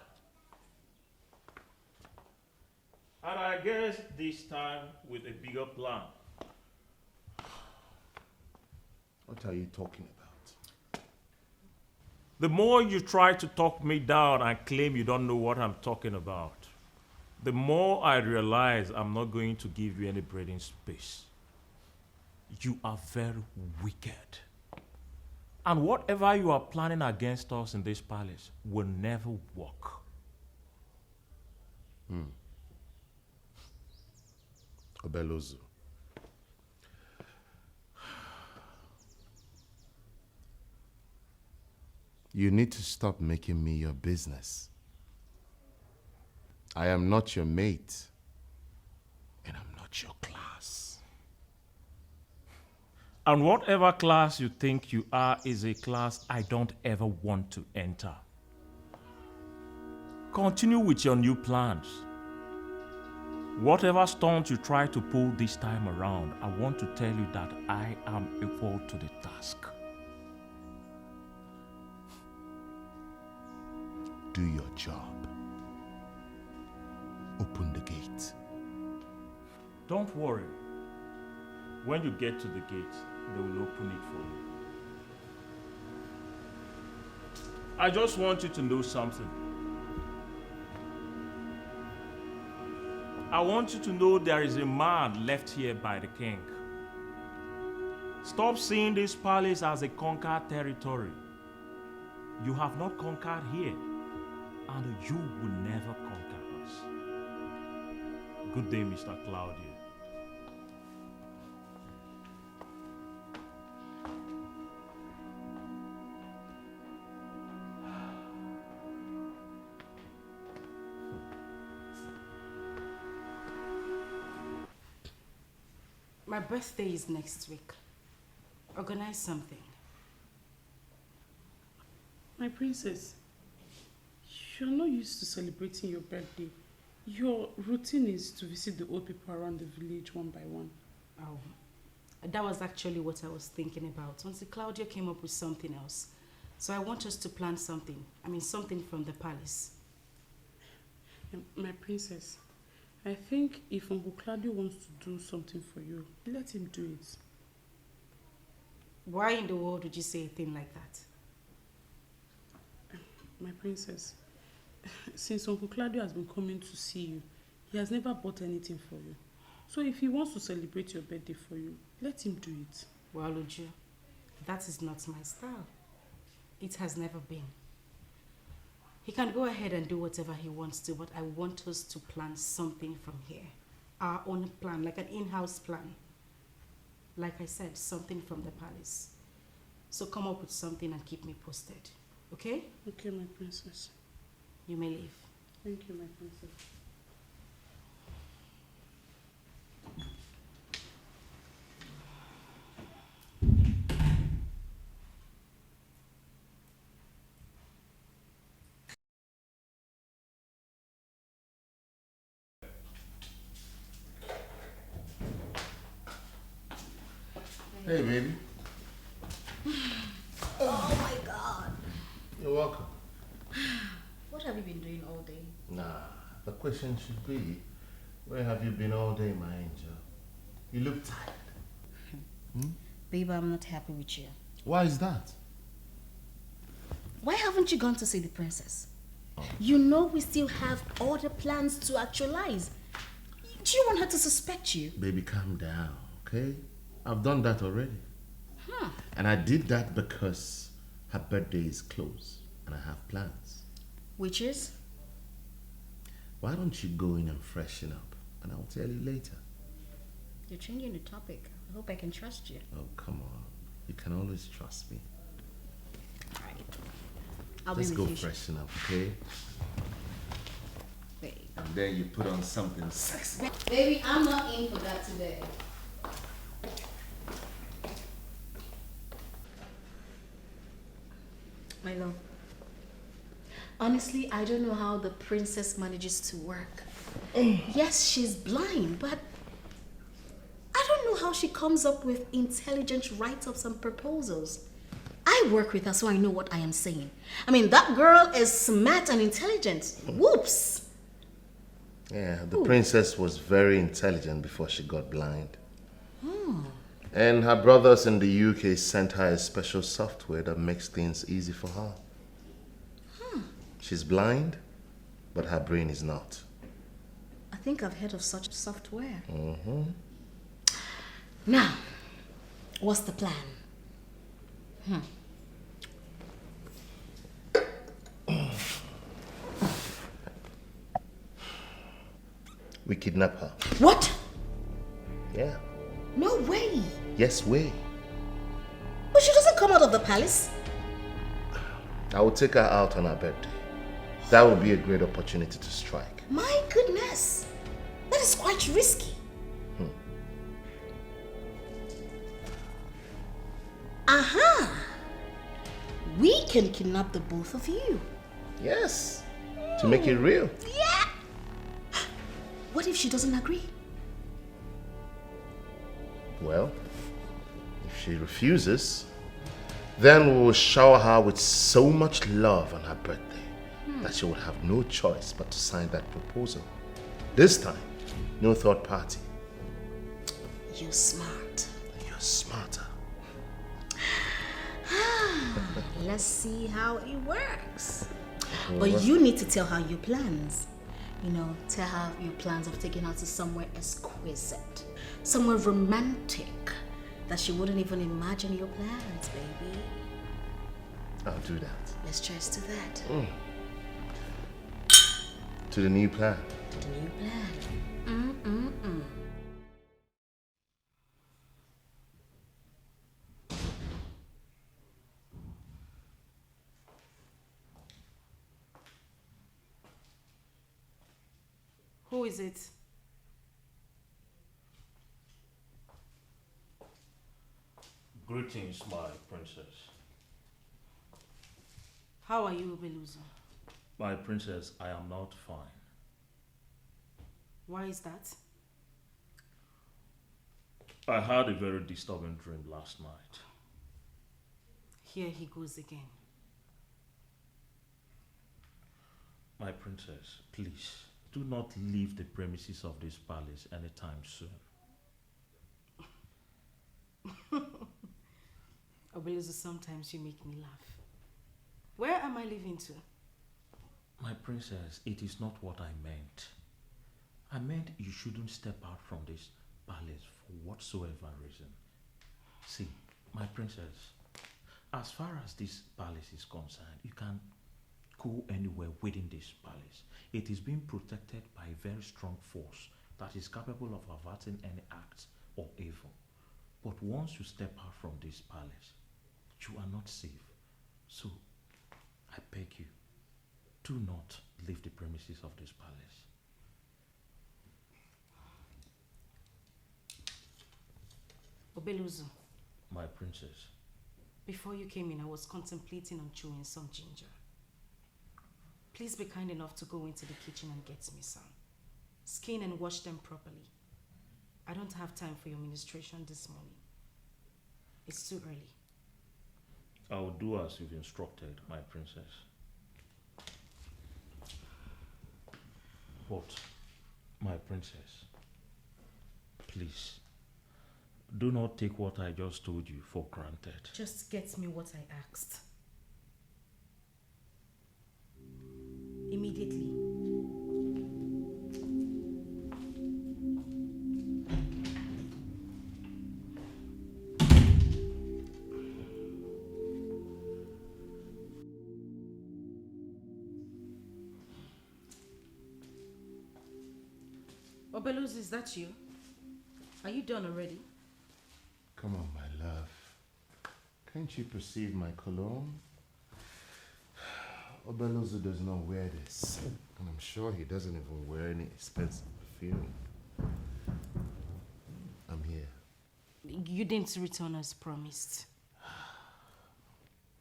Speaker 3: And I guess this time with a bigger plan.
Speaker 5: What are you talking about?
Speaker 3: The more you try to talk me down and claim you don't know what I'm talking about, the more I realize I'm not going to give you any breathing space. You are very wicked. And whatever you are planning against us in this palace will never work.
Speaker 5: Obelozu. You need to stop making me your business. I am not your mate, and I'm not your class.
Speaker 3: And whatever class you think you are is a class I don't ever want to enter. Continue with your new plans. Whatever stunts you try to pull this time around, I want to tell you that I am equal to the task.
Speaker 5: Do your job. Open the gate.
Speaker 3: Don't worry. When you get to the gate, they will open it for you. I just want you to know something. I want you to know there is a man left here by the king. Stop seeing this palace as a conquered territory. You have not conquered here, and you will never conquer us. Good day, Mr. Claudio.
Speaker 2: My birthday is next week. Organize something.
Speaker 4: My princess, you're not used to celebrating your birthday. Your routine is to visit the old people around the village one by one.
Speaker 2: Oh, that was actually what I was thinking about. Once Claudia came up with something else. So I want us to plan something. Something from the palace.
Speaker 4: My princess, I think if Uncle Claudio wants to do something for you, let him do it.
Speaker 2: Why in the world would you say a thing like that?
Speaker 4: My princess, since Uncle Claudio has been coming to see you, he has never bought anything for you. So if he wants to celebrate your birthday for you, let him do it.
Speaker 2: Well, Uju, that is not my style. It has never been. He can go ahead and do whatever he wants to, but I want us to plan something from here. Our own plan, like an in-house plan. Like I said, something from the palace. So come up with something and keep me posted. Okay?
Speaker 4: Okay, my princess.
Speaker 2: You may leave.
Speaker 4: Thank you, my princess.
Speaker 5: Hey, baby.
Speaker 8: Oh my God.
Speaker 5: You're welcome.
Speaker 8: What have you been doing all day?
Speaker 5: Nah, the question should be, where have you been all day, my angel? You look tired.
Speaker 8: Babe, I'm not happy with you.
Speaker 5: Why is that?
Speaker 8: Why haven't you gone to see the princess? You know we still have other plans to actualize. Do you want her to suspect you?
Speaker 5: Baby, calm down, okay? I've done that already. And I did that because her birthday is close and I have plans.
Speaker 8: Which is?
Speaker 5: Why don't you go in and freshen up and I'll tell you later.
Speaker 8: You're changing the topic. I hope I can trust you.
Speaker 5: Oh, come on. You can always trust me.
Speaker 8: All right. I'll
Speaker 5: Let's
Speaker 8: be
Speaker 5: go
Speaker 8: with you.
Speaker 5: freshen up, okay?
Speaker 8: Babe.
Speaker 5: And then you put on something sexy.
Speaker 8: Baby, I'm not in for that today. My love. Honestly, I don't know how the princess manages to work. Yes, she's blind, but I don't know how she comes up with intelligent write-ups and proposals. I work with her, so I know what I am saying. I mean, that girl is smart and intelligent. Whoops!
Speaker 5: Yeah, the princess was very intelligent before she got blind. And her brothers in the UK sent her a special software that makes things easy for her. She's blind, but her brain is not.
Speaker 8: I think I've heard of such software.
Speaker 5: Mm-hmm.
Speaker 8: Now, what's the plan?
Speaker 5: We kidnap her.
Speaker 8: What?
Speaker 5: Yeah.
Speaker 8: No way.
Speaker 5: Yes, way.
Speaker 8: But she doesn't come out of the palace.
Speaker 5: I will take her out on her birthday. That will be a great opportunity to strike.
Speaker 8: My goodness. That is quite risky. Aha! We can kidnap the both of you.
Speaker 5: Yes. To make it real.
Speaker 8: Yeah! What if she doesn't agree?
Speaker 5: Well, if she refuses, then we will shower her with so much love on her birthday that she will have no choice but to sign that proposal. This time, no third party.
Speaker 8: You're smart.
Speaker 5: You're smarter.
Speaker 8: Let's see how it works. But you need to tell her your plans. You know, tell her your plans of taking her to somewhere exquisite, somewhere romantic, that she wouldn't even imagine your plans, baby.
Speaker 5: I'll do that.
Speaker 8: Let's cheers to that.
Speaker 5: To the new plan.
Speaker 8: To the new plan.
Speaker 2: Who is it?
Speaker 3: Greetings, my princess.
Speaker 2: How are you, Beluzo?
Speaker 3: My princess, I am not fine.
Speaker 2: Why is that?
Speaker 3: I had a very disturbing dream last night.
Speaker 2: Here he goes again.
Speaker 3: My princess, please, do not leave the premises of this palace anytime soon.
Speaker 2: Beluzo, sometimes you make me laugh. Where am I leaving to?
Speaker 3: My princess, it is not what I meant. I meant you shouldn't step out from this palace for whatsoever reason. See, my princess, as far as this palace is concerned, you can go anywhere within this palace. It is being protected by a very strong force that is capable of averting any act or evil. But once you step out from this palace, you are not safe. So, I beg you, do not leave the premises of this palace.
Speaker 2: Beluzo,
Speaker 3: My princess,
Speaker 2: before you came in, I was contemplating on chewing some ginger. Please be kind enough to go into the kitchen and get me some. Skin and wash them properly. I don't have time for your ministration this morning. It's too early.
Speaker 3: I will do as you've instructed, my princess. But, my princess, please, do not take what I just told you for granted.
Speaker 2: Just get me what I asked. Immediately. Obeluz, is that you? Are you done already?
Speaker 5: Come on, my love. Can't you perceive my cologne? Obelozu does not wear this. And I'm sure he doesn't even wear any expensive perfume. I'm here.
Speaker 2: You didn't return as promised.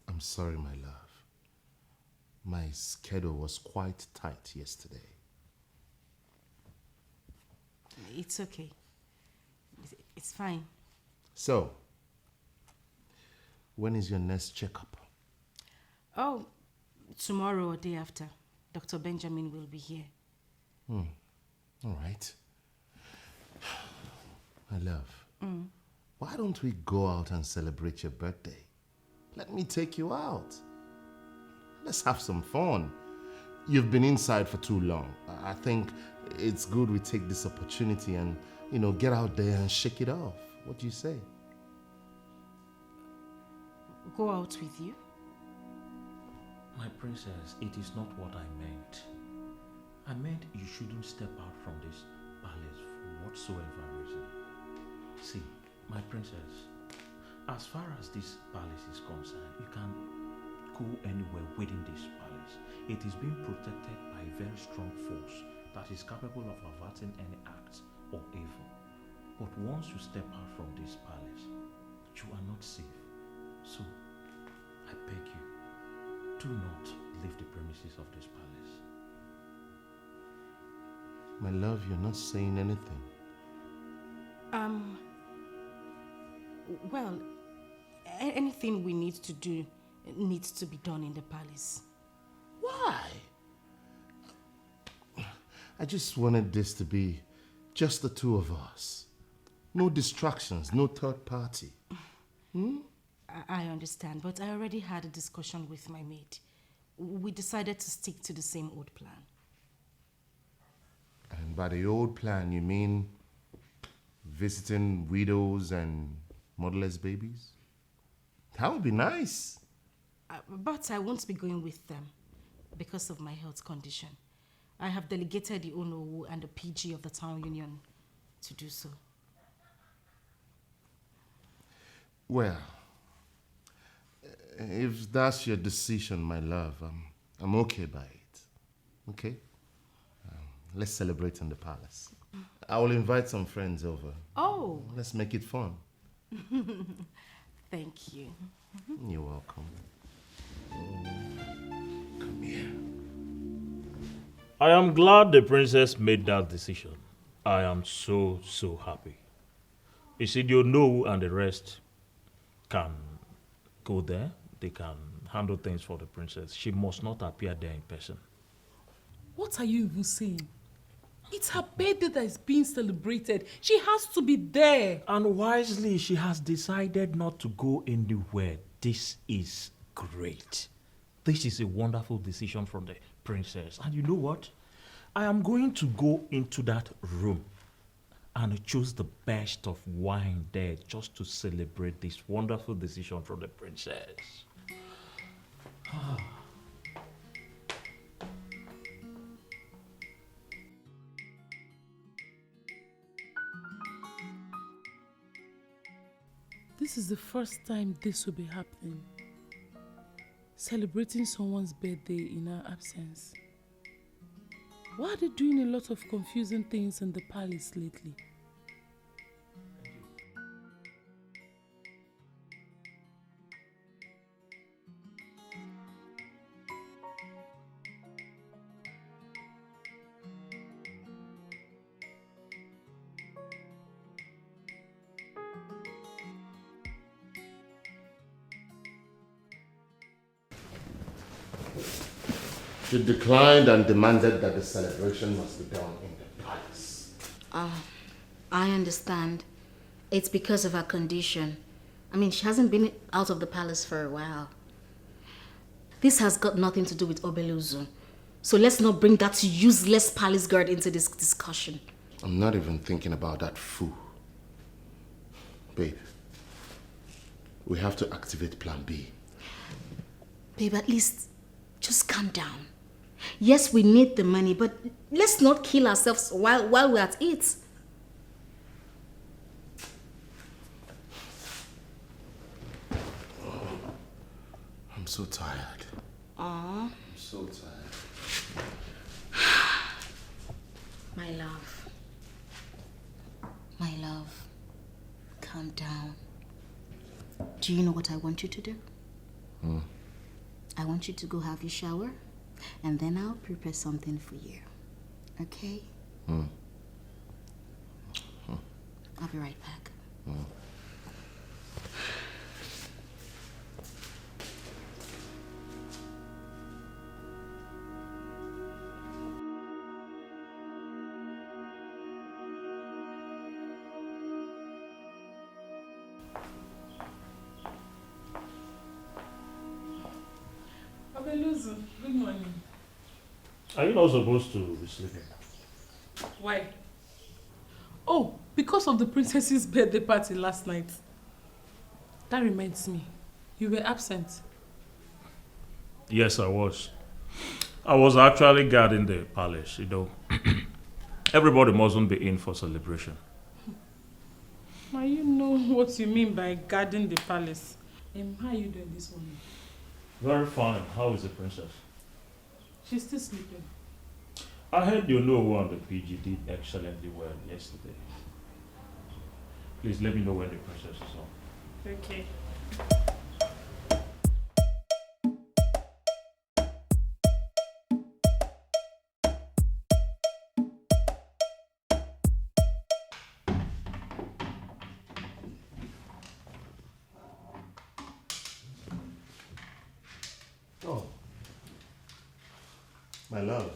Speaker 5: I'm sorry, my love. My schedule was quite tight yesterday.
Speaker 2: It's okay. It's fine.
Speaker 5: So, when is your next checkup?
Speaker 2: Oh, tomorrow or day after. Dr. Benjamin will be here.
Speaker 5: All right. My love, why don't we go out and celebrate your birthday? Let me take you out. Let's have some fun. You've been inside for too long. I think it's good we take this opportunity and, get out there and shake it off. What do you say?
Speaker 2: Go out with you?
Speaker 3: My princess, it is not what I meant. I meant you shouldn't step out from this palace for whatsoever reason. See, my princess, as far as this palace is concerned, you can go anywhere within this palace. It is being protected by a very strong force that is capable of averting any act or evil. But once you step out from this palace, you are not safe. So, I beg you, do not leave the premises of this palace.
Speaker 5: My love, you're not saying anything.
Speaker 2: Well, anything we need to do needs to be done in the palace.
Speaker 5: Why? I just wanted this to be just the two of us. No distractions, no third party.
Speaker 2: I understand, but I already had a discussion with my maid. We decided to stick to the same old plan.
Speaker 5: And by the old plan, you mean visiting widows and motherless babies? That would be nice.
Speaker 2: But I won't be going with them because of my health condition. I have delegated the ONOWU and the PG of the town union to do so.
Speaker 5: Well, if that's your decision, my love, I'm okay by it. Okay? Let's celebrate in the palace. I will invite some friends over.
Speaker 2: Oh!
Speaker 5: Let's make it fun.
Speaker 2: Thank you.
Speaker 5: You're welcome. Come here.
Speaker 3: I am glad the princess made that decision. I am so happy. You see, the Onowu and the rest can go there. They can handle things for the princess. She must not appear there in person.
Speaker 4: What are you even saying? It's her birthday that is being celebrated. She has to be there.
Speaker 3: And wisely, she has decided not to go anywhere. This is great. This is a wonderful decision from the princess. And you know what? I am going to go into that room and choose the best of wine there just to celebrate this wonderful decision from the princess.
Speaker 4: This is the first time this will be happening. Celebrating someone's birthday in our absence. Why are they doing a lot of confusing things in the palace lately?
Speaker 5: You declined and demanded that the celebration must be done in the palace.
Speaker 8: I understand. It's because of her condition. I mean, she hasn't been out of the palace for a while. This has got nothing to do with Obeluzu. So let's not bring that useless palace guard into this discussion.
Speaker 5: I'm not even thinking about that fool. Babe, we have to activate Plan B.
Speaker 8: Babe, at least just calm down. Yes, we need the money, but let's not kill ourselves while we're at it.
Speaker 5: I'm so tired.
Speaker 8: Aww.
Speaker 5: I'm so tired.
Speaker 8: My love. My love. Calm down. Do you know what I want you to do? I want you to go have your shower, and then I'll prepare something for you. Okay? I'll be right back.
Speaker 4: Obeluzu, good morning.
Speaker 3: Are you not supposed to be sleeping?
Speaker 4: Why? Oh, because of the princess's birthday party last night. That reminds me, you were absent.
Speaker 3: Yes, I was. I was actually guarding the palace, you know. Everybody mustn't be in for celebration.
Speaker 4: Now you know what you mean by guarding the palace. How are you doing this morning?
Speaker 3: Very fine. How is the princess?
Speaker 4: She's still sleeping.
Speaker 3: I heard you know who on the PG did excellently well yesterday. Please let me know when the princess is on.
Speaker 4: Okay.
Speaker 5: Oh. My love.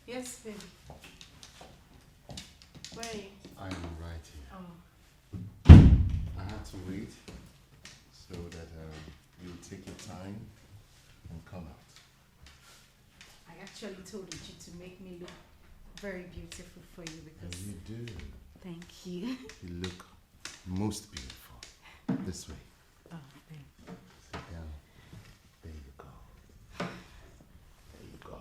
Speaker 2: Yes, baby. Where are you?
Speaker 5: I am right here.
Speaker 2: Oh.
Speaker 5: I had to wait so that you'll take your time and come out.
Speaker 2: I actually told you to make me look very beautiful for you because...
Speaker 5: And you do.
Speaker 2: Thank you.
Speaker 5: You look most beautiful. This way.
Speaker 2: Oh, thank you.
Speaker 5: Sit down. There you go. There you go.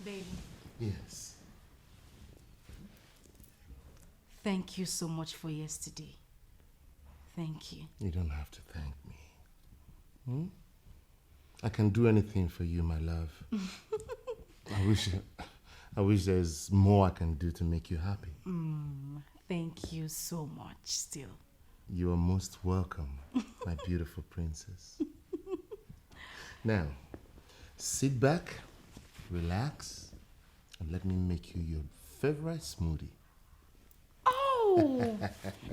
Speaker 2: Baby.
Speaker 5: Yes.
Speaker 2: Thank you so much for yesterday. Thank you.
Speaker 5: You don't have to thank me. I can do anything for you, my love. I wish there's more I can do to make you happy.
Speaker 2: Thank you so much still.
Speaker 5: You are most welcome, my beautiful princess. Now, sit back, relax, and let me make you your favorite smoothie.
Speaker 2: Oh,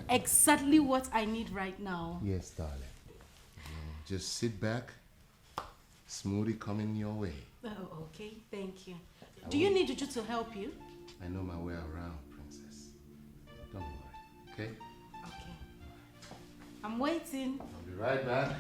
Speaker 2: exactly what I need right now.
Speaker 5: Yes, darling. Just sit back, smoothie coming your way.
Speaker 2: Oh, okay. Thank you. Do you need Juju to help you?
Speaker 5: I know my way around, princess. Don't worry, okay?
Speaker 2: Okay. I'm waiting.
Speaker 5: I'll be right back.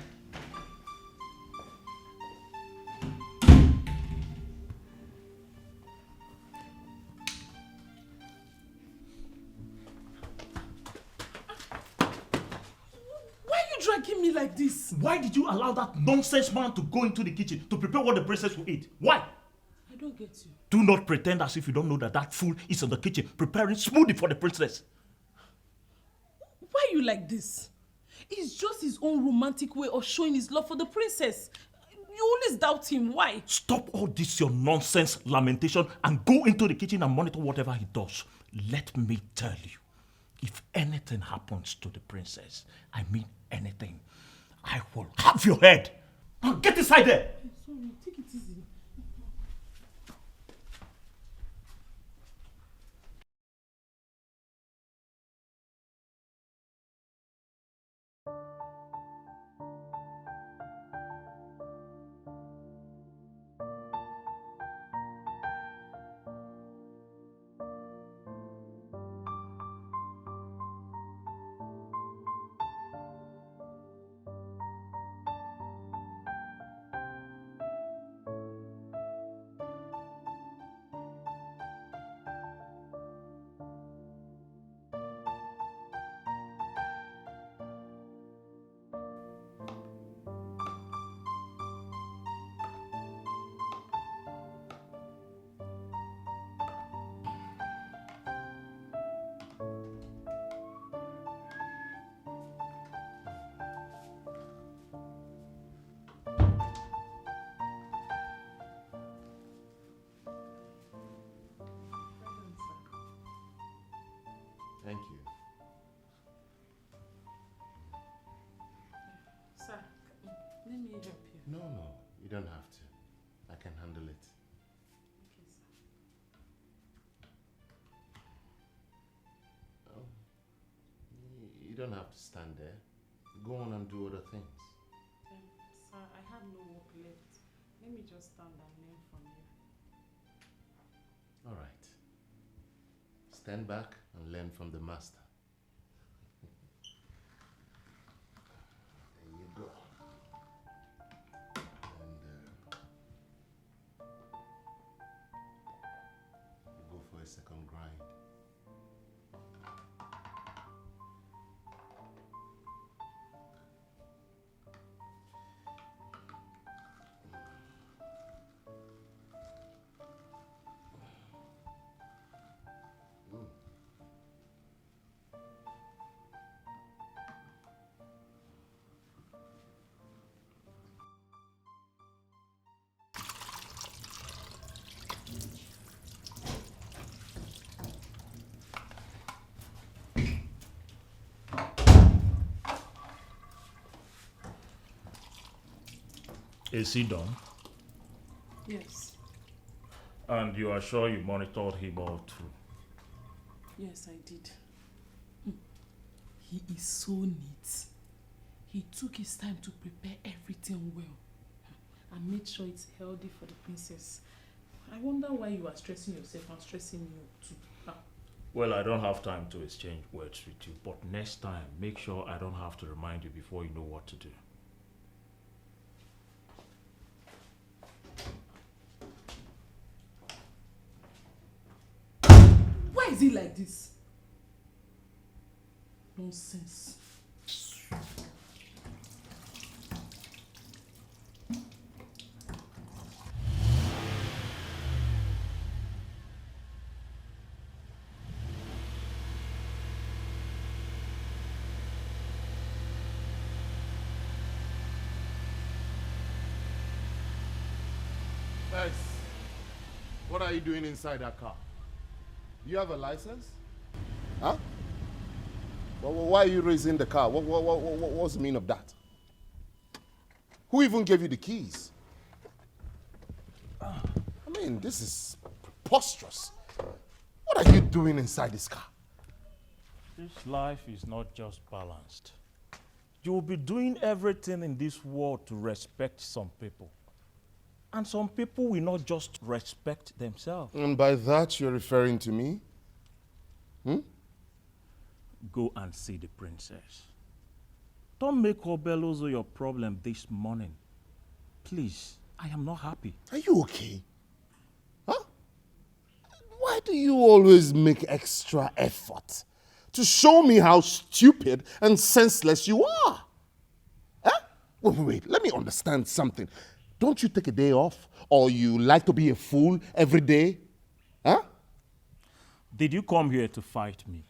Speaker 4: Why are you dragging me like this?
Speaker 14: Why did you allow that nonsense man to go into the kitchen to prepare what the princess will eat? Why?
Speaker 4: I don't get you.
Speaker 14: Do not pretend as if you don't know that that fool is in the kitchen preparing smoothie for the princess.
Speaker 4: Why are you like this? It's just his own romantic way of showing his love for the princess. You always doubt him. Why?
Speaker 14: Stop all this your nonsense lamentation and go into the kitchen and monitor whatever he does. Let me tell you, if anything happens to the princess, I mean anything, I will have your head. Now get inside there.
Speaker 4: Sorry, take it easy.
Speaker 5: Thank you.
Speaker 4: Sir, let me help you.
Speaker 5: No, you don't have to. I can handle it.
Speaker 4: Okay, sir.
Speaker 5: Oh, you don't have to stand there. Go on and do other things.
Speaker 4: Sir, I have no work left. Let me just stand and learn from you.
Speaker 5: All right. Stand back and learn from the master. There you go. And go for a second grind.
Speaker 3: Is he done?
Speaker 4: Yes.
Speaker 3: And you are sure you monitored him all through?
Speaker 4: Yes, I did. He is so neat. He took his time to prepare everything well and made sure it's healthy for the princess. I wonder why you are stressing yourself and stressing me too.
Speaker 3: Well, I don't have time to exchange words with you, but next time, make sure I don't have to remind you before you know what to do.
Speaker 4: Why is he like this? Nonsense.
Speaker 5: Guys, what are you doing inside that car? Do you have a license? Huh? Why are you raising the car? What's the meaning of that? Who even gave you the keys? I mean, this is preposterous. What are you doing inside this car?
Speaker 3: This life is not just balanced. You will be doing everything in this world to respect some people. And some people will not just respect themselves.
Speaker 5: And by that, you're referring to me?
Speaker 3: Go and see the princess. Don't make Obelozo your problem this morning. Please, I am not happy.
Speaker 5: Are you okay? Huh? Why do you always make extra effort to show me how stupid and senseless you are? Huh? Wait, let me understand something. Don't you take a day off, or you like to be a fool every day? Huh?
Speaker 3: Did you come here to fight me?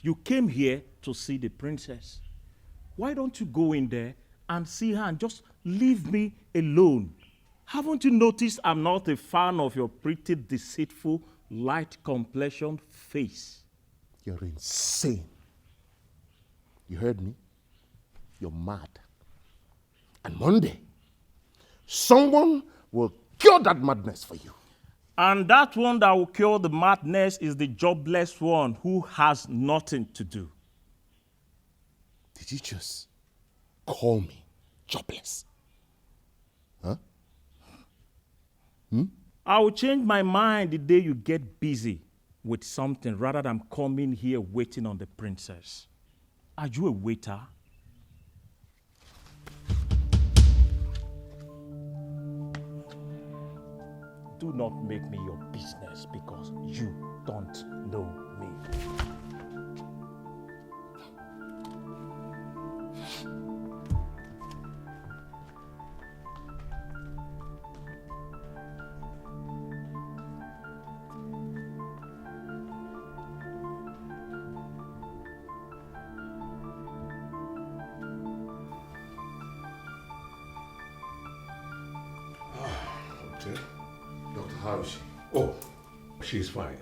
Speaker 3: You came here to see the princess. Why don't you go in there and see her and just leave me alone? Haven't you noticed I'm not a fan of your pretty, deceitful, light complexion face?
Speaker 5: You're insane. You heard me? You're mad. And Monday, someone will cure that madness for you.
Speaker 3: And that one that will cure the madness is the jobless one who has nothing to do.
Speaker 5: Did you just call me jobless? Huh?
Speaker 3: I will change my mind the day you get busy with something rather than coming here waiting on the princess. Are you a waiter? Do not make me your business because you don't know me.
Speaker 9: Okay.
Speaker 5: Doctor, how is she?
Speaker 9: Oh, she's fine.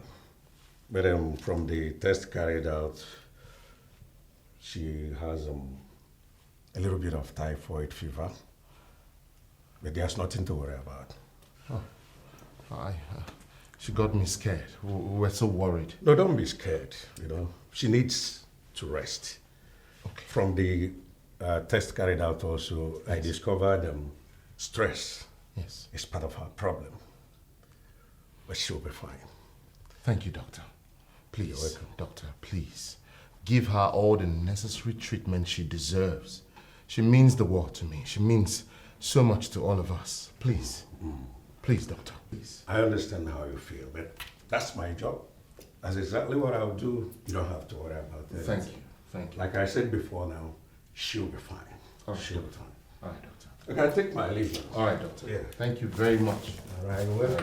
Speaker 9: But from the test carried out, she has a little bit of typhoid fever. But there's nothing to worry about.
Speaker 5: Oh. She got me scared. We were so worried.
Speaker 9: No, don't be scared, you know. She needs to rest.
Speaker 5: Okay.
Speaker 9: From the test carried out also, I discovered stress is part of her problem. But she'll be fine.
Speaker 5: Thank you, doctor. Please,
Speaker 9: You're welcome.
Speaker 5: doctor, please. Give her all the necessary treatment she deserves. She means the world to me. She means so much to all of us. Please. Please, doctor. Please.
Speaker 9: I understand how you feel, but that's my job. That's exactly what I'll do. You don't have to worry about that.
Speaker 5: Thank you. Thank you.
Speaker 9: Like I said before now, she'll be fine.
Speaker 5: All right,
Speaker 9: She'll be
Speaker 5: doctor.
Speaker 9: fine.
Speaker 5: All right, doctor.
Speaker 9: I can take my leave now.
Speaker 5: All right, doctor.
Speaker 9: Yeah.
Speaker 5: Thank you very much.
Speaker 9: All right, well.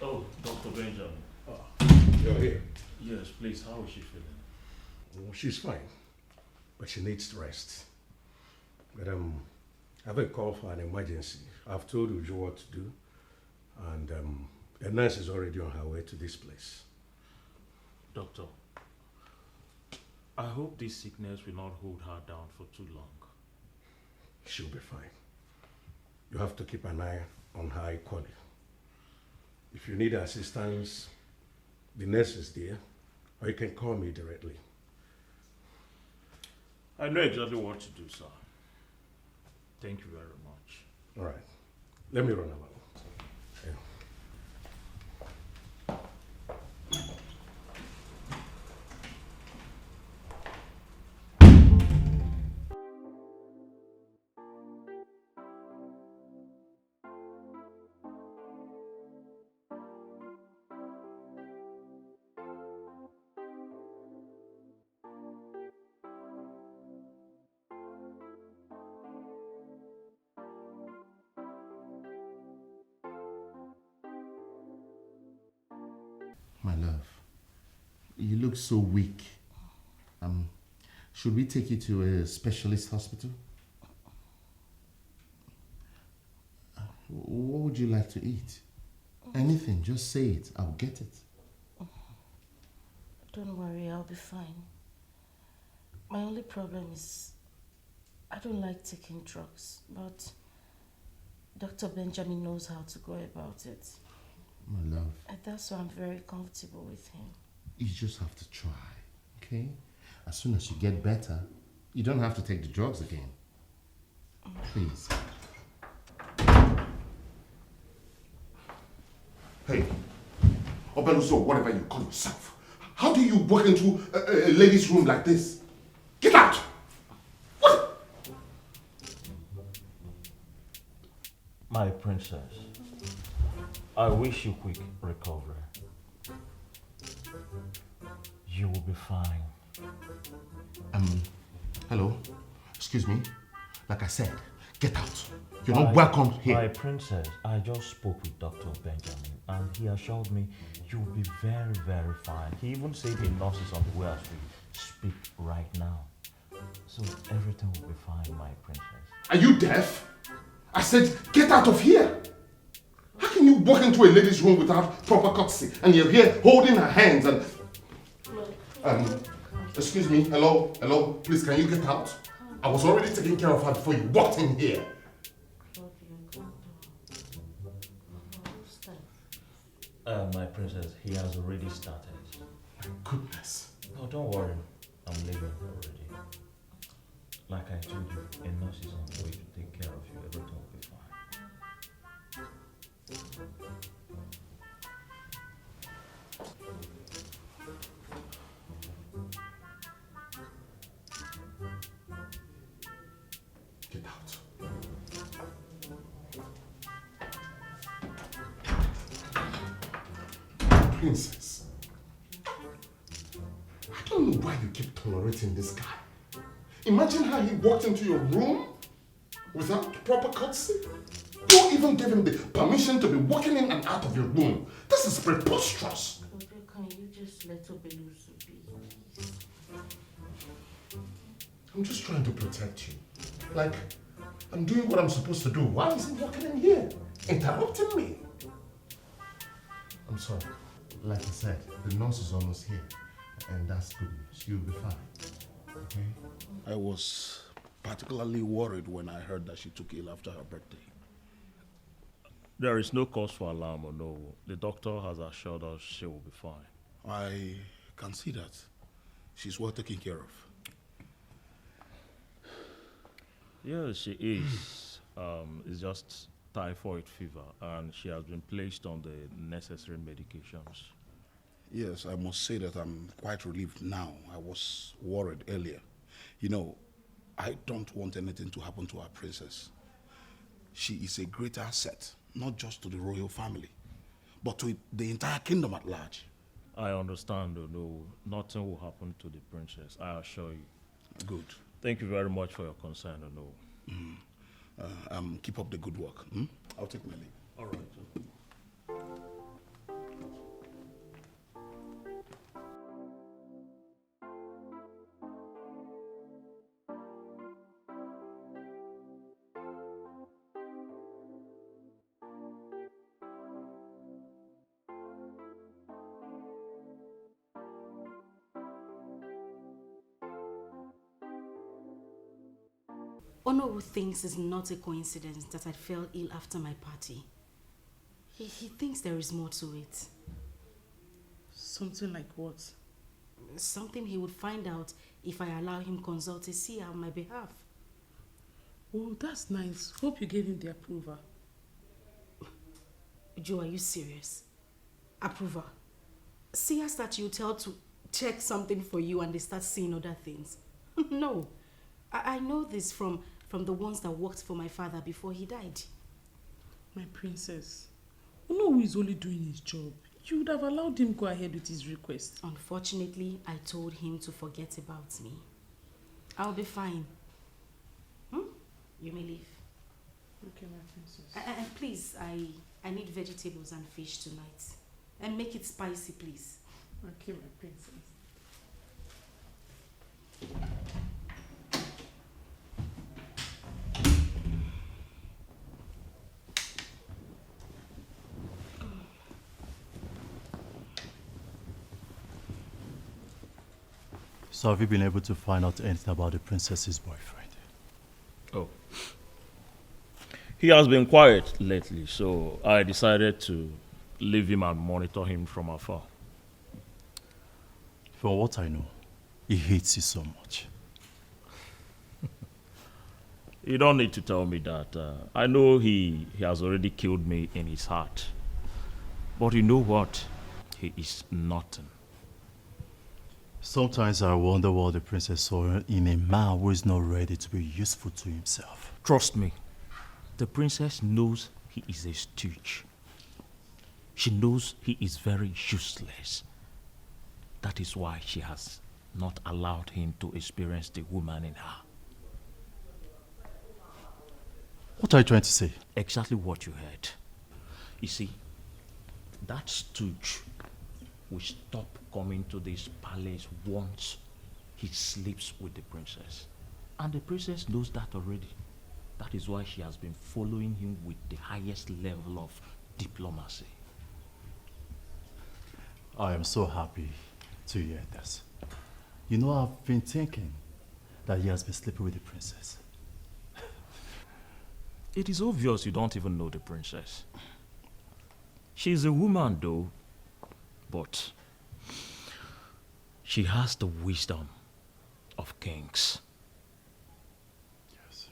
Speaker 3: Oh, Dr. Benjamin.
Speaker 9: You're here.
Speaker 3: Yes, please, how is she feeling?
Speaker 9: Oh, she's fine, but she needs rest. But I have a call for an emergency. I've told UJU what to do, and a nurse is already on her way to this place.
Speaker 3: Doctor, I hope this sickness will not hold her down for too long.
Speaker 9: She'll be fine. You have to keep an eye on her Okoli. If you need assistance, the nurse is there, or you can call me directly.
Speaker 3: I know exactly what to do, sir. Thank you very much.
Speaker 9: All right. Let me run along. Yeah.
Speaker 5: My love, you look so weak. Should we take you to a specialist hospital? What would you like to eat? Anything, just say it. I'll get it.
Speaker 8: Don't worry, I'll be fine. My only problem is I don't like taking drugs, but Dr. Benjamin knows how to go about it.
Speaker 5: My love,
Speaker 8: And that's why I'm very comfortable with him.
Speaker 5: you just have to try, okay? As soon as you get better, you don't have to take the drugs again. Please. Hey, Obeluso, whatever you call yourself, how do you walk into a lady's room like this? Get out! What?
Speaker 3: My princess, I wish you quick recovery. You will be fine.
Speaker 5: Hello? Excuse me? Like I said, get out. You're not welcome here.
Speaker 3: My princess, I just spoke with Dr. Benjamin and he assured me you will be very, very fine. He even said the nurse is on the way as we speak right now. So everything will be fine, my princess.
Speaker 5: Are you deaf? I said, get out of here. How can you walk into a lady's room without proper courtesy and you're here holding her hands and... excuse me, hello, please can you get out? I was already taking care of her before you walked in here.
Speaker 3: My princess, he has already started.
Speaker 5: My goodness.
Speaker 3: No, don't worry. I'm leaving already. Like I told you, a nurse is on the way to take care of you. Everything will be fine.
Speaker 5: Get out. Princess, I don't know why you keep tolerating this guy. Imagine how he walked into your room without proper courtesy. You even gave him the permission to be walking in and out of your room. This is preposterous.
Speaker 8: Can you just let Obeluso be, please?
Speaker 5: I'm just trying to protect you. Like, I'm doing what I'm supposed to do. Why is he walking in here?
Speaker 9: interrupting me.
Speaker 5: I'm sorry. Like I said, the nurse is almost here. And that's good news. You'll be fine. Okay?
Speaker 1: I was particularly worried when I heard that she took ill after her birthday.
Speaker 3: There is no cause for alarm or no. The doctor has assured us she will be fine.
Speaker 1: I can see that. She's well taken care of.
Speaker 3: Yes, she is. It's just typhoid fever, and she has been placed on the necessary medications.
Speaker 1: Yes, I must say that I'm quite relieved now. I was worried earlier. You know, I don't want anything to happen to our princess. She is a great asset, not just to the royal family, but to the entire kingdom at large.
Speaker 3: I understand, no, nothing will happen to the princess, I assure you.
Speaker 1: Good.
Speaker 3: Thank you very much for your concern, no.
Speaker 1: Keep up the good work. I'll take my leave.
Speaker 3: All right.
Speaker 2: Ono thinks it's not a coincidence that I fell ill after my party. He thinks there is more to it.
Speaker 4: Something like what?
Speaker 2: Something he would find out if I allow him consult a seer on my behalf.
Speaker 4: Oh, that's nice. Hope you gave him the approval.
Speaker 2: Joe, are you serious? Approval? Seers that you tell to check something for you and they start seeing other things. No. I know this from the ones that worked for my father before he died.
Speaker 4: My princess, Ono is only doing his job. You would have allowed him go ahead with his request.
Speaker 2: Unfortunately, I told him to forget about me. I'll be fine. You may leave.
Speaker 4: Okay, my princess.
Speaker 2: And please, I need vegetables and fish tonight. And make it spicy, please.
Speaker 4: Okay, my princess.
Speaker 7: So have you been able to find out anything about the princess's boyfriend?
Speaker 3: Oh. He has been quiet lately, so I decided to leave him and monitor him from afar.
Speaker 7: For what I know, he hates you so much.
Speaker 3: You don't need to tell me that. I know he has already killed me in his heart. But you know what? He is nothing.
Speaker 7: Sometimes I wonder what the princess saw in a man who is not ready to be useful to himself.
Speaker 3: Trust me, the princess knows he is a stooge. She knows he is very useless. That is why she has not allowed him to experience the woman in her.
Speaker 7: What are you trying to say?
Speaker 3: Exactly what you heard. You see, that stooge will stop coming to this palace once he sleeps with the princess. And the princess knows that already. That is why she has been following him with the highest level of diplomacy.
Speaker 7: I am so happy to hear this. You know, I've been thinking that he has been sleeping with the princess.
Speaker 3: It is obvious you don't even know the princess. She's a woman though, but she has the wisdom of kings.
Speaker 7: Yes.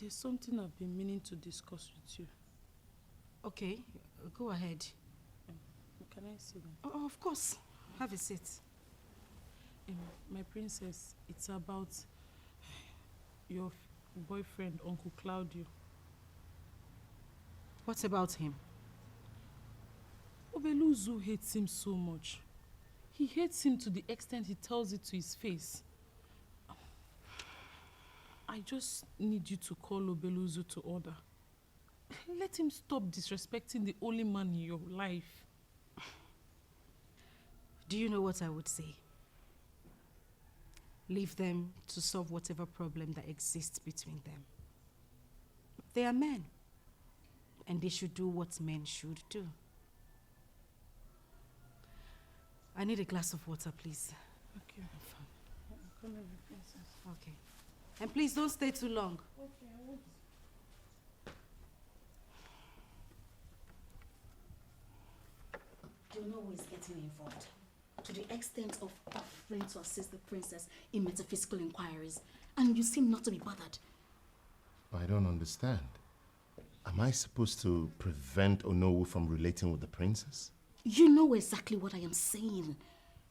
Speaker 4: There's something I've been meaning to discuss with you.
Speaker 2: Okay, go ahead.
Speaker 4: Can I sit down?
Speaker 2: Oh, of course. Have a seat.
Speaker 4: My princess, it's about your boyfriend, Uncle Claudio.
Speaker 2: What about him?
Speaker 4: Obeluzu hates him so much. He hates him to the extent he tells it to his face. I just need you to call Obeluzu to order. Let him stop disrespecting the only man in your life.
Speaker 2: Do you know what I would say? Leave them to solve whatever problem that exists between them. They are men, and they should do what men should do. I need a glass of water, please.
Speaker 4: Okay. Come here, princess.
Speaker 2: Okay. And please don't stay too long.
Speaker 4: Okay, I won't.
Speaker 8: You know who is getting involved, to the extent of offering to assist the princess in metaphysical inquiries, and you seem not to be bothered.
Speaker 5: I don't understand. Am I supposed to prevent Onowu from relating with the princess?
Speaker 8: You know exactly what I am saying.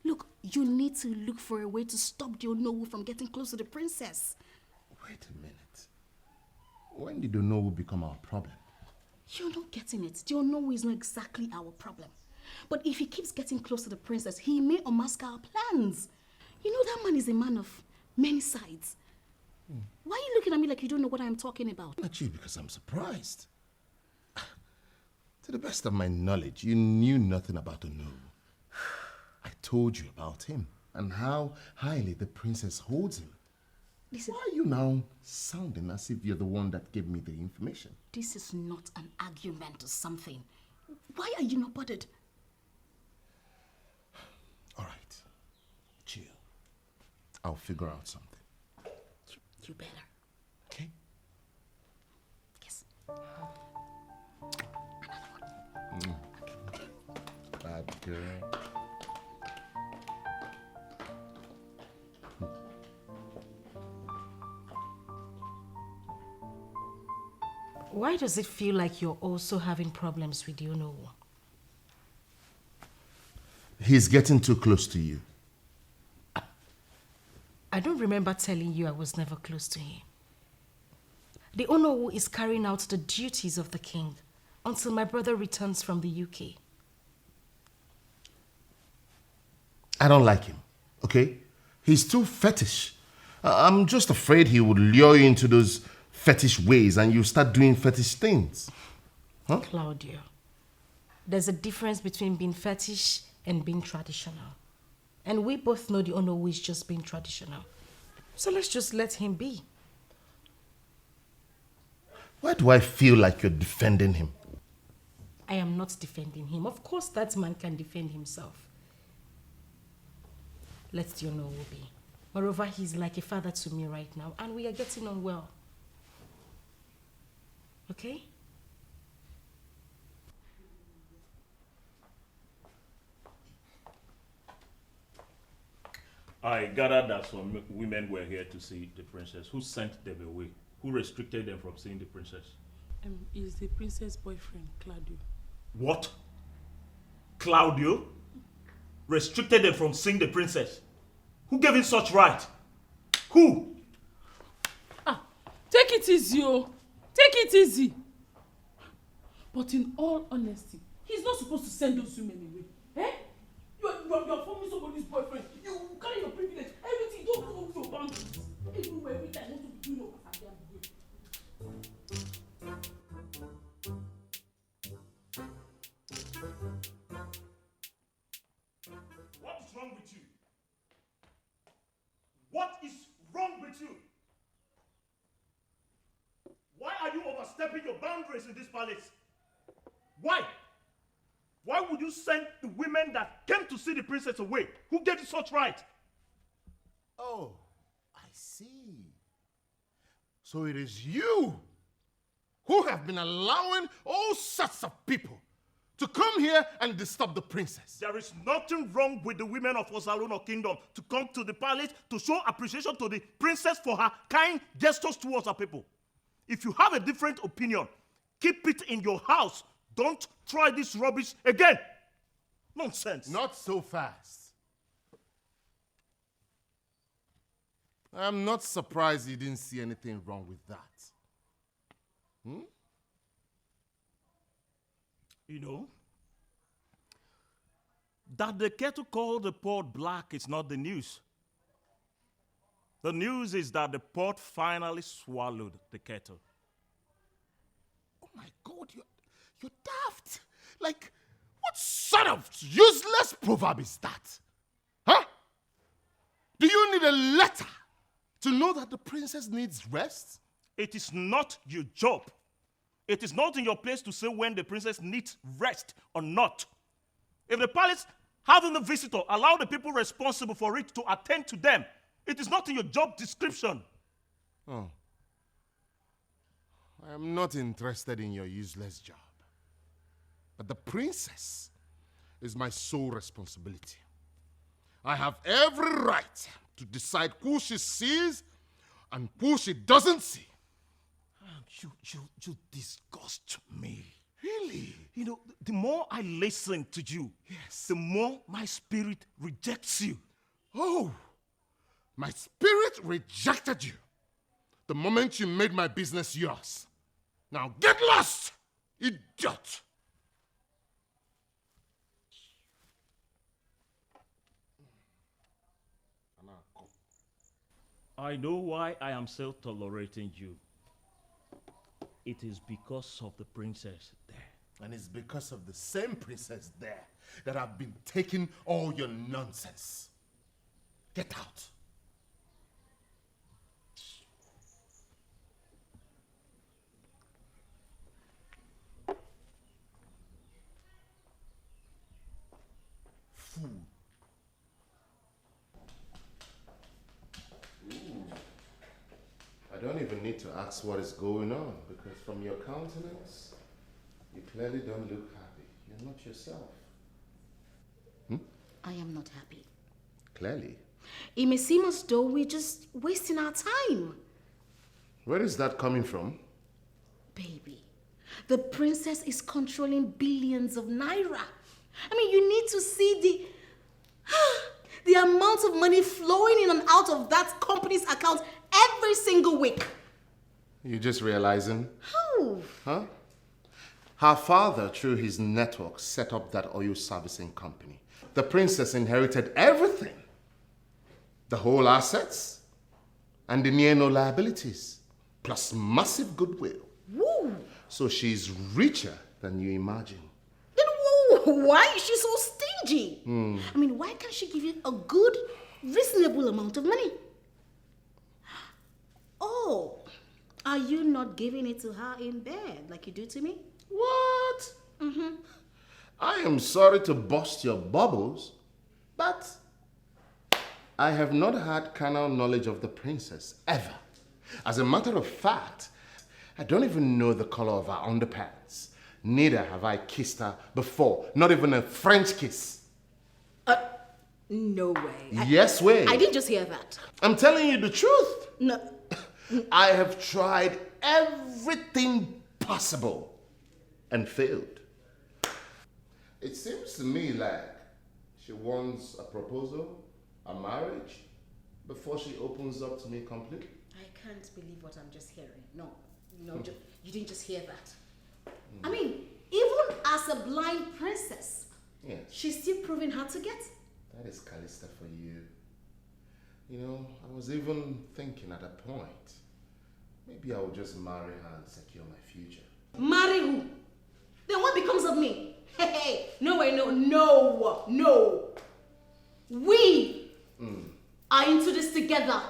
Speaker 8: Look, you need to look for a way to stop the Onowu from getting close to the princess.
Speaker 5: Wait a minute. When did Onowu become our problem?
Speaker 8: You're not getting it. The Onowu is not exactly our problem. But if he keeps getting close to the princess, he may unmask our plans. You know that man is a man of many sides. Why are you looking at me like you don't know what I'm talking about?
Speaker 5: Not you, because I'm surprised. To the best of my knowledge, you knew nothing about Onowu. I told you about him and how highly the princess holds him.
Speaker 8: Listen,
Speaker 5: why are you now sounding as if you're the one that gave me the information?
Speaker 8: This is not an argument or something. Why are you not bothered?
Speaker 5: All right. Chill. I'll figure out something.
Speaker 8: You better.
Speaker 5: Okay.
Speaker 8: Yes.
Speaker 5: Bad girl.
Speaker 2: Why does it feel like you're also having problems with Onowu?
Speaker 5: He's getting too close to you.
Speaker 2: I don't remember telling you I was never close to him. The Onowu is carrying out the duties of the king until my brother returns from the UK.
Speaker 5: I don't like him, okay? He's too fetish. I'm just afraid he would lure you into those fetish ways and you start doing fetish things. Huh?
Speaker 2: Claudio, there's a difference between being fetish and being traditional. And we both know the Onowu is just being traditional. So let's just let him be.
Speaker 5: Why do I feel like you're defending him?
Speaker 2: I am not defending him. Of course that man can defend himself. Let the Onowu be. Moreover, he's like a father to me right now, and we are getting on well. Okay?
Speaker 3: I gathered that some women were here to see the princess. Who sent them away? Who restricted them from seeing the princess?
Speaker 4: Is the princess' boyfriend, Claudio.
Speaker 3: What? Claudio? Restricted them from seeing the princess? Who gave him such right? Who?
Speaker 4: Take it easy, oh. Take it easy. But in all honesty, he's not supposed to send those women away. Eh? You're forming somebody's boyfriend. You carry your privilege. Everything, don't go over your boundaries. Everywhere, every time, want to be doing over and
Speaker 14: What is wrong with you? What is wrong with you? Why are you overstepping your boundaries in this palace? Why? Why would you send the women that came to see the princess away? Who gave you such right?
Speaker 5: Oh, I see. So it is you who have been allowing all sorts of people to come here and disturb the princess.
Speaker 14: There is nothing wrong with the women of Osaluno Kingdom to come to the palace to show appreciation to the princess for her kind gestures towards her people. If you have a different opinion, keep it in your house. Don't try this rubbish again. Nonsense.
Speaker 5: Not so fast. I'm not surprised you didn't see anything wrong with that.
Speaker 14: You know, that the kettle called the pot black is not the news. The news is that the pot finally swallowed the kettle.
Speaker 5: Oh my God, you're daft. Like, what sort of useless proverb is that? Huh? Do you need a letter to know that the princess needs rest?
Speaker 14: It is not your job. It is not in your place to say when the princess needs rest or not. If the palace having a visitor, allow the people responsible for it to attend to them. It is not in your job description.
Speaker 5: Oh. I am not interested in your useless job. But the princess is my sole responsibility. I have every right to decide who she sees and who she doesn't see.
Speaker 14: You disgust me.
Speaker 5: Really?
Speaker 14: You know, the more I listen to you,
Speaker 5: yes,
Speaker 14: the more my spirit rejects you.
Speaker 5: Oh, my spirit rejected you the moment you made my business yours. Now get lost, idiot!
Speaker 14: I know why I am still tolerating you. It is because of the princess there.
Speaker 5: And it's because of the same princess there that I've been taking all your nonsense. Get out. Fool. I don't even need to ask what is going on, because from your countenance, you clearly don't look happy. You're not yourself.
Speaker 8: I am not happy.
Speaker 5: Clearly.
Speaker 8: It may seem as though we're just wasting our time.
Speaker 5: Where is that coming from?
Speaker 8: Baby, the princess is controlling billions of naira. I mean, you need to see the amount of money flowing in and out of that company's account every single week.
Speaker 5: You just realizing?
Speaker 8: How?
Speaker 5: Huh? Her father, through his network, set up that oil servicing company. The princess inherited everything. The whole assets and the near no liabilities, plus massive goodwill.
Speaker 8: Woo!
Speaker 5: So she's richer than you imagine.
Speaker 8: Then why is she so stingy? I mean, why can't she give you a good, reasonable amount of money? Oh, are you not giving it to her in bed like you do to me?
Speaker 5: What? I am sorry to burst your bubbles, but I have not had carnal knowledge of the princess, ever. As a matter of fact, I don't even know the color of her underpants. Neither have I kissed her before, not even a French kiss.
Speaker 8: No way.
Speaker 5: Yes way.
Speaker 8: I didn't just hear that.
Speaker 5: I'm telling you the truth.
Speaker 8: No.
Speaker 5: I have tried everything possible and failed. It seems to me like she wants a proposal, a marriage, before she opens up to me completely.
Speaker 8: I can't believe what I'm just hearing. No, you didn't just hear that. I mean, even as a blind princess,
Speaker 5: yes,
Speaker 8: she's still proving hard to get.
Speaker 5: That is Callista for you. You know, I was even thinking at a point, maybe I will just marry her and secure my future.
Speaker 8: Marry who? Then what becomes of me? Hey, no way, no. We are into this together.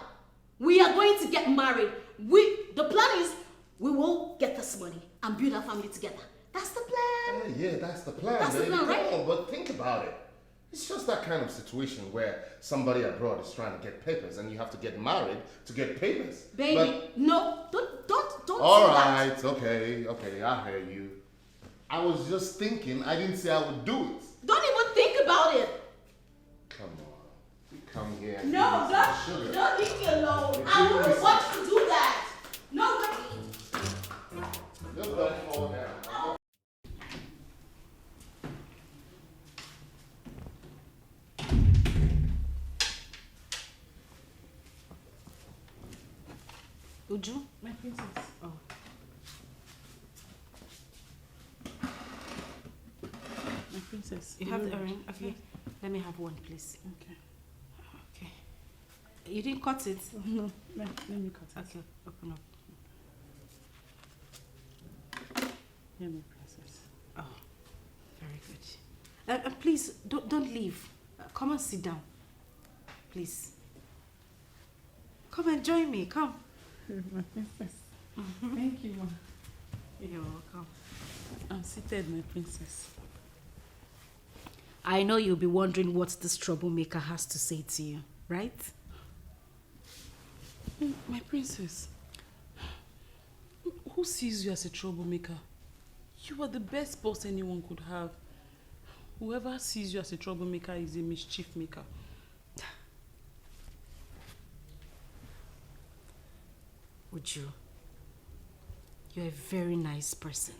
Speaker 8: We are going to get married. The plan is we will get this money and build our family together. That's the plan.
Speaker 5: Yeah, that's the plan.
Speaker 8: That's
Speaker 5: baby.
Speaker 8: the plan, right?
Speaker 5: Come on, but think about it. It's just that kind of situation where somebody abroad is trying to get papers and you have to get married to get papers.
Speaker 8: Baby, no, don't
Speaker 5: all
Speaker 8: say
Speaker 5: right,
Speaker 8: that.
Speaker 5: okay, I hear you. I was just thinking, I didn't say I would do it.
Speaker 8: Don't even think about it.
Speaker 5: Come on, we come here. and
Speaker 8: No,
Speaker 5: give me some sugar.
Speaker 8: don't leave me alone. I wouldn't want you to do that. No,
Speaker 5: Just don't fall down.
Speaker 8: Uju?
Speaker 4: My princess.
Speaker 8: Oh.
Speaker 4: My princess.
Speaker 8: You have the earring? Okay. Let me have one, please.
Speaker 4: Okay.
Speaker 8: Okay. You didn't cut it?
Speaker 4: No, let me cut it.
Speaker 8: Okay, open up.
Speaker 4: Here, my princess.
Speaker 8: Oh, very good. Please, don't leave. Come and sit down. Please. Come and join me. Come.
Speaker 4: My princess. Thank you, Ma.
Speaker 8: You're welcome.
Speaker 4: I'm seated, my princess.
Speaker 8: I know you'll be wondering what this troublemaker has to say to you, right?
Speaker 4: My princess, who sees you as a troublemaker? You are the best boss anyone could have. Whoever sees you as a troublemaker is a mischief maker.
Speaker 8: Uju, you're a very nice person.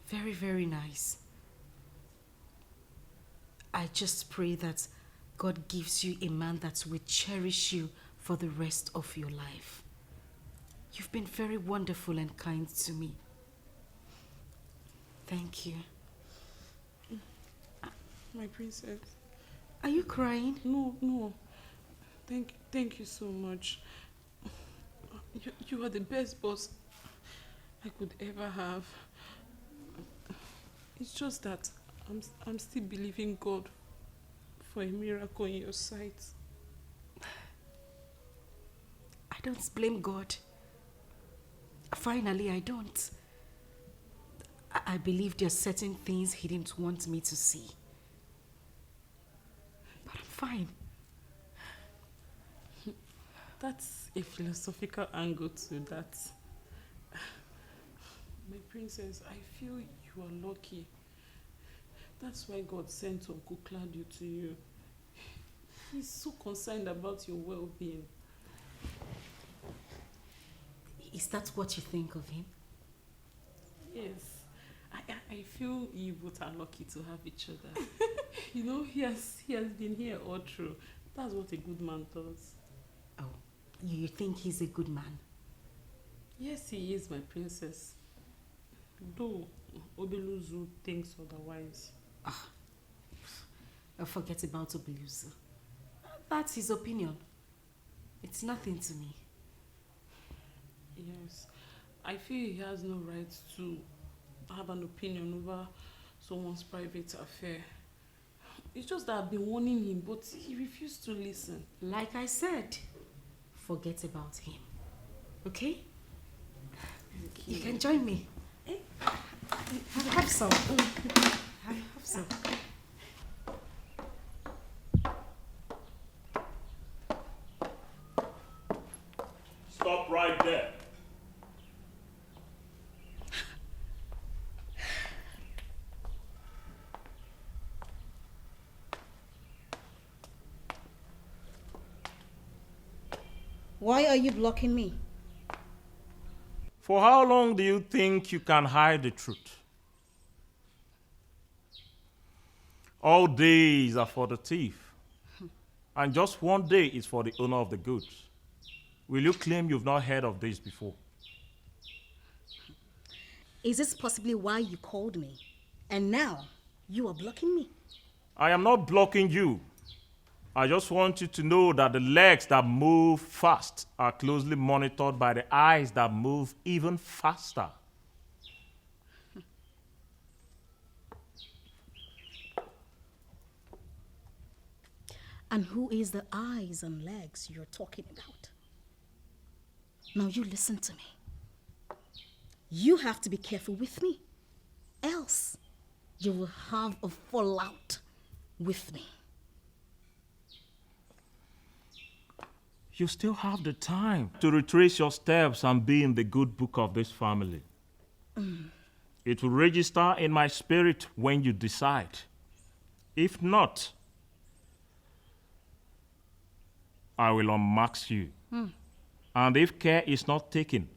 Speaker 8: Very, very nice. I just pray that God gives you a man that will cherish you for the rest of your life. You've been very wonderful and kind to me. Thank you.
Speaker 4: My princess.
Speaker 8: Are you crying?
Speaker 4: No. Thank you so much. You are the best boss I could ever have. It's just that I'm still believing God for a miracle in your sight.
Speaker 8: I don't blame God. Finally, I don't. I believe there are certain things He didn't want me to see. But I'm fine.
Speaker 4: That's a philosophical angle to that. My princess, I feel you are lucky. That's why God sent Uncle Claudio to you. He's so concerned about your well-being.
Speaker 8: Is that what you think of him?
Speaker 4: Yes. I feel you both are lucky to have each other. You know, he has been here all through. That's what a good man does.
Speaker 8: Oh, you think he's a good man?
Speaker 4: Yes, he is, my princess. Though Obeluzu thinks otherwise.
Speaker 8: Forget about Obeluzu. That's his opinion. It's nothing to me.
Speaker 4: Yes. I feel he has no right to have an opinion over someone's private affair. It's just that I've been warning him, but he refused to listen.
Speaker 8: Like I said, forget about him. Okay? You can join me. Have some. Have some.
Speaker 3: Stop right there.
Speaker 8: Why are you blocking me?
Speaker 3: For how long do you think you can hide the truth? All days are for the thief, and just one day is for the owner of the goods. Will you claim you've not heard of this before?
Speaker 8: Is this possibly why you called me? And now you are blocking me?
Speaker 3: I am not blocking you. I just want you to know that the legs that move fast are closely monitored by the eyes that move even faster.
Speaker 8: And who is the eyes and legs you're talking about? Now you listen to me. You have to be careful with me. Else you will have a fallout with me.
Speaker 3: You still have the time to retrace your steps and be in the good book of this family. It will register in my spirit when you decide. If not, I will unmask you. And if care is not taken,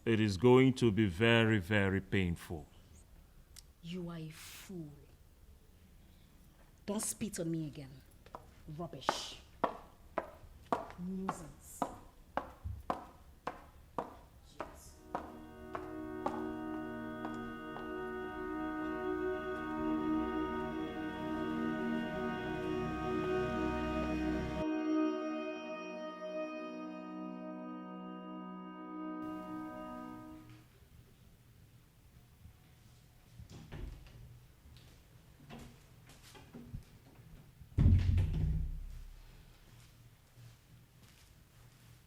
Speaker 3: It is going to be very, very painful.
Speaker 8: You are a fool. Don't spit on me again. Rubbish. Nuisance.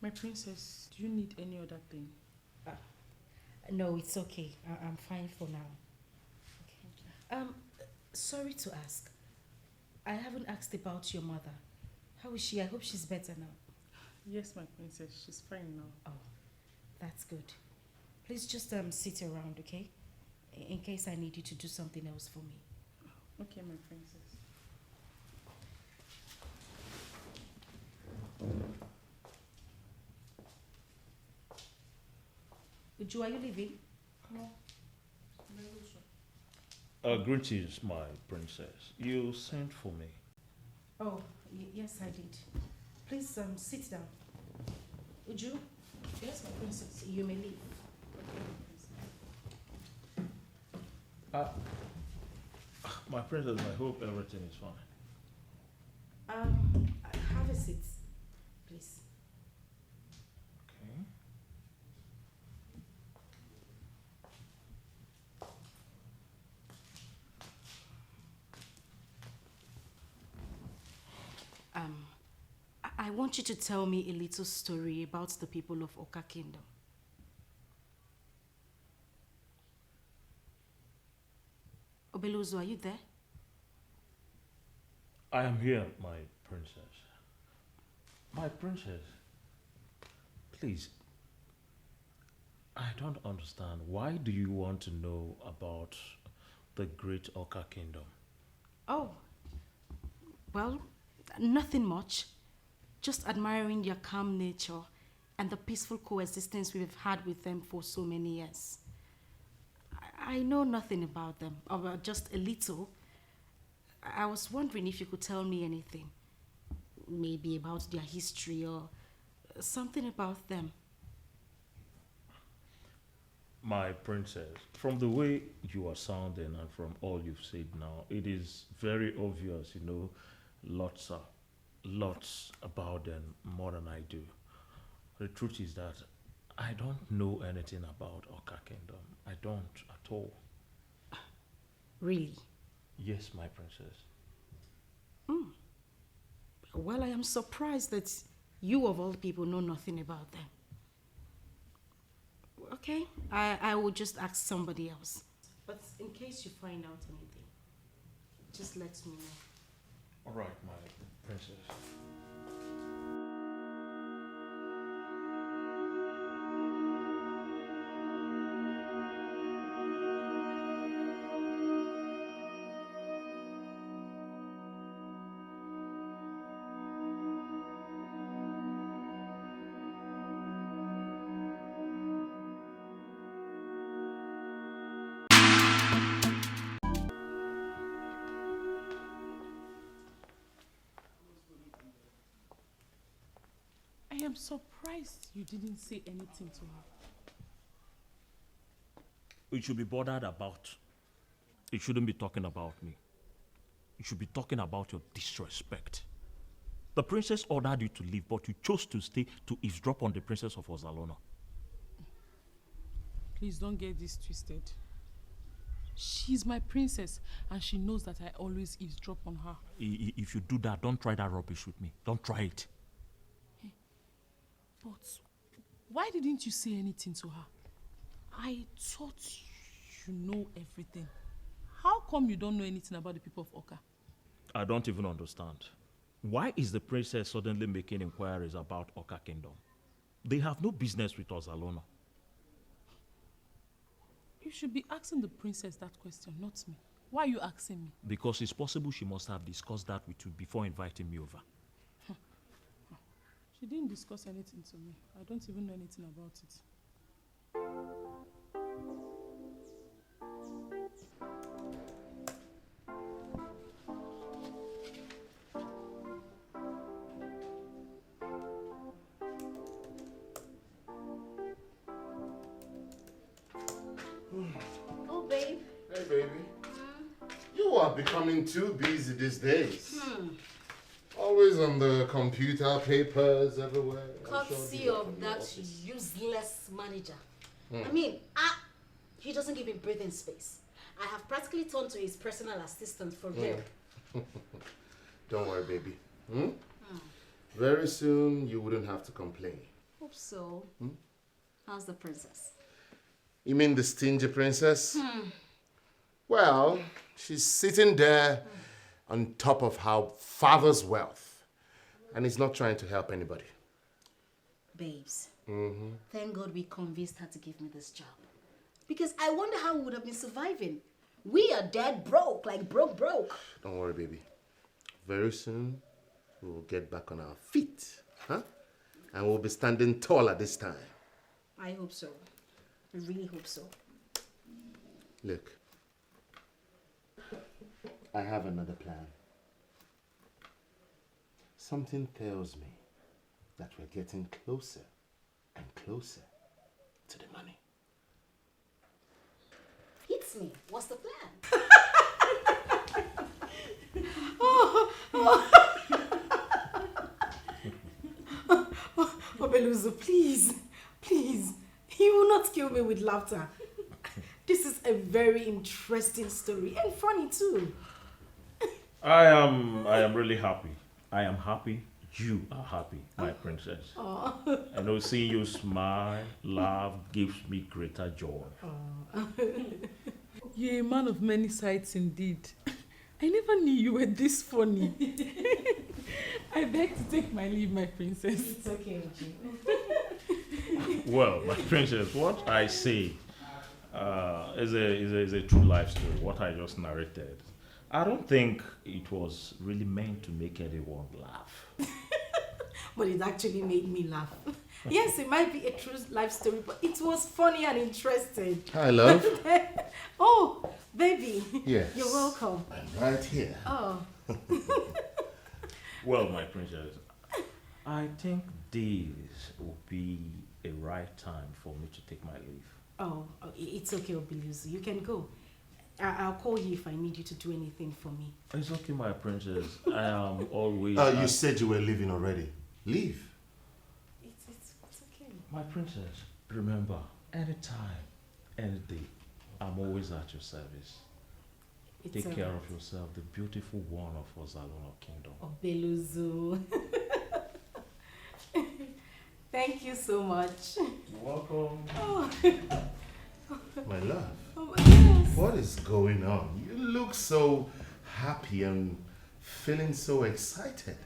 Speaker 4: My princess, do you need any other thing?
Speaker 2: No, it's okay. I'm fine for now. Okay. Sorry to ask. I haven't asked about your mother. How is she? I hope she's better now.
Speaker 4: Yes, my princess, she's fine now.
Speaker 2: Oh, that's good. Please just sit around, okay? In case I need you to do something else for me.
Speaker 4: Okay, my princess.
Speaker 2: Uju, are you leaving?
Speaker 4: No.
Speaker 3: Greetings, my princess. You sent for me.
Speaker 2: Oh, yes, I did. Please sit down. Uju?
Speaker 4: Yes, my princess.
Speaker 2: You may leave.
Speaker 3: My princess, I hope everything is fine.
Speaker 2: Have a seat, please.
Speaker 3: Okay.
Speaker 2: I want you to tell me a little story about the people of Oka Kingdom. Obeluzo, are you there?
Speaker 3: I am here, my princess. My princess, please, I don't understand. Why do you want to know about the great Oka Kingdom?
Speaker 2: Oh, well, nothing much. Just admiring their calm nature and the peaceful coexistence we've had with them for so many years. I know nothing about them, or just a little. I was wondering if you could tell me anything. Maybe about their history or something about them.
Speaker 3: My princess, from the way you are sounding and from all you've said now, it is very obvious, lots about them, more than I do. The truth is that I don't know anything about Oka Kingdom. I don't at all.
Speaker 2: Really?
Speaker 3: Yes, my princess.
Speaker 2: Well, I am surprised that you of all people know nothing about them. Okay, I will just ask somebody else. But in case you find out anything, just let me know.
Speaker 3: All right, my princess.
Speaker 4: I am surprised you didn't say anything to her.
Speaker 3: You should be bothered about. You shouldn't be talking about me. You should be talking about your disrespect. The princess ordered you to leave, but you chose to stay to eavesdrop on the princess of Ozalona.
Speaker 4: Please don't get this twisted. She's my princess, and she knows that I always eavesdrop on her.
Speaker 3: If you do that, don't try that rubbish with me. Don't try it.
Speaker 4: But why didn't you say anything to her? I thought you know everything. How come you don't know anything about the people of Oka?
Speaker 3: I don't even understand. Why is the princess suddenly making inquiries about Oka Kingdom? They have no business with Ozalona.
Speaker 4: You should be asking the princess that question, not me. Why are you asking me?
Speaker 3: Because it's possible she must have discussed that with you before inviting me over.
Speaker 4: She didn't discuss anything to me. I don't even know anything about it.
Speaker 5: baby. You are becoming too busy these days. Always on the computer, papers, everywhere.
Speaker 8: Courtesy of that useless manager. I mean, he doesn't give him breathing space. I have practically turned to his personal assistant for real.
Speaker 5: Don't worry, baby. Very soon, you wouldn't have to complain.
Speaker 8: Hope so. How's the princess?
Speaker 5: You mean the stingy princess? Well, she's sitting there on top of her father's wealth, and he's not trying to help anybody.
Speaker 8: Babes, thank God we convinced her to give me this job. Because I wonder how we would have been surviving. We are dead broke, like broke.
Speaker 5: Don't worry, baby. Very soon, we'll get back on our feet, huh? And we'll be standing taller this time.
Speaker 8: I hope so. I really hope so.
Speaker 5: Look, I have another plan. Something tells me that we're getting closer and closer to the money.
Speaker 8: Hits me. What's the plan?
Speaker 2: Obeluzo, please. You will not kill me with laughter. This is a very interesting story and funny too.
Speaker 3: I am really happy. I am happy. You are happy, my princess. I know seeing you smile, laugh gives me greater joy.
Speaker 4: You're a man of many sides indeed. I never knew you were this funny. I beg to take my leave, my princess.
Speaker 2: It's okay, Uji.
Speaker 3: Well, my princess, what I say is a true life story, what I just narrated. I don't think it was really meant to make anyone laugh.
Speaker 2: But it actually made me laugh. Yes, it might be a true life story, but it was funny and interesting.
Speaker 5: Hi, love.
Speaker 2: Oh, baby.
Speaker 5: Yes.
Speaker 2: You're welcome.
Speaker 5: I'm right here.
Speaker 2: Oh.
Speaker 3: Well, my princess, I think this will be a right time for me to take my leave.
Speaker 2: Oh, it's okay, Obeluzo. You can go. I'll call you if I need you to do anything for me.
Speaker 3: It's okay, my princess. I am always...
Speaker 5: You said you were leaving already. Leave.
Speaker 2: It's okay.
Speaker 3: My princess, remember, anytime, any day, I'm always at your service. Take care of yourself, the beautiful one of Ozalono Kingdom.
Speaker 2: Obeluzo. Thank you so much.
Speaker 3: You're welcome.
Speaker 2: Oh.
Speaker 5: My love.
Speaker 2: Oh my goodness.
Speaker 5: What is going on? You look so happy and feeling so excited.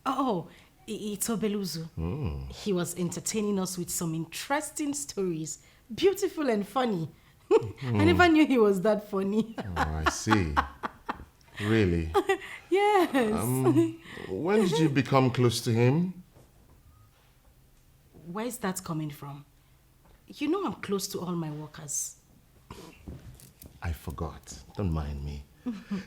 Speaker 2: Oh, it's Obeluzo. He was entertaining us with some interesting stories. Beautiful and funny. I never knew he was that funny.
Speaker 5: Oh, I see. Really?
Speaker 2: Yes.
Speaker 5: When did you become close to him?
Speaker 2: Where's that coming from? You know I'm close to all my workers.
Speaker 5: I forgot. Don't mind me.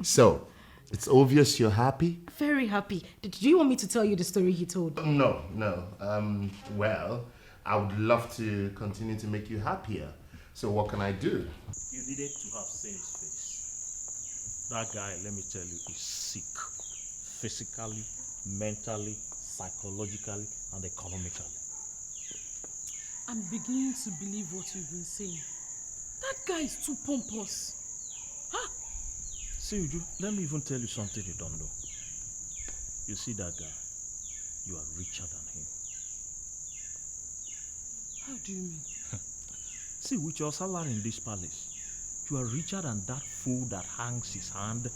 Speaker 5: So, it's obvious you're happy?
Speaker 2: Very happy. Did you want me to tell you the story he told?
Speaker 5: No. Well, I would love to continue to make you happier. So what can I do?
Speaker 3: You needed to have seen his face. That guy, let me tell you, is sick. Physically, mentally, psychologically, and economically.
Speaker 4: I'm beginning to believe what you've been saying. That guy is too pompous. Huh?
Speaker 3: See, Uju, let me even tell you something you don't know. You see that guy? You are richer than him.
Speaker 4: How do you mean?
Speaker 3: See, with your salary in this palace, you are richer than that fool that hangs his hand,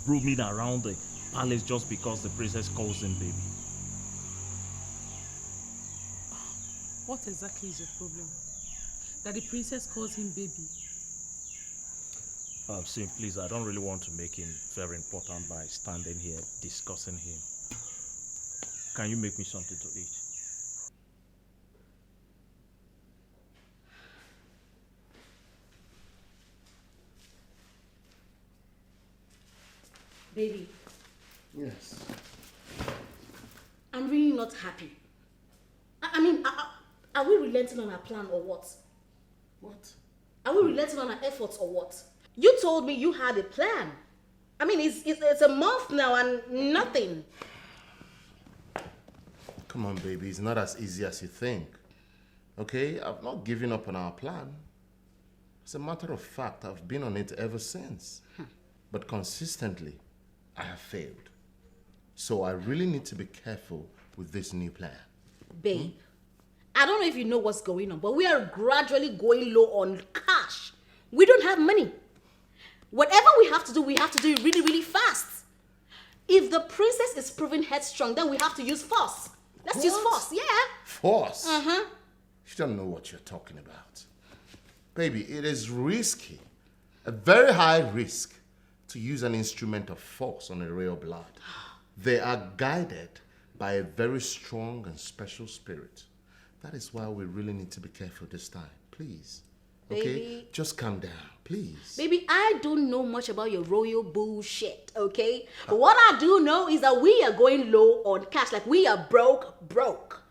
Speaker 3: roaming around the palace just because the princess calls him baby.
Speaker 4: What exactly is your problem? That the princess calls him baby?
Speaker 3: See, please, I don't really want to make him very important by standing here discussing him. Can you make me something to eat?
Speaker 8: Baby.
Speaker 5: Yes.
Speaker 8: I'm really not happy. I mean, are we relenting on our plan or what?
Speaker 5: What?
Speaker 8: Are we relenting on our efforts or what? You told me you had a plan. I mean, it's a month now and nothing.
Speaker 5: Come on, baby. It's not as easy as you think. Okay? I've not given up on our plan. As a matter of fact, I've been on it ever since. But consistently, I have failed. So I really need to be careful with this new plan.
Speaker 8: Babe, I don't know if you know what's going on, but we are gradually going low on cash. We don't have money. Whatever we have to do it really, really fast. If the princess is proving headstrong, then we have to use force. Let's use force, yeah.
Speaker 5: Force?
Speaker 8: Uh-huh.
Speaker 5: You don't know what you're talking about. Baby, it is risky, a very high risk, to use an instrument of force on a real blood. They are guided by a very strong and special spirit. That is why we really need to be careful this time. Please. Okay?
Speaker 8: Baby.
Speaker 5: Just calm down, please.
Speaker 8: Baby, I don't know much about your royal bullshit, okay? But what I do know is that we are going low on cash. Like, we are broke.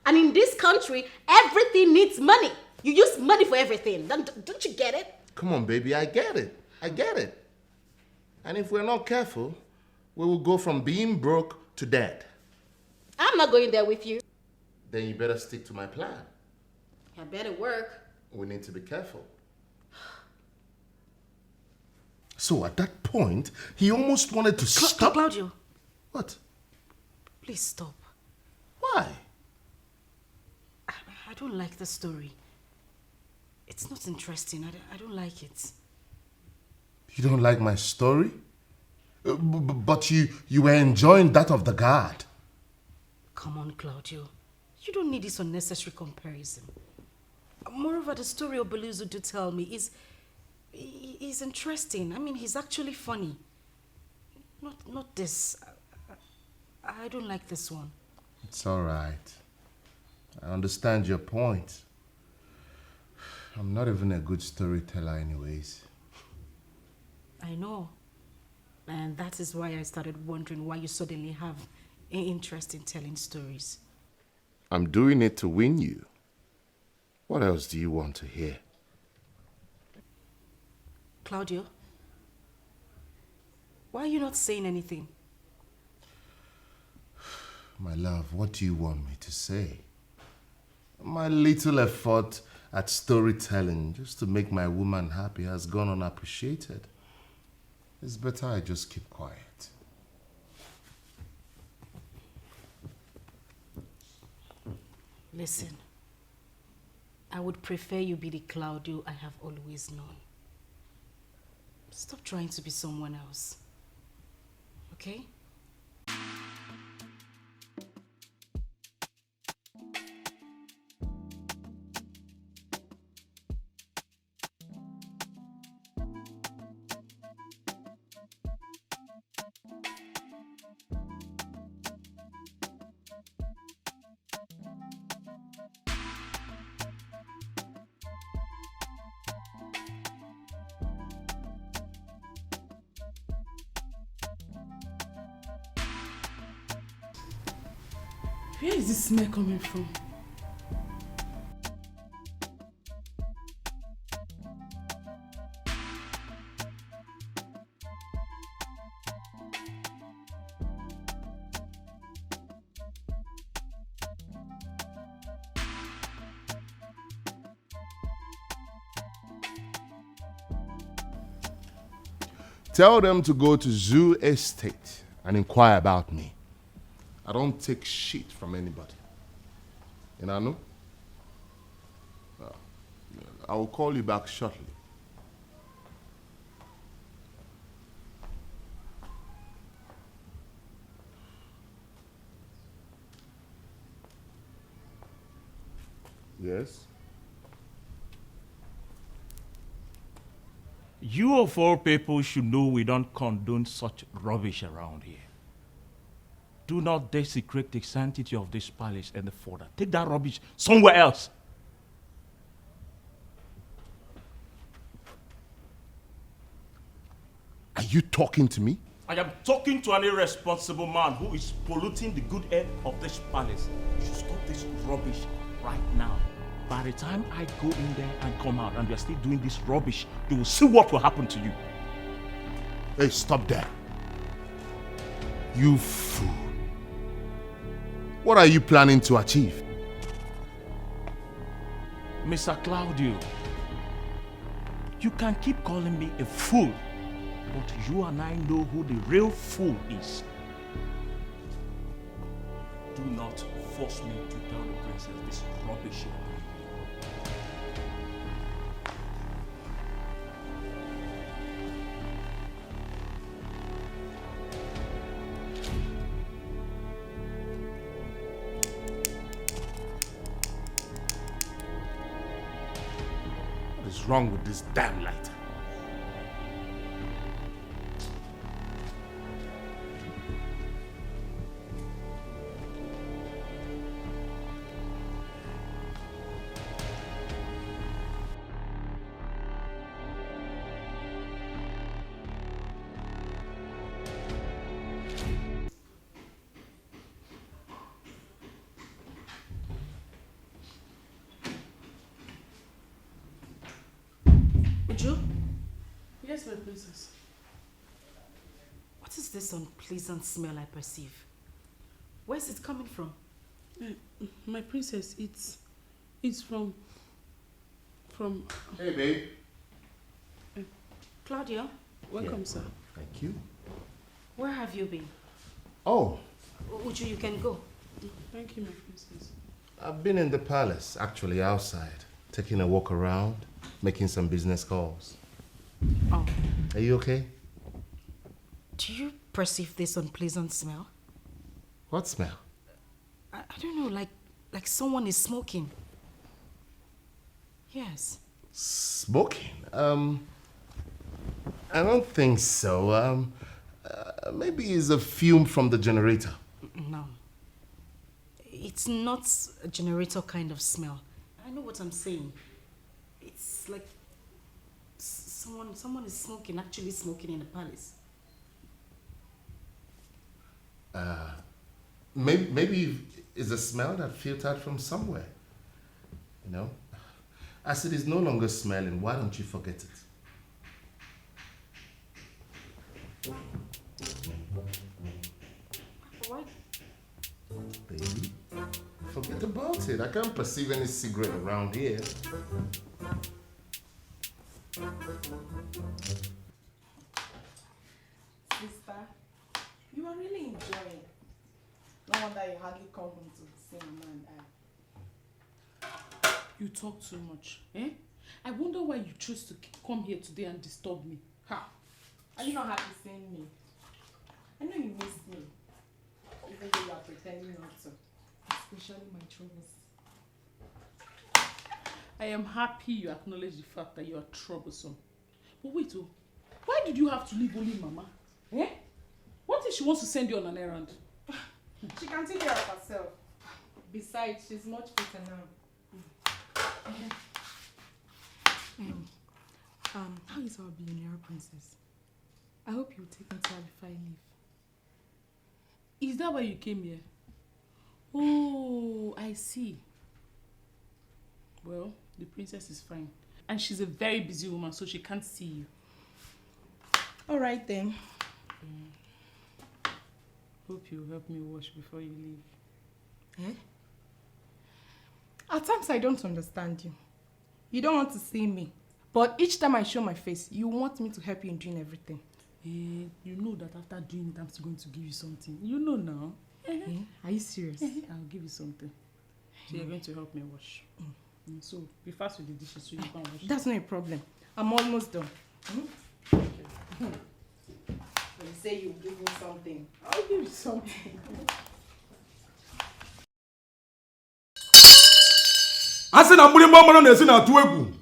Speaker 8: And in this country, everything needs money. You use money for everything. Don't you get it?
Speaker 5: Come on, baby, I get it. And if we're not careful, we will go from being broke to dead.
Speaker 8: I'm not going there with you.
Speaker 5: Then you better stick to my plan.
Speaker 8: I better work.
Speaker 5: We need to be careful. So at that point, he almost wanted to stop.
Speaker 8: Claudio.
Speaker 5: What?
Speaker 8: Please stop.
Speaker 5: Why?
Speaker 2: I don't like the story. It's not interesting. I don't like it.
Speaker 5: You don't like my story? But you were enjoying that of the guard.
Speaker 2: Come on, Claudio. You don't need this unnecessary comparison. Moreover, the story of Beluzu do tell me is interesting. I mean, he's actually funny. Not this. I don't like this one.
Speaker 5: It's all right. I understand your point. I'm not even a good storyteller anyways.
Speaker 2: I know. And that is why I started wondering why you suddenly have an interest in telling stories.
Speaker 5: I'm doing it to win you. What else do you want to hear?
Speaker 2: Claudio, why are you not saying anything?
Speaker 5: My love, what do you want me to say? My little effort at storytelling just to make my woman happy has gone unappreciated. It's better I just keep quiet.
Speaker 2: Listen, I would prefer you be the Claudio I have always known. Stop trying to be someone else, okay?
Speaker 4: Where is this smell coming from?
Speaker 5: Tell them to go to Zoo Estate and inquire about me. I don't take shit from anybody. You know? I will call you back shortly. Yes?
Speaker 14: You of all people should know we don't condone such rubbish around here. Do not desecrate the sanctity of this palace any further. Take that rubbish somewhere else.
Speaker 5: Are you talking to me?
Speaker 14: I am talking to an irresponsible man who is polluting the good air of this palace. You should stop this rubbish right now. By the time I go in there and come out and you're still doing this rubbish, you will see what will happen to you.
Speaker 5: Hey, stop there. You fool. What are you planning to achieve?
Speaker 14: Mr. Claudio, you can keep calling me a fool, but you and I know who the real fool is. Do not force me to tell the princess this rubbish you're doing.
Speaker 5: What is wrong with this damn lighter?
Speaker 2: Uju?
Speaker 4: Yes, my princess.
Speaker 2: What is this unpleasant smell I perceive? Where's it coming from?
Speaker 4: My princess, it's from...
Speaker 5: Hey, babe.
Speaker 2: Claudia?
Speaker 4: Welcome, sir.
Speaker 5: Thank you.
Speaker 2: Where have you been?
Speaker 5: Oh,
Speaker 2: Uju, you can go.
Speaker 4: Thank you, my princess.
Speaker 5: I've been in the palace, actually outside, taking a walk around, making some business calls.
Speaker 2: Oh.
Speaker 5: Are you okay?
Speaker 2: Do you perceive this unpleasant smell?
Speaker 5: What smell?
Speaker 2: I don't know, like someone is smoking. Yes.
Speaker 5: Smoking? I don't think so. Maybe it's a fume from the generator.
Speaker 2: No. It's not a generator kind of smell. I know what I'm saying. It's like someone is smoking, actually smoking in the palace.
Speaker 5: Maybe it's a smell that filtered from somewhere. You know? As it is no longer smelling, why don't you forget it?
Speaker 2: What?
Speaker 5: Baby, forget about it. I can't perceive any cigarette around here.
Speaker 10: Sister, you are really enjoying. No wonder you hardly come home to see Mama and I.
Speaker 4: You talk too much, eh? I wonder why you chose to come here today and disturb me. Ha!
Speaker 10: Are you not happy seeing me? I know you missed me. Even though you are pretending not to. Especially my troubles.
Speaker 4: I am happy you acknowledge the fact that you are troublesome. But wait, why did you have to leave only Mama? Eh? What if she wants to send you on an errand?
Speaker 10: She can take care of herself. Besides, she's much better now.
Speaker 13: How is our billionaire princess? I hope you'll take me to her before I leave.
Speaker 4: Is that why you came here? Oh, I see. Well, the princess is fine. And she's a very busy woman, so she can't see you.
Speaker 10: All right then.
Speaker 4: Hope you'll help me wash before you leave.
Speaker 10: Eh? At times I don't understand you. You don't want to see me. But each time I show my face, you want me to help you in doing everything.
Speaker 4: You know that after doing it, I'm still going to give you something. You know now.
Speaker 10: Are you serious?
Speaker 4: I'll give you something. So you're going to help me wash. So be fast with the dishes so you can wash.
Speaker 10: That's not a problem. I'm almost done. When you say you'll give me something, I'll give you something.
Speaker 6: Asị na mgbịrịgba mmanụ na-esi na-atụ egwu.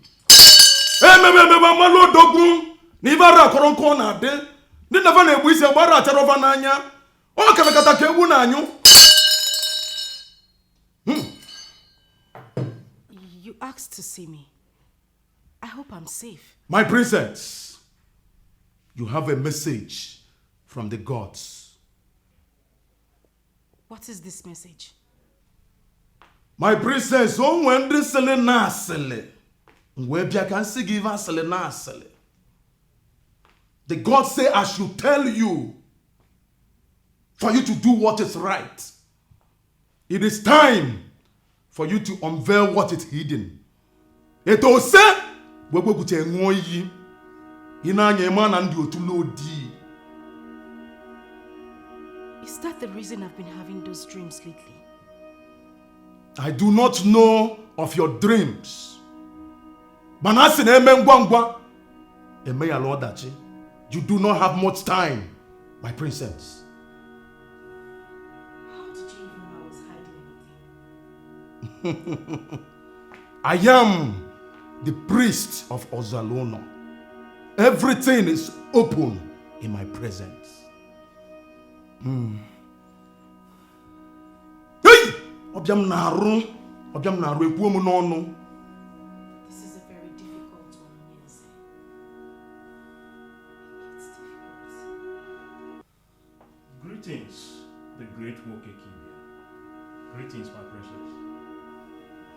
Speaker 6: Emebe mmanụ odogwu na ibe ara akọrọ nkụ na-adị. Ndị nafa na-egbu isi gbara achara ọfa n'anya. Ọ kemekata ka egwu na-anyụ.
Speaker 2: You asked to see me. I hope I'm safe.
Speaker 6: My princess, you have a message from the gods.
Speaker 2: What is this message?
Speaker 1: My princess, on when this selling nasally. Where I can see give us selling nasally. The God say I should tell you for you to do what is right. It is time for you to unveil what is hidden. It was said, we go to Ngoyi. Inanye man and you to load.
Speaker 2: Is that the reason I've been having those dreams lately?
Speaker 1: I do not know of your dreams. Manasin emengwangwa. Emeya Lord Dachi. You do not have much time, my princess.
Speaker 2: How did you even know I was hiding anything?
Speaker 1: I am the priest of Ozalono. Everything is open in my presence. Hey! Obiam naru ekuomu n'ọnụ.
Speaker 2: This is a very difficult one, yes. It's difficult.
Speaker 3: Greetings, the great Wokekibia. Greetings, my precious.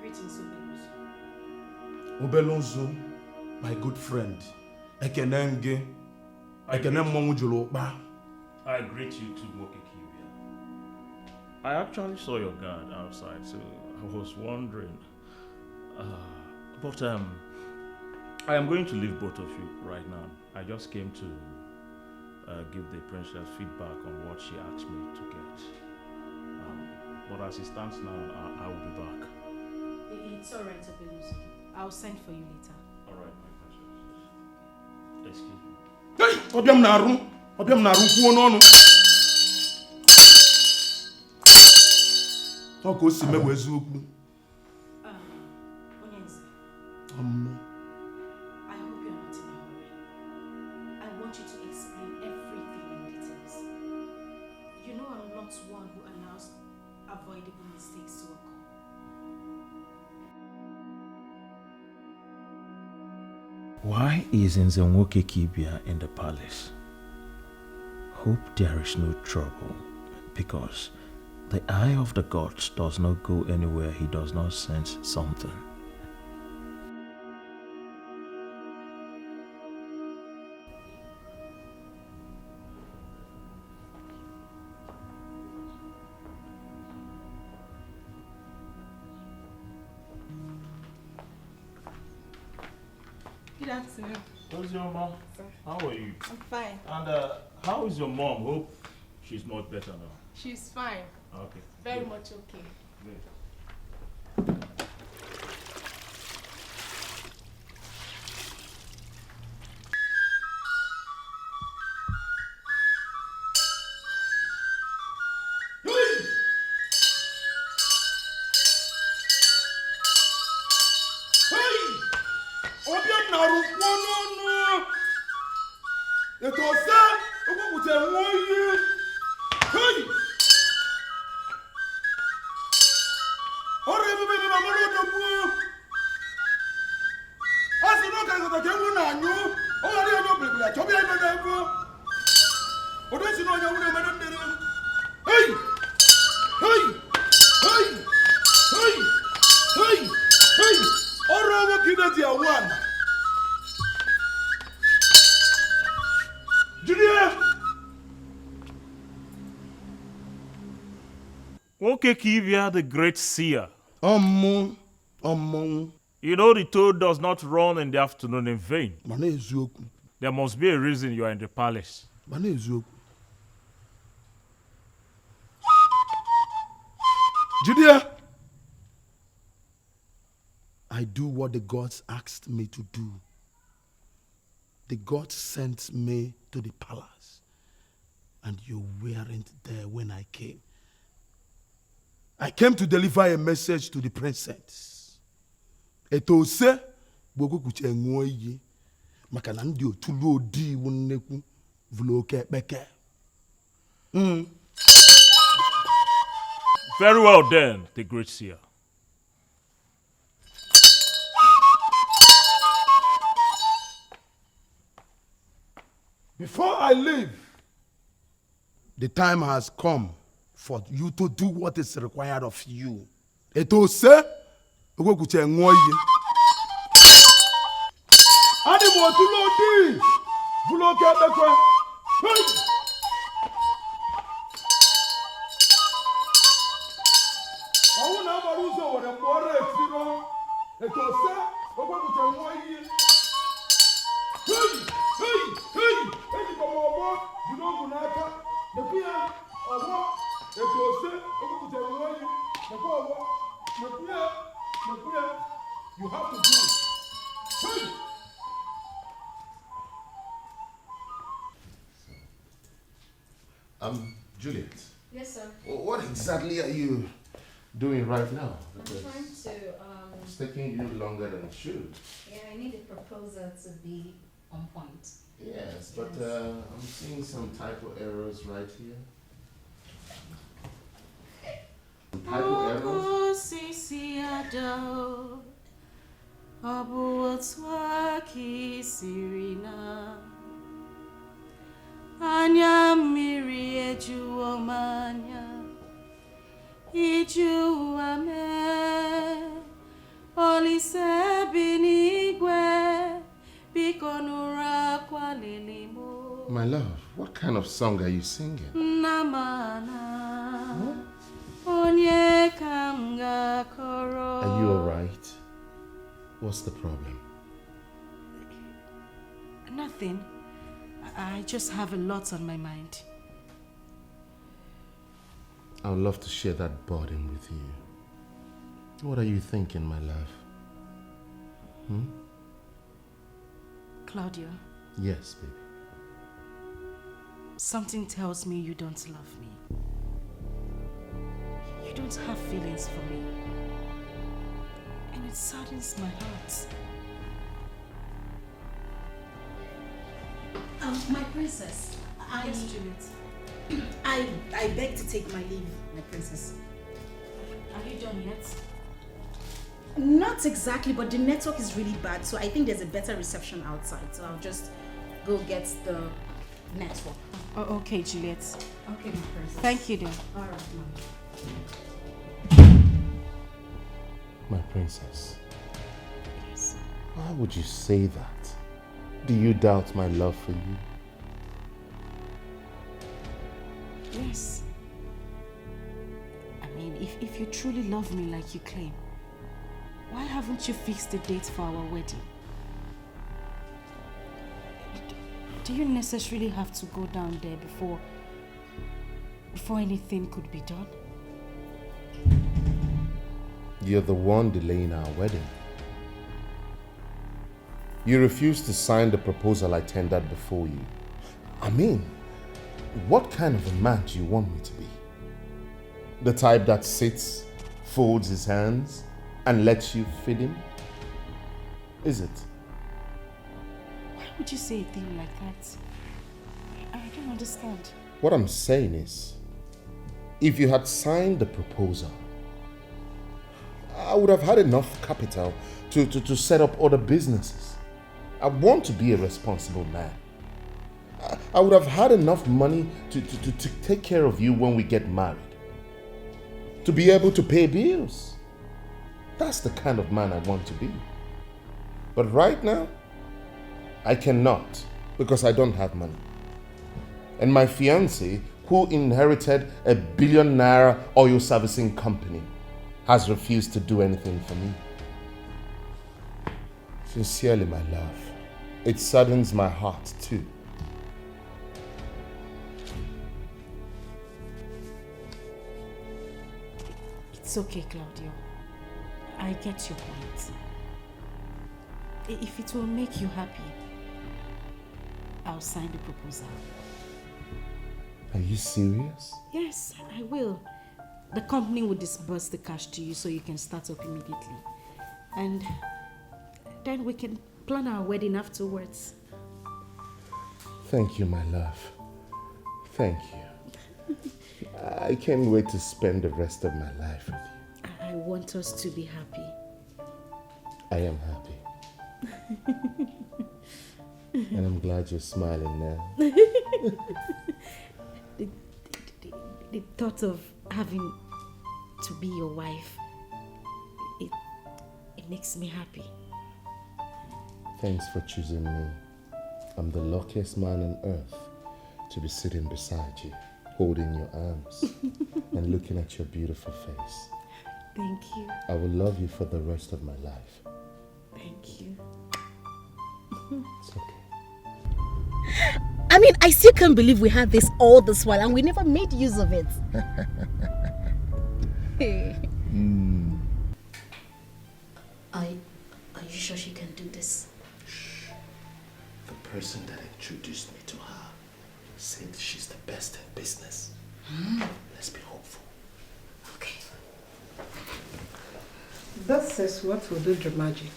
Speaker 2: Greetings, Obelonzo.
Speaker 1: Obelonzo, my good friend. Ekenenge. Ekenem Joloba.
Speaker 3: I greet you too, Wokekibia. I actually saw your guard outside, so I was wondering. But I am going to leave both of you right now. I just came to give the princess feedback on what she asked me to get. But as it stands now, I will be back.
Speaker 2: It's alright, Obelonzo. I'll send for you later.
Speaker 3: Alright, my precious. Excuse me.
Speaker 1: Hey! Obiam naru kwuo n'ọnụ. Ọ ka o si mewe eziokwu.
Speaker 2: Onyenze.
Speaker 1: Ọmụ.
Speaker 2: I hope you're not in a hurry. I want you to explain everything in details. You know I'm not one who allows avoidable mistakes to occur.
Speaker 14: Why is Nzenwoke Kibia in the palace? Hope there is no trouble, because the eye of the gods does not go anywhere he does not sense something.
Speaker 10: Good afternoon.
Speaker 3: How's your mom? How are you?
Speaker 10: I'm fine.
Speaker 3: And how is your mom? Hope she's much better now.
Speaker 10: She's fine.
Speaker 3: Okay.
Speaker 10: Very
Speaker 3: Good.
Speaker 10: much okay.
Speaker 3: Good. Okekibia, the great seer. You know the toad does not run in the afternoon in vain. There must be a reason you are in the palace.
Speaker 1: Judea, I do what the gods asked me to do. The gods sent me to the palace, and you weren't there when I came. I came to deliver a message to the princess. Etose bogo kuche ngoyi makana ndi otulu odi wonneku vloke beke.
Speaker 3: Very well then, the great seer.
Speaker 1: Before I leave, the time has come for you to do what is required of you.
Speaker 6: Eto se ogwekuche ṅụọ iyi. Adị m otu n'odi bụrụ oke ekpekwe. Ọnwụ na-agbara ụzọ were mgbe ọrụ etiro. Eto se ogwekuche ṅụọ iyi. Ejikwa m ọgbọ jiri ogwu n'aka. Nekwu ya ọgbọ eto se ogwekuche ṅụọ iyi. Nekwu ọgbọ. Nekwu ya. You have to do it.
Speaker 5: Juliet.
Speaker 8: Yes, sir.
Speaker 5: What exactly are you doing right now?
Speaker 8: I'm trying to,
Speaker 5: It's taking you longer than it should.
Speaker 8: Yeah, I need a proposal to be on point.
Speaker 5: Yes, but I'm seeing some typo errors right here. Typo errors?
Speaker 2: Anya mmiri ejuwo m anya, ijuwa me, Olise bi n'igwe, biko nụrụ akwa lili mo.
Speaker 5: My love, what kind of song are you singing?
Speaker 2: Namana, onye ka m ga-akọrọ.
Speaker 5: Are you alright? What's the problem?
Speaker 2: Nothing. I just have a lot on my mind.
Speaker 5: I would love to share that burden with you. What are you thinking, my love?
Speaker 2: Claudio.
Speaker 5: Yes, baby.
Speaker 2: Something tells me you don't love me. You don't have feelings for me. And it saddens my heart.
Speaker 8: My princess.
Speaker 2: Yes, Juliet.
Speaker 8: I beg to take my leave, my princess.
Speaker 2: Are you done yet?
Speaker 8: Not exactly, but the network is really bad, so I think there's a better reception outside. So I'll just go get the network.
Speaker 2: Oh, okay, Juliet.
Speaker 8: Okay, my princess.
Speaker 2: Thank you, then.
Speaker 8: All right,
Speaker 5: My princess.
Speaker 2: Yes.
Speaker 5: Why would you say that? Do you doubt my love for you?
Speaker 2: Yes. I mean, if you truly love me like you claim, why haven't you fixed the date for our wedding? Do you necessarily have to go down there before anything could be done?
Speaker 5: You're the one delaying our wedding. You refused to sign the proposal I tendered before you. I mean, what kind of a man do you want me to be? The type that sits, folds his hands, and lets you feed him? Is it?
Speaker 2: Why would you say a thing like that? I don't understand.
Speaker 5: What I'm saying is, if you had signed the proposal, I would have had enough capital to set up other businesses. I want to be a responsible man. I would have had enough money to take care of you when we get married. To be able to pay bills. That's the kind of man I want to be. But right now, I cannot because I don't have money. And my fiancé, who inherited a $1 billion oil servicing company, has refused to do anything for me. Sincerely, my love, it saddens my heart too.
Speaker 2: It's okay, Claudio. I get your point. If it will make you happy, I'll sign the proposal.
Speaker 5: Are you serious?
Speaker 2: Yes, I will. The company will disburse the cash to you so you can start up immediately. And then we can plan our wedding afterwards.
Speaker 5: Thank you, my love. Thank you. I can't wait to spend the rest of my life with you.
Speaker 2: I want us to be happy.
Speaker 5: I am happy. And I'm glad you're smiling now.
Speaker 2: The thought of having to be your wife
Speaker 8: makes me happy.
Speaker 5: Thanks for choosing me. I'm the luckiest man on earth to be sitting beside you, holding your arms and looking at your beautiful face.
Speaker 8: Thank you.
Speaker 5: I will love you for the rest of my life.
Speaker 8: Thank you.
Speaker 5: It's okay.
Speaker 8: I mean, I still can't believe we had this all this while and we never made use of it. Are you sure she can do this?
Speaker 5: The person that introduced me to her said she's the best in business. Let's be hopeful.
Speaker 8: Okay.
Speaker 15: This is what will do the magic.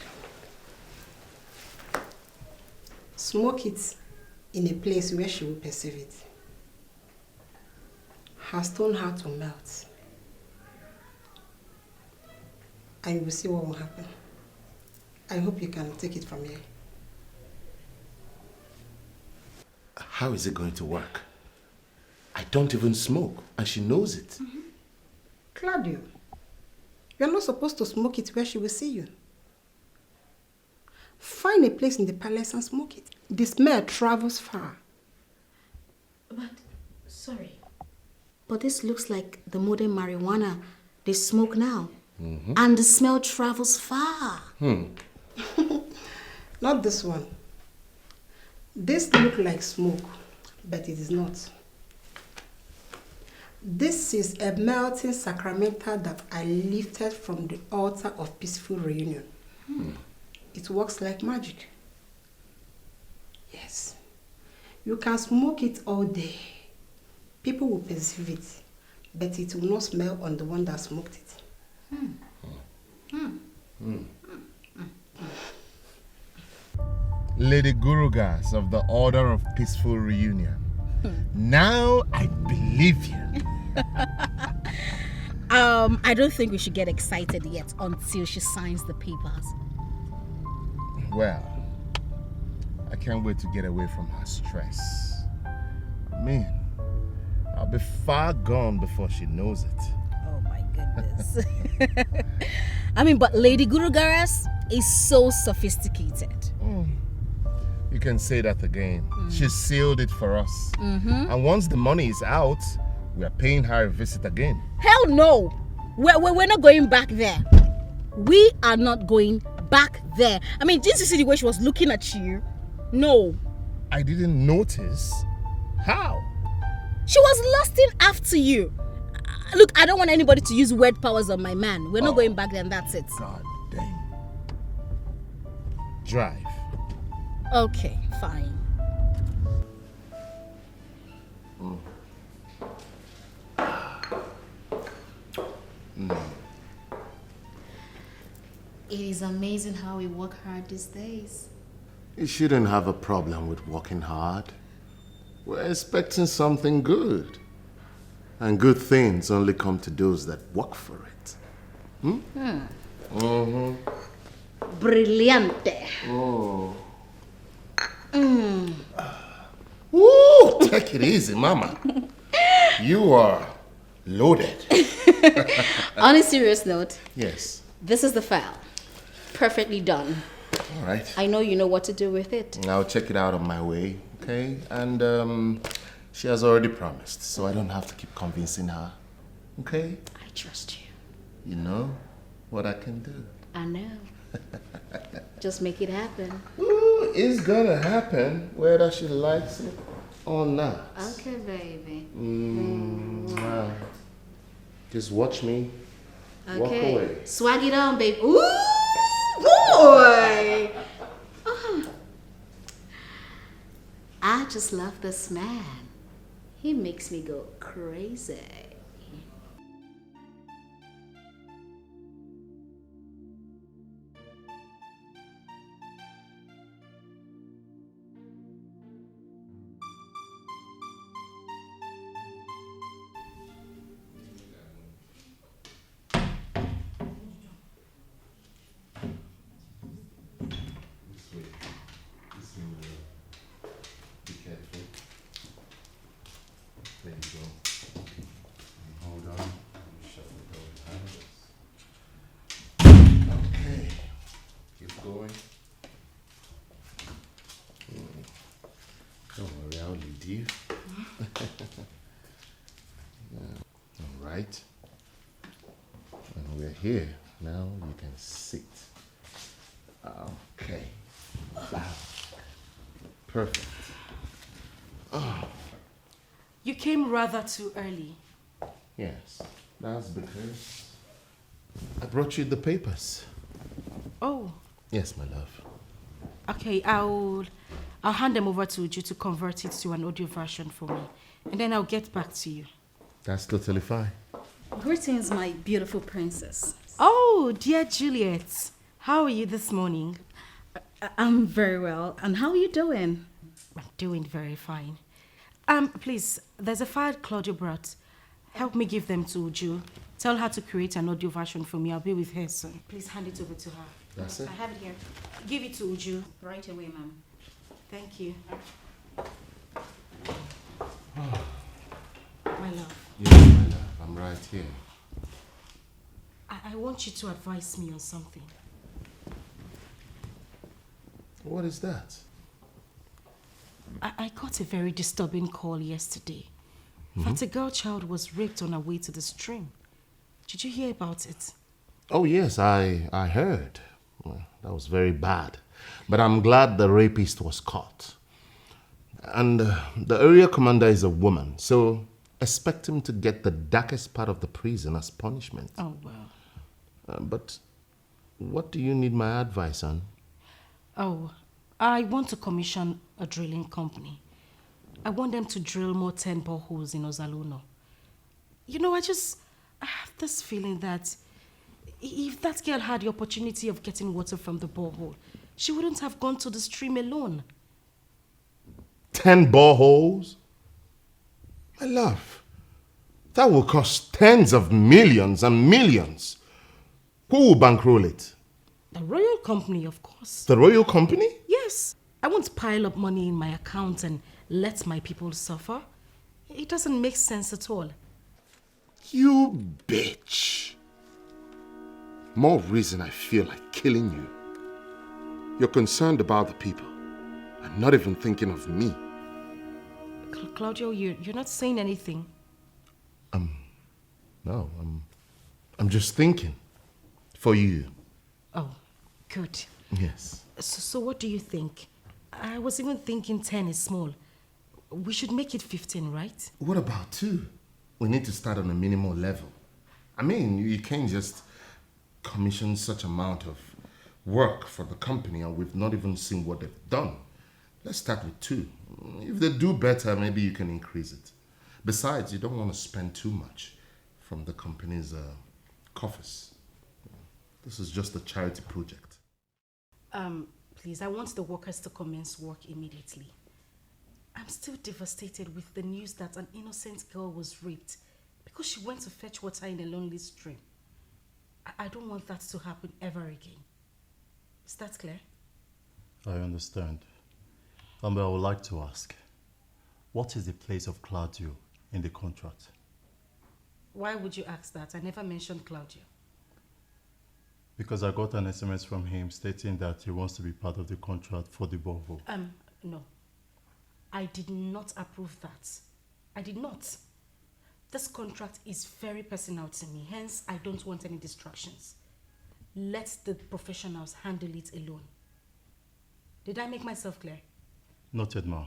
Speaker 15: Smoke it in a place where she will perceive it. Her stone heart to melt. And you will see what will happen. I hope you can take it from here.
Speaker 5: How is it going to work? I don't even smoke, and she knows it.
Speaker 15: Claudio, you're not supposed to smoke it where she will see you. Find a place in the palace and smoke it. The smell travels far.
Speaker 8: But, sorry. But this looks like the modern marijuana they smoke now. And the smell travels far.
Speaker 15: Not this one. This looks like smoke, but it is not. This is a melting sacramental that I lifted from the altar of peaceful reunion. It works like magic. Yes. You can smoke it all day. People will perceive it, but it will not smell on the one that smoked it.
Speaker 5: Lady Gurugas of the Order of Peaceful Reunion. Now I believe you.
Speaker 8: I don't think we should get excited yet until she signs the papers.
Speaker 5: Well, I can't wait to get away from her stress. Man, I'll be far gone before she knows it.
Speaker 8: Oh my goodness. I mean, but Lady Gurugaras is so sophisticated.
Speaker 5: You can say that again. She sealed it for us. And once the money is out, we are paying her a visit again.
Speaker 8: Hell no! We're not going back there. We are not going back there. I mean, didn't you see the way she was looking at you? No.
Speaker 5: I didn't notice. How?
Speaker 8: She was lusting after you. Look, I don't want anybody to use word powers on my man. We're not going back there and that's it.
Speaker 5: God dang. Drive.
Speaker 8: Okay, fine. It is amazing how we work hard these days.
Speaker 5: You shouldn't have a problem with working hard. We're expecting something good. And good things only come to those that work for it.
Speaker 8: Brillante.
Speaker 5: Ooh, take it easy, mama. You are loaded.
Speaker 8: On a serious note,
Speaker 5: Yes.
Speaker 8: this is the file. Perfectly done.
Speaker 5: All right.
Speaker 8: I know you know what to do with it.
Speaker 5: I'll check it out on my way, okay? And she has already promised, so I don't have to keep convincing her. Okay?
Speaker 8: I trust you.
Speaker 5: You know what I can do.
Speaker 8: I know. Just make it happen.
Speaker 5: Ooh, it's gonna happen whether she likes it or not.
Speaker 8: Okay, baby.
Speaker 5: Wow. Just watch me walk
Speaker 8: Okay.
Speaker 5: away.
Speaker 8: Swag it on, baby. Ooh, boy. I just love this man. He makes me go crazy.
Speaker 5: Be careful. There you go. right? And we're here. Now you can sit. Okay. Wow. Perfect. Oh.
Speaker 2: You came rather too early.
Speaker 5: Yes, that's because I brought you the papers.
Speaker 2: Oh.
Speaker 5: Yes, my love.
Speaker 2: Okay, I'll hand them over to you to convert it to an audio version for me. And then I'll get back to you.
Speaker 5: That's totally fine.
Speaker 8: Greetings, my beautiful princess.
Speaker 2: Oh, dear Juliet. How are you this morning?
Speaker 8: I'm very well. And how are you doing?
Speaker 2: I'm doing very fine. Please, there's a file Claudia brought. Help me give them to Uju. Tell her to create an audio version for me. I'll be with her soon. Please hand it over to her.
Speaker 5: That's it.
Speaker 2: I have it here. Give it to Uju.
Speaker 8: Right away, ma'am.
Speaker 2: Thank you. My love.
Speaker 5: Yes, my love. I'm right here.
Speaker 2: I want you to advise me on something.
Speaker 5: What is that?
Speaker 2: I got a very disturbing call yesterday. That a girl child was raped on her way to the stream. Did you hear about it?
Speaker 5: Oh, yes, I heard. Well, that was very bad. But I'm glad the rapist was caught. And the area commander is a woman, so expect him to get the darkest part of the prison as punishment.
Speaker 2: Oh, well.
Speaker 5: But what do you need my advice on? Oh,
Speaker 2: I want to commission a drilling company. I want them to drill more 10 boreholes in Ozaluno. You know, I have this feeling that if that girl had the opportunity of getting water from the borehole, she wouldn't have gone to the stream alone.
Speaker 5: 10 boreholes? My love, that will cost tens of millions and millions. Who will bankroll it?
Speaker 2: The royal company, of course.
Speaker 5: The royal company?
Speaker 2: Yes. I won't pile up money in my account and let my people suffer. It doesn't make sense at all.
Speaker 5: You bitch. More reason I feel like killing you. You're concerned about the people and not even thinking of me.
Speaker 2: Claudio, you're not saying anything.
Speaker 5: No, I'm just thinking. For you.
Speaker 2: Oh, good.
Speaker 5: Yes.
Speaker 2: So what do you think? I was even thinking 10 is small. We should make it 15, right?
Speaker 5: What about 2? We need to start on a minimal level. I mean, you can't just commission such amount of work for the company and we've not even seen what they've done. Let's start with 2. If they do better, maybe you can increase it. Besides, you don't want to spend too much from the company's coffers. This is just a charity project.
Speaker 2: Please, I want the workers to commence work immediately. I'm still devastated with the news that an innocent girl was raped because she went to fetch water in a lonely stream. I don't want that to happen ever again. Is that clear?
Speaker 7: I understand. But I would like to ask, what is the place of Claudio in the contract?
Speaker 2: Why would you ask that? I never mentioned Claudio.
Speaker 7: Because I got an SMS from him stating that he wants to be part of the contract for the borehole.
Speaker 2: No. I did not approve that. I did not. This contract is very personal to me, hence I don't want any distractions. Let the professionals handle it alone. Did I make myself clear?
Speaker 7: Noted, ma'am.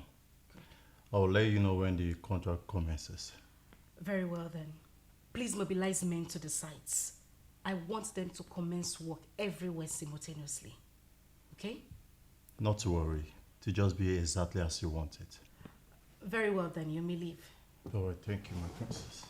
Speaker 7: I will let you know when the contract commences.
Speaker 2: Very well then. Please mobilize men to the sites. I want them to commence work everywhere simultaneously. Okay?
Speaker 7: Not to worry. To just be exactly as you want it.
Speaker 2: Very well then, you may leave.
Speaker 7: All right, thank you, my princess.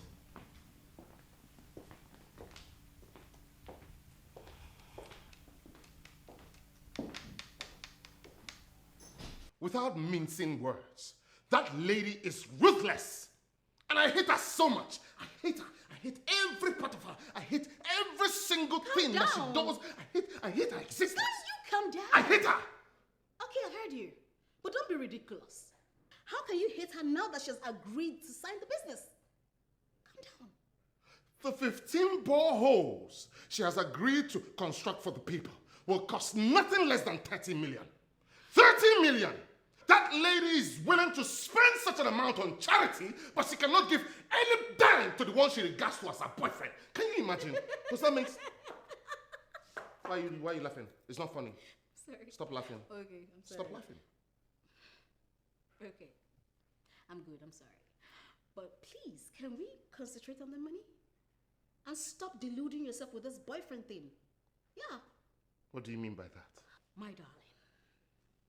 Speaker 5: Without mincing words, that lady is ruthless. And I hate her so much. I hate her. I hate every part of her. I hate every single thing that she does. I hate her existence.
Speaker 8: You calm down.
Speaker 5: I hate her.
Speaker 8: Okay, I heard you. But don't be ridiculous. How can you hate her now that she has agreed to sign the business? Calm down.
Speaker 5: The 15 boreholes she has agreed to construct for the people will cost nothing less than 30 million. 30 million! That lady is willing to spend such an amount on charity, but she cannot give any dime to the one she regards to as her boyfriend. Can you imagine? Does that make sense? Why are you laughing? It's not funny.
Speaker 8: Sorry.
Speaker 5: Stop laughing.
Speaker 8: Okay, I'm sorry.
Speaker 5: Stop laughing.
Speaker 8: Okay. I'm good, I'm sorry. But please, can we concentrate on the money? And stop deluding yourself with this boyfriend thing. Yeah.
Speaker 5: What do you mean by that?
Speaker 8: My darling,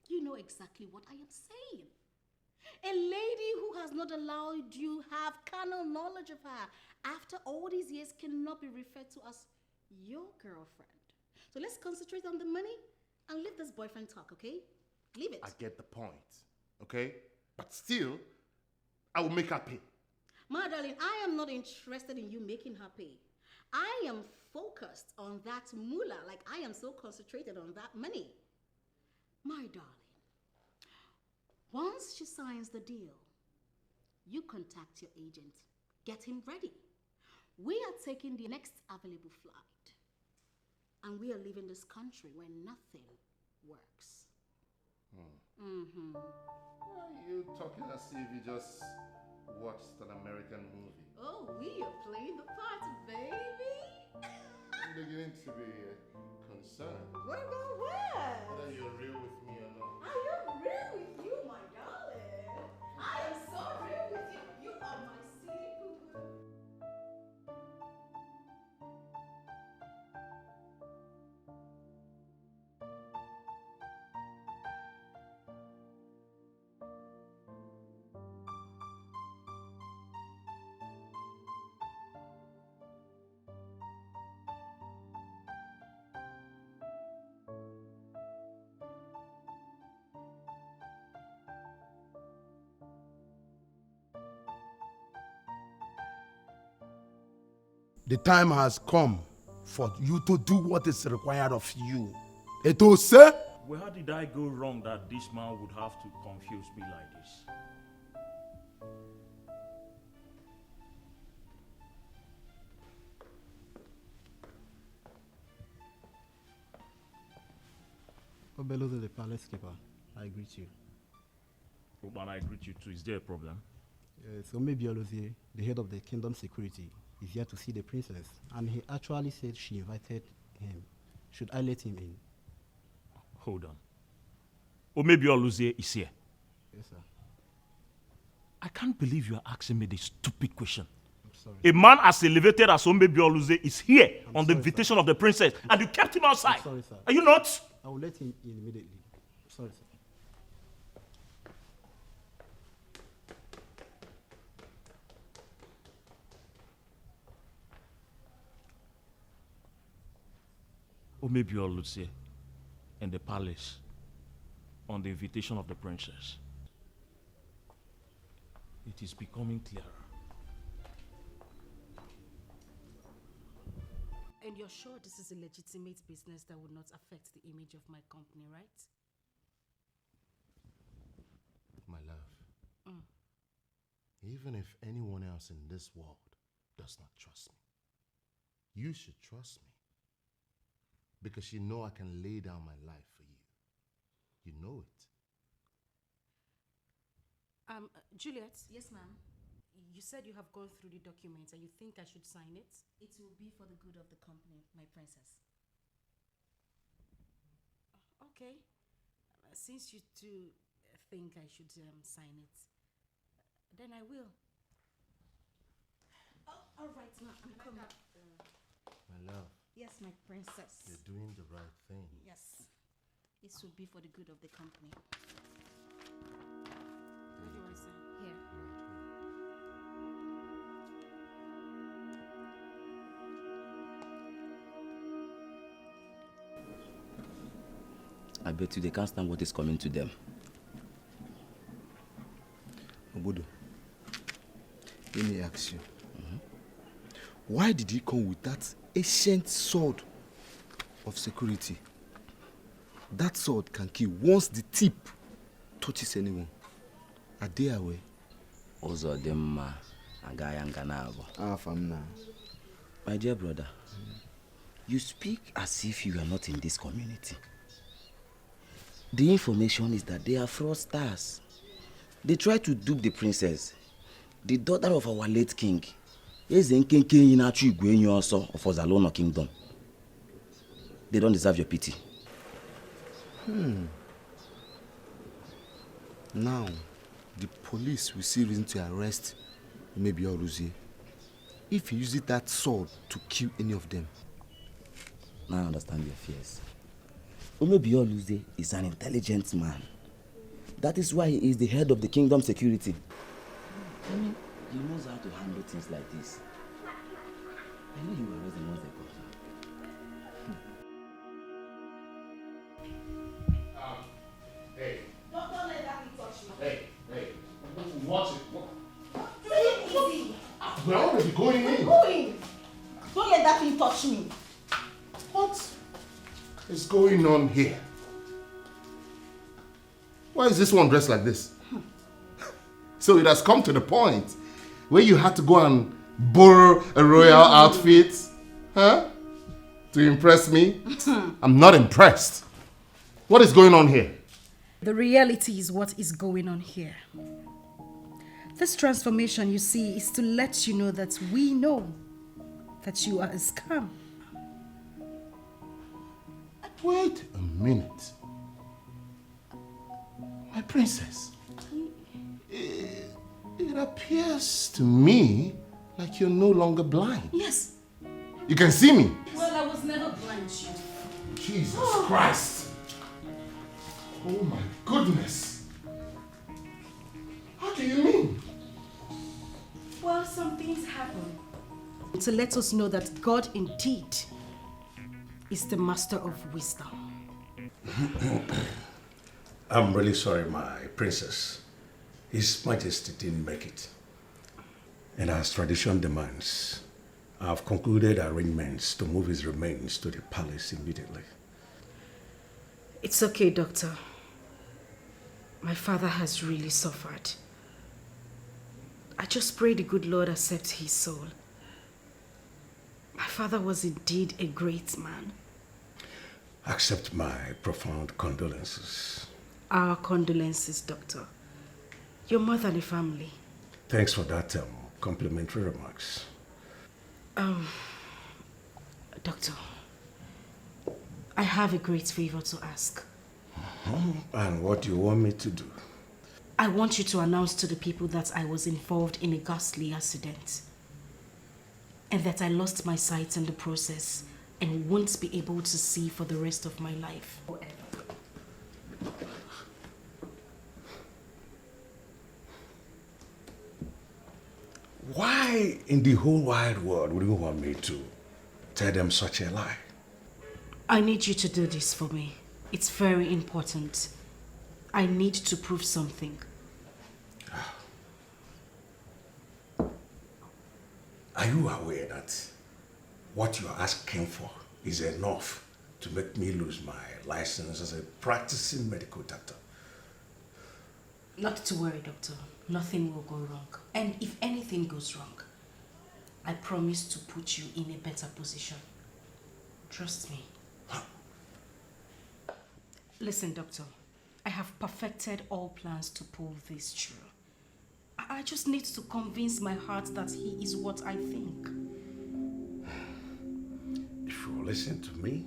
Speaker 8: you know exactly what I am saying. A lady who has not allowed you have carnal knowledge of her after all these years cannot be referred to as your girlfriend. So let's concentrate on the money and leave this boyfriend talk, okay? Leave it.
Speaker 5: I get the point, okay? But still, I will make her pay.
Speaker 8: My darling, I am not interested in you making her pay. I am focused on that moolah, like I am so concentrated on that money. My darling, once she signs the deal, you contact your agent, get him ready. We are taking the next available flight, and we are leaving this country where nothing works.
Speaker 5: Why are you talking as if you just watched an American movie?
Speaker 8: Oh, we are playing the part, baby.
Speaker 5: I'm beginning to be concerned.
Speaker 8: What?
Speaker 5: Whether you're real with me or not.
Speaker 8: I am real with you, my darling. I am so real with you. You are my city poo-poo.
Speaker 6: The time has come for you to do what is required of you. Eto say?
Speaker 3: Well, how did I go wrong that this man would have to confuse me like this?
Speaker 16: Obelozo, the palace keeper, I greet you.
Speaker 3: Oh, man, I greet you too. Is there a problem?
Speaker 16: So maybe Olozie, the head of the kingdom security, is here to see the princess, and he actually said she invited him. Should I let him in?
Speaker 3: Hold on. Or maybe Oluzie is here.
Speaker 16: Yes, sir.
Speaker 3: I can't believe you are asking me this stupid question.
Speaker 16: I'm sorry.
Speaker 3: A man as elevated as Omebi Oluzie is here
Speaker 16: I'm
Speaker 3: on the
Speaker 16: sorry,
Speaker 3: invitation
Speaker 16: sir.
Speaker 3: of the princess, and you kept him outside.
Speaker 16: I'm sorry, sir.
Speaker 3: Are you not?
Speaker 16: I will let him in immediately. Sorry, sir.
Speaker 3: Omebi Oluzie in the palace on the invitation of the princess. It is becoming clearer.
Speaker 2: And you're sure this is a legitimate business that would not affect the image of my company, right?
Speaker 5: My love, even if anyone else in this world does not trust me, you should trust me. Because you know I can lay down my life for you. You know it.
Speaker 2: Juliet?
Speaker 8: Yes, ma'am.
Speaker 2: You said you have gone through the documents and you think I should sign it?
Speaker 8: It will be for the good of the company, my princess.
Speaker 2: Okay. Since you two think I should sign it, then I will.
Speaker 8: Oh, all right, ma'am. I'm coming.
Speaker 5: My love.
Speaker 8: Yes, my princess.
Speaker 5: You're doing the right thing.
Speaker 8: Yes. This will be for the good of the company.
Speaker 2: What do you want to say?
Speaker 8: Here.
Speaker 17: I bet you they can't stand what is coming to them.
Speaker 18: Obodo, let me ask you. Why did he come with that ancient sword of security? That sword can kill once the tip touches anyone. Are they aware?
Speaker 17: Ozo Demma Agayanganabo.
Speaker 18: Famna.
Speaker 17: My dear brother, you speak as if you are not in this community. The information is that they are fraudsters. They try to dupe the princess, the daughter of our late king. Of Ozalono kingdom. They don't deserve your pity.
Speaker 18: Now, the police will see reason to arrest maybe Oluzie if he uses that sword to kill any of them.
Speaker 17: Now I understand your fears. Oluzie is an intelligent man. That is why he is the head of the kingdom security. I mean, he knows how to handle things like this. I know you arrest the ones they got.
Speaker 5: Hey.
Speaker 8: Don't let that thing touch me.
Speaker 5: Hey. What's it?
Speaker 8: Take it easy.
Speaker 5: We're already going in.
Speaker 8: I'm going. Don't let that thing touch me.
Speaker 5: What is going on here? Why is this one dressed like this? So it has come to the point where you had to go and borrow a royal outfit, huh? To impress me? I'm not impressed. What is going on here?
Speaker 2: The reality is what is going on here. This transformation, you see, is to let you know that we know that you are a scam.
Speaker 5: Wait a minute. My princess, it appears to me like you're no longer blind.
Speaker 2: Yes.
Speaker 5: You can see me.
Speaker 2: Well, I was never blind, Chief.
Speaker 5: Jesus Christ. Oh my goodness. How do you mean?
Speaker 2: Well, some things happen to let us know that God indeed is the master of wisdom.
Speaker 9: I'm really sorry, my princess. His Majesty didn't make it. And as tradition demands, I've concluded arrangements to move his remains to the palace immediately.
Speaker 2: It's okay, Doctor. My father has really suffered. I just pray the good Lord accept his soul. My father was indeed a great man.
Speaker 9: Accept my profound condolences.
Speaker 2: Our condolences, Doctor. Your mother and the family.
Speaker 9: Thanks for that complimentary remarks.
Speaker 2: Doctor, I have a great favor to ask.
Speaker 9: And what do you want me to do?
Speaker 2: I want you to announce to the people that I was involved in a ghastly accident and that I lost my sight in the process and won't be able to see for the rest of my life.
Speaker 9: Why in the whole wide world would you want me to tell them such a lie?
Speaker 2: I need you to do this for me. It's very important. I need to prove something.
Speaker 9: Are you aware that what you're asking for is enough to make me lose my license as a practicing medical doctor?
Speaker 2: Not to worry, Doctor. Nothing will go wrong. And if anything goes wrong, I promise to put you in a better position. Trust me. Listen, Doctor. I have perfected all plans to pull this through. I just need to convince my heart that he is what I think.
Speaker 9: If you listen to me,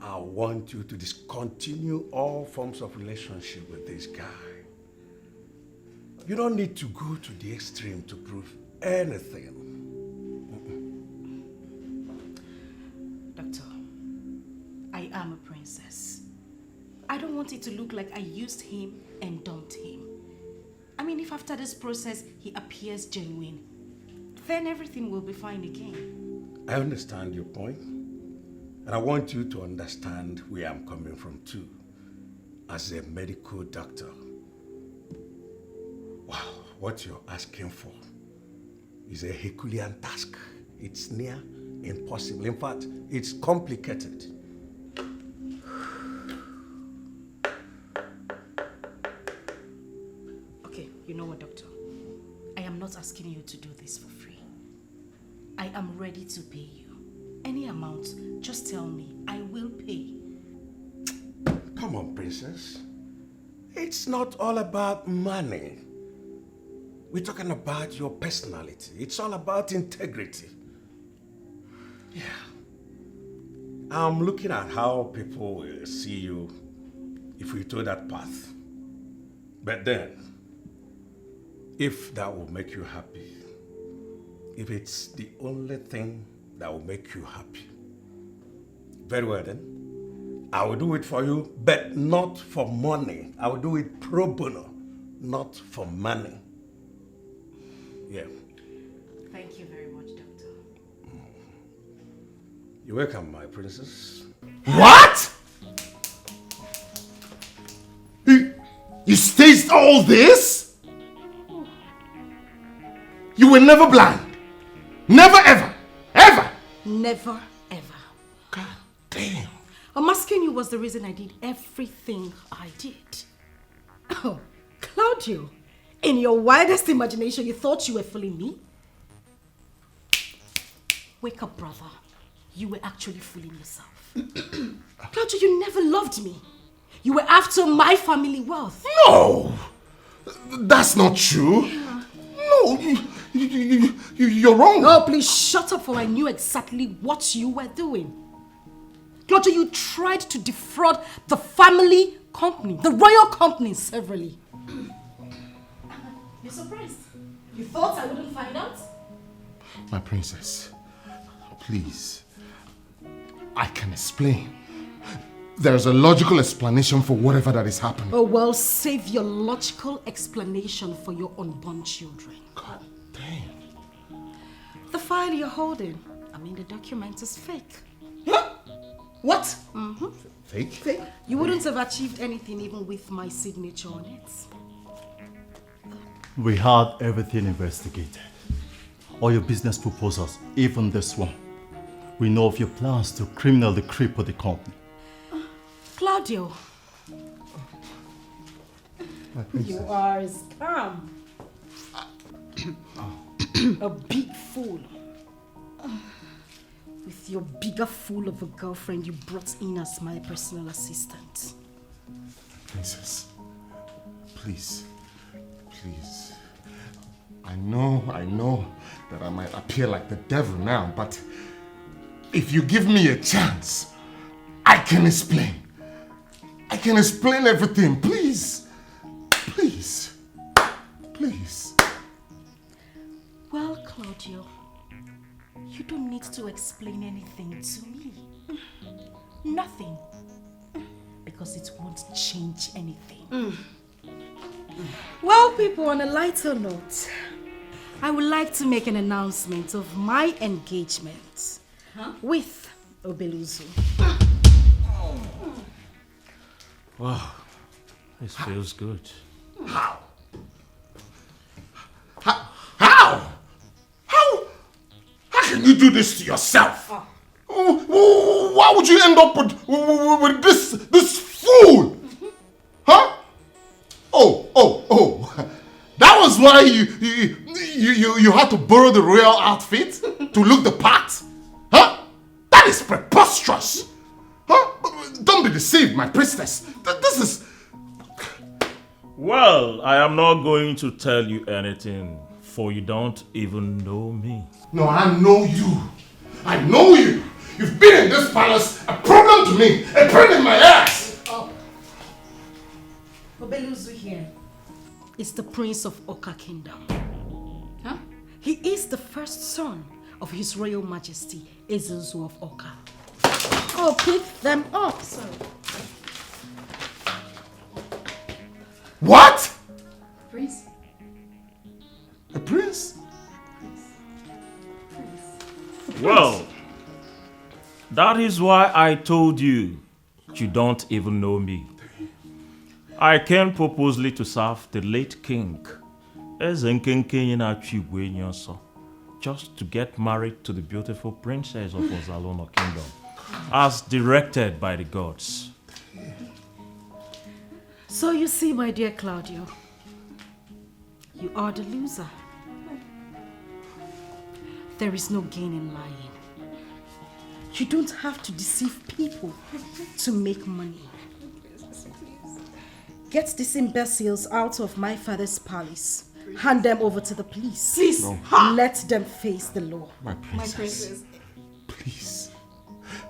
Speaker 9: I want you to discontinue all forms of relationship with this guy. You don't need to go to the extreme to prove anything.
Speaker 2: Doctor, I am a princess. I don't want it to look like I used him and dumped him. I mean, if after this process he appears genuine, then everything will be fine again.
Speaker 9: I understand your point, and I want you to understand where I'm coming from too, as a medical doctor. Wow, what you're asking for is a Herculean task. It's near impossible. In fact, it's complicated.
Speaker 2: Okay, you know what, Doctor? I am not asking you to do this for free. I am ready to pay you. Any amount, just tell me. I will pay.
Speaker 9: Come Come on, princess. It's not all about money. We're talking about your personality. It's all about integrity. Yeah. I'm looking at how people will see you if we took that path. But then, if that will make you happy, if it's the only thing that will make you happy, very well then. I will do it for you, but not for money. I will do it pro bono, not for money. Yeah.
Speaker 2: Thank you very much, Doctor.
Speaker 9: You're welcome, my princess.
Speaker 5: What? You staged all this? You were never blind? Never ever? Ever?
Speaker 2: Never, ever.
Speaker 5: God damn.
Speaker 2: Masking you was the reason I did everything I did. Oh, Claudio, in your wildest imagination, you thought you were fooling me? Wake up, brother. You were actually fooling yourself. Claudio, you never loved me. You were after my family wealth.
Speaker 5: No! That's not true. No, you're wrong.
Speaker 2: Oh, please shut up, for I knew exactly what you were doing. Claudio, you tried to defraud the family company, the royal company, severally. You're surprised? You thought I wouldn't find out?
Speaker 5: My princess, please. I can explain. There's a logical explanation for whatever that is happening.
Speaker 2: Oh, well, save your logical explanation for your unborn children.
Speaker 5: God damn.
Speaker 2: The file you're holding, the document is fake.
Speaker 15: What?
Speaker 2: Mm-hmm.
Speaker 5: Fake?
Speaker 15: Fake?
Speaker 2: You wouldn't have achieved anything even with my signature on it.
Speaker 7: We had everything investigated. All your business proposals, even this one. We know of your plans to criminally cripple the company.
Speaker 2: Claudio. You are a scam. A big fool. With your bigger fool of a girlfriend you brought in as my personal assistant.
Speaker 5: Princess, please. I know that I might appear like the devil now, but if you give me a chance, I can explain. I can explain everything, please. Please.
Speaker 2: Well, Claudio, you don't need to explain anything to me. Nothing. Because it won't change anything. Well, people, on a lighter note, I would like to make an announcement of my engagement with Obeluzu.
Speaker 3: Wow, this feels good.
Speaker 5: How? How can you do this to yourself? Why would you end up with this fool? Huh? Oh. That was why you had to borrow the royal outfit to look the part? Huh? That is preposterous. Huh? Don't be deceived, my princess. This is...
Speaker 3: Well, I am not going to tell you anything, for you don't even know me.
Speaker 5: No, I know you. I know you. You've been in this palace, a problem to me, a pain in my ass.
Speaker 2: Obeluzu here is the Prince of Oka Kingdom. He is the first son of His Royal Majesty, Ezezu of Oka. Oh, pick them up. Sorry.
Speaker 5: What?
Speaker 13: Prince?
Speaker 5: A prince?
Speaker 3: Well, that is why I told you don't even know me. I came purposely to serve the late king, just to get married to the beautiful princess of Ozalono Kingdom, as directed by the gods.
Speaker 2: So you see, my dear Claudio, you are the loser. There is no gain in lying. You don't have to deceive people to make money. Get these imbeciles out of my father's palace. Hand them over to the police.
Speaker 4: Please.
Speaker 5: No.
Speaker 2: Let them face the law.
Speaker 5: My princess. Please.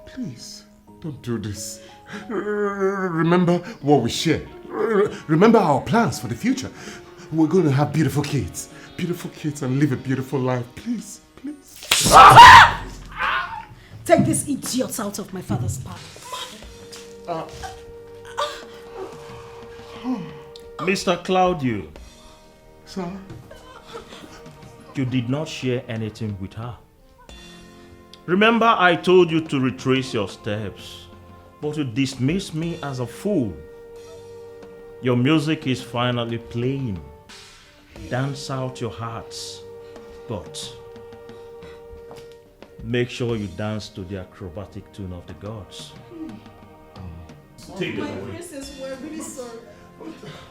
Speaker 5: Please. Don't do this. Remember what we share. Remember our plans for the future. We're going to have beautiful kids. Beautiful kids and live a beautiful life. Please. Please.
Speaker 2: Take these idiots out of my father's palace.
Speaker 3: Mr. Claudio.
Speaker 5: Sir?
Speaker 3: You did not share anything with her. Remember, I told you to retrace your steps, but you dismissed me as a fool. Your music is finally playing. Dance out your hearts, but make sure you dance to the acrobatic tune of the gods. Take it away.
Speaker 15: Princess, we're really sorry.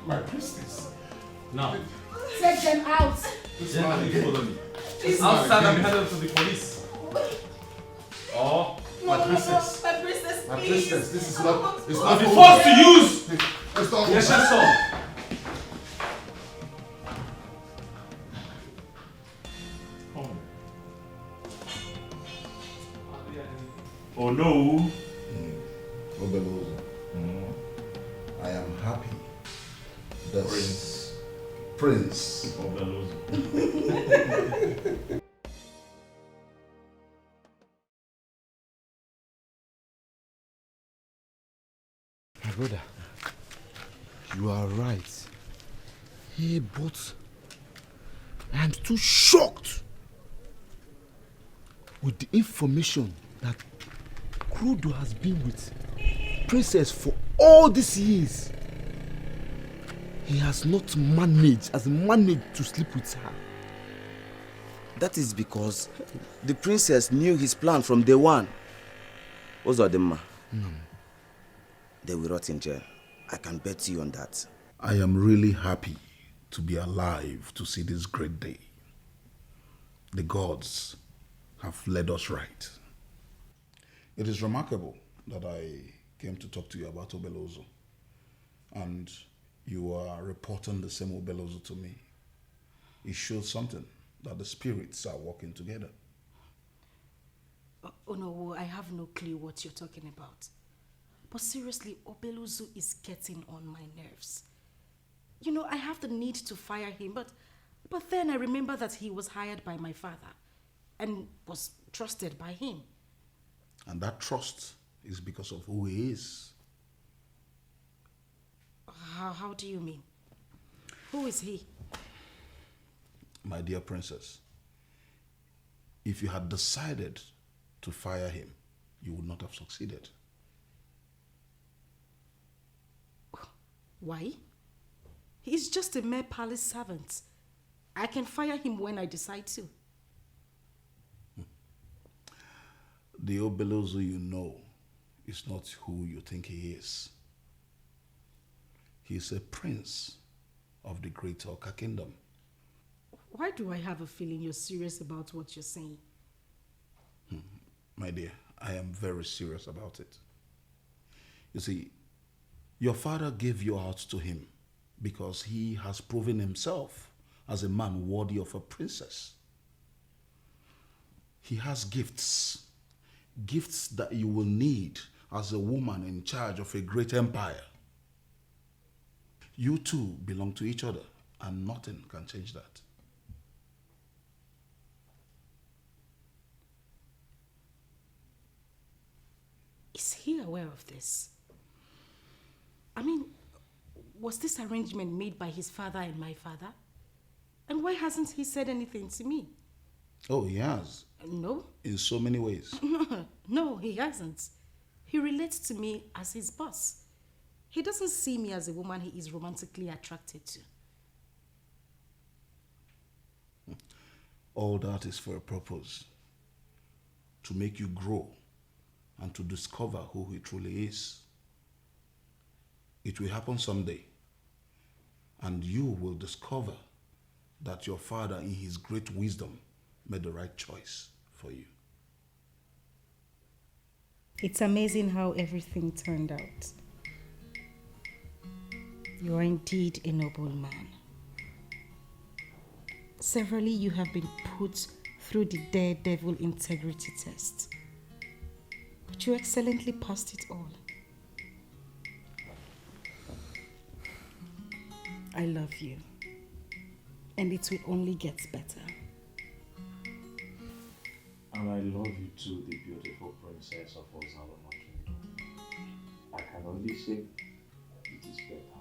Speaker 5: My princess.
Speaker 3: Now.
Speaker 2: Take them out.
Speaker 11: Gentlemen, follow me.
Speaker 15: Please.
Speaker 11: Outside, I'll be handed over to the police.
Speaker 5: Oh,
Speaker 15: my princess. My princess,
Speaker 5: My
Speaker 15: please.
Speaker 5: princess, this is not. It's
Speaker 11: I'll
Speaker 5: not
Speaker 11: be
Speaker 5: over.
Speaker 11: forced to use.
Speaker 5: It's not
Speaker 11: Yes,
Speaker 5: over.
Speaker 11: sir.
Speaker 3: Oh no.
Speaker 1: Obelozo, I am happy. The Prince
Speaker 3: Obelozo.
Speaker 18: My brother, you are right. Hey, but I am too shocked with the information that Crudo has been with Princess for all these years. He has not managed to sleep with her.
Speaker 17: That is because the princess knew his plan from day one. Ozodema. They will rot in jail. I can bet you on that.
Speaker 1: I am really happy to be alive to see this great day. The gods have led us right. It is remarkable that I came to talk to you about Obelozo, and you are reporting the same Obelozo to me. It shows something, that the spirits are working together.
Speaker 2: Oh no, I have no clue what you're talking about. But seriously, Obelozo is getting on my nerves. You know, I have the need to fire him, but then I remember that he was hired by my father and was trusted by him.
Speaker 1: And that trust is because of who he is.
Speaker 2: How do you mean? Who is he?
Speaker 1: My dear princess, if you had decided to fire him, you would not have succeeded.
Speaker 2: Why? He's just a mere palace servant. I can fire him when I decide to.
Speaker 1: The Obelozo you know is not who you think he is. He is a prince of the great Oka kingdom.
Speaker 2: Why do I have a feeling you're serious about what you're saying?
Speaker 1: My dear, I am very serious about it. You see, your father gave you out to him because he has proven himself as a man worthy of a princess. He has gifts that you will need as a woman in charge of a great empire. You two belong to each other, and nothing can change that.
Speaker 2: Is he aware of this? I mean, was this arrangement made by his father and my father? And why hasn't he said anything to me?
Speaker 1: Oh, he has.
Speaker 2: No.
Speaker 1: In so many ways.
Speaker 2: No, he hasn't. He relates to me as his boss. He doesn't see me as a woman he is romantically attracted to.
Speaker 1: All that is for a purpose. To make you grow and to discover who he truly is. It will happen someday. And you will discover that your father, in his great wisdom, made the right choice for you.
Speaker 2: It's amazing how everything turned out. You are indeed a noble man. Severally, you have been put through the daredevil integrity test. But you excellently passed it all. I love you. And it will only get better.
Speaker 3: And I love you too, the beautiful princess of Ozaloma Kingdom. I can only say it is better.